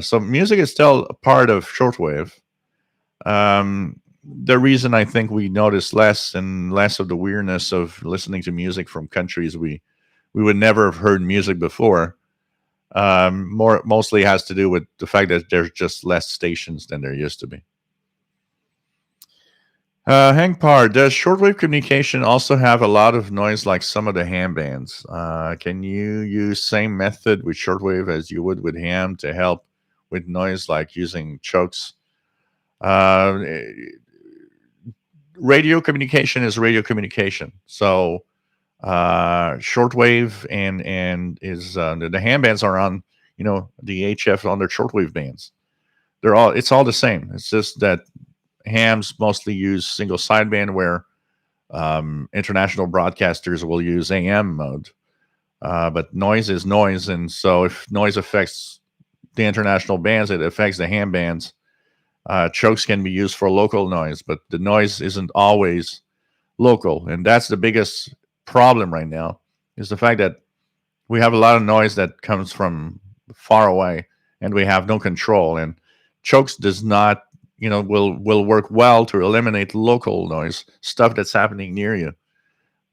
So music is still a part of shortwave. The reason I think we notice less and less of the weirdness of listening to music from countries we would never have heard music before, mostly has to do with the fact that there's just less stations than there used to be. Hank Parr, does shortwave communication also have a lot of noise like some of the ham bands? Can you use same method with shortwave as you would with ham to help with noise, like using chokes? Radio communication is radio communication. So shortwave and is the ham bands are on the HF on their shortwave bands. It's all the same. It's just that hams mostly use single sideband, where international broadcasters will use AM mode. But noise is noise, and so if noise affects the international bands, it affects the ham bands. Chokes can be used for local noise, but the noise isn't always local, and that's the biggest problem right now, is the fact that We have a lot of noise that comes from far away, and we have no control. And chokes does not, will work well to eliminate local noise, stuff that's happening near you.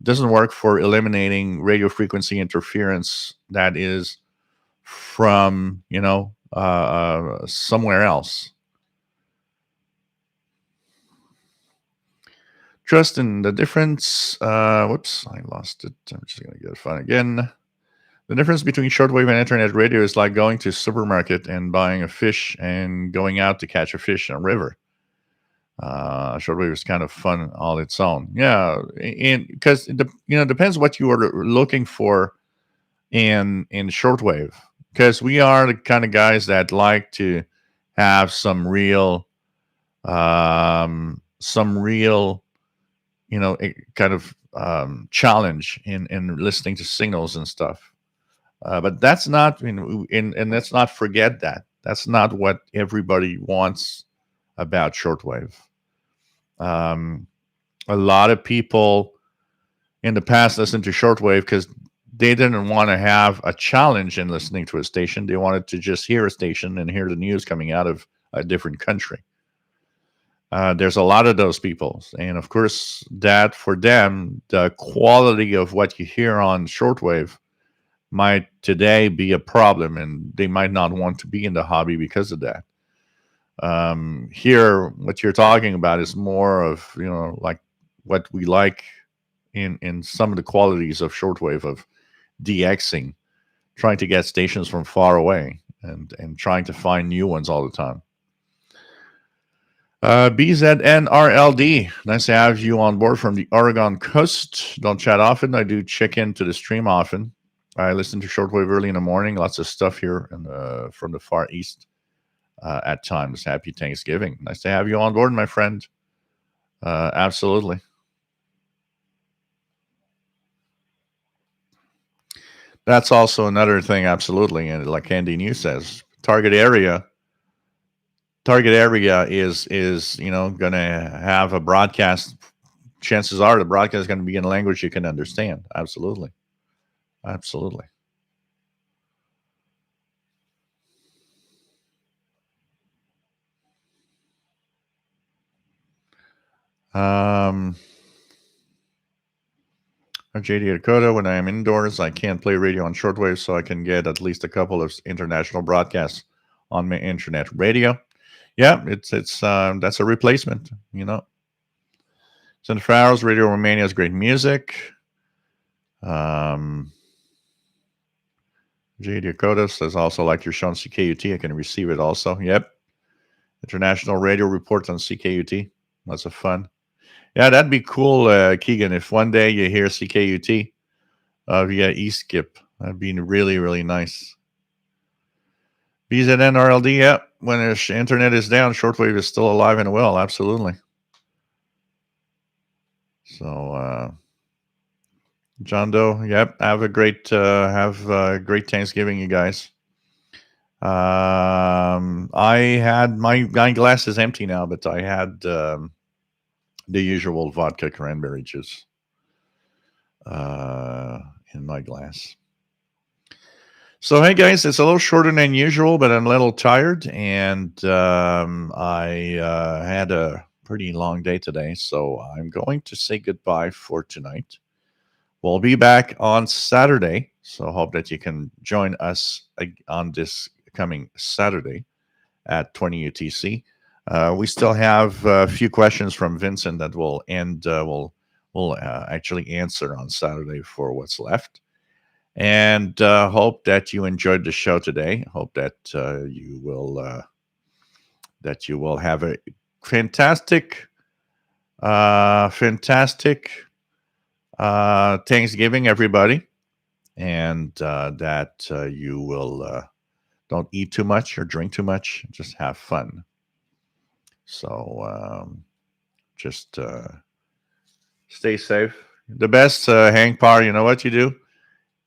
Doesn't work for eliminating radio frequency interference that is from somewhere else. Trust in the difference. Whoops, I lost it. I'm just gonna get it fun again. The difference between shortwave and internet radio is like going to a supermarket and buying a fish and going out to catch a fish in a river. Shortwave is kind of fun all its own. Yeah, and because depends what you are looking for in shortwave. Because we are the kind of guys that like to have some real, kind of challenge in listening to signals and stuff. But that's not, and let's not forget that that's not what everybody wants about shortwave. A lot of people in the past listened to shortwave because they didn't want to have a challenge in listening to a station. They wanted to just hear a station and hear the news coming out of a different country. There's a lot of those people. And of course, that for them, the quality of what you hear on shortwave might today be a problem, and they might not want to be in the hobby because of that. Here, what you're talking about is more of, like what we like in some of the qualities of shortwave, of DXing, trying to get stations from far away and trying to find new ones all the time. BZNRLD, nice to have you on board from the Oregon coast. Don't chat often. I do check into the stream often. I listen to shortwave early in the morning. Lots of stuff here from the Far East at times. Happy Thanksgiving. Nice to have you on board, my friend. Absolutely. That's also another thing, absolutely. And like Andy New says, target area is going to have a broadcast. Chances are the broadcast is going to be in a language you can understand. Absolutely. JD Dakota, when I am indoors, I can't play radio on shortwave, so I can get at least a couple of international broadcasts on my internet radio. Yeah, it's that's a replacement, Center for Hours, Radio Romania has great music. JD Dakota says also like your show on CKUT. I can receive it also. Yep. International radio reports on CKUT. Lots of fun. Yeah, that'd be cool, Keegan, if one day you hear CKUT via eSkip. That'd be really, really nice. BZNRLD, yeah. When the internet is down, shortwave is still alive and well. Absolutely. So, John Doe, yep. Have a great Thanksgiving, you guys. I had my glass is empty now, but I had the usual vodka cranberry juice in my glass. So, hey guys, it's a little shorter than usual, but I'm a little tired, and I had a pretty long day today, so I'm going to say goodbye for tonight. We'll be back on Saturday, so hope that you can join us on this coming Saturday at 20 UTC. We still have a few questions from Vincent that we'll actually answer on Saturday for what's left. And hope that you enjoyed the show today. Hope that you will have a fantastic Thanksgiving, everybody, and that you will don't eat too much or drink too much. Just have fun. So just stay safe. The best, Hank Parr, you know what you do?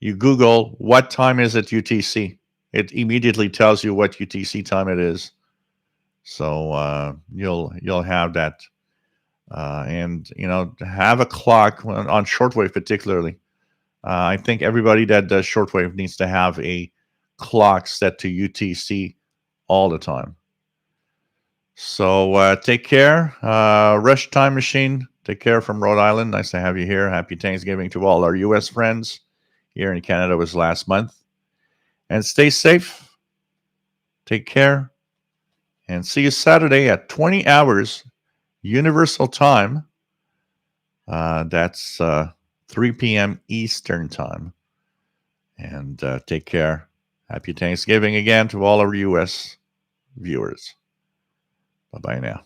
You Google what time is it UTC. It immediately tells you what UTC time it is. So you'll have that, and have a clock on shortwave particularly. I think everybody that does shortwave needs to have a clock set to UTC all the time. So take care. Rush Time Machine, take care from Rhode Island. Nice to have you here. Happy Thanksgiving to all our U.S. friends. Here in Canada was last month. And stay safe. Take care. And see you Saturday at 20 hours Universal Time. That's 3 p.m. Eastern Time. And take care. Happy Thanksgiving again to all our U.S. viewers. Bye-bye now.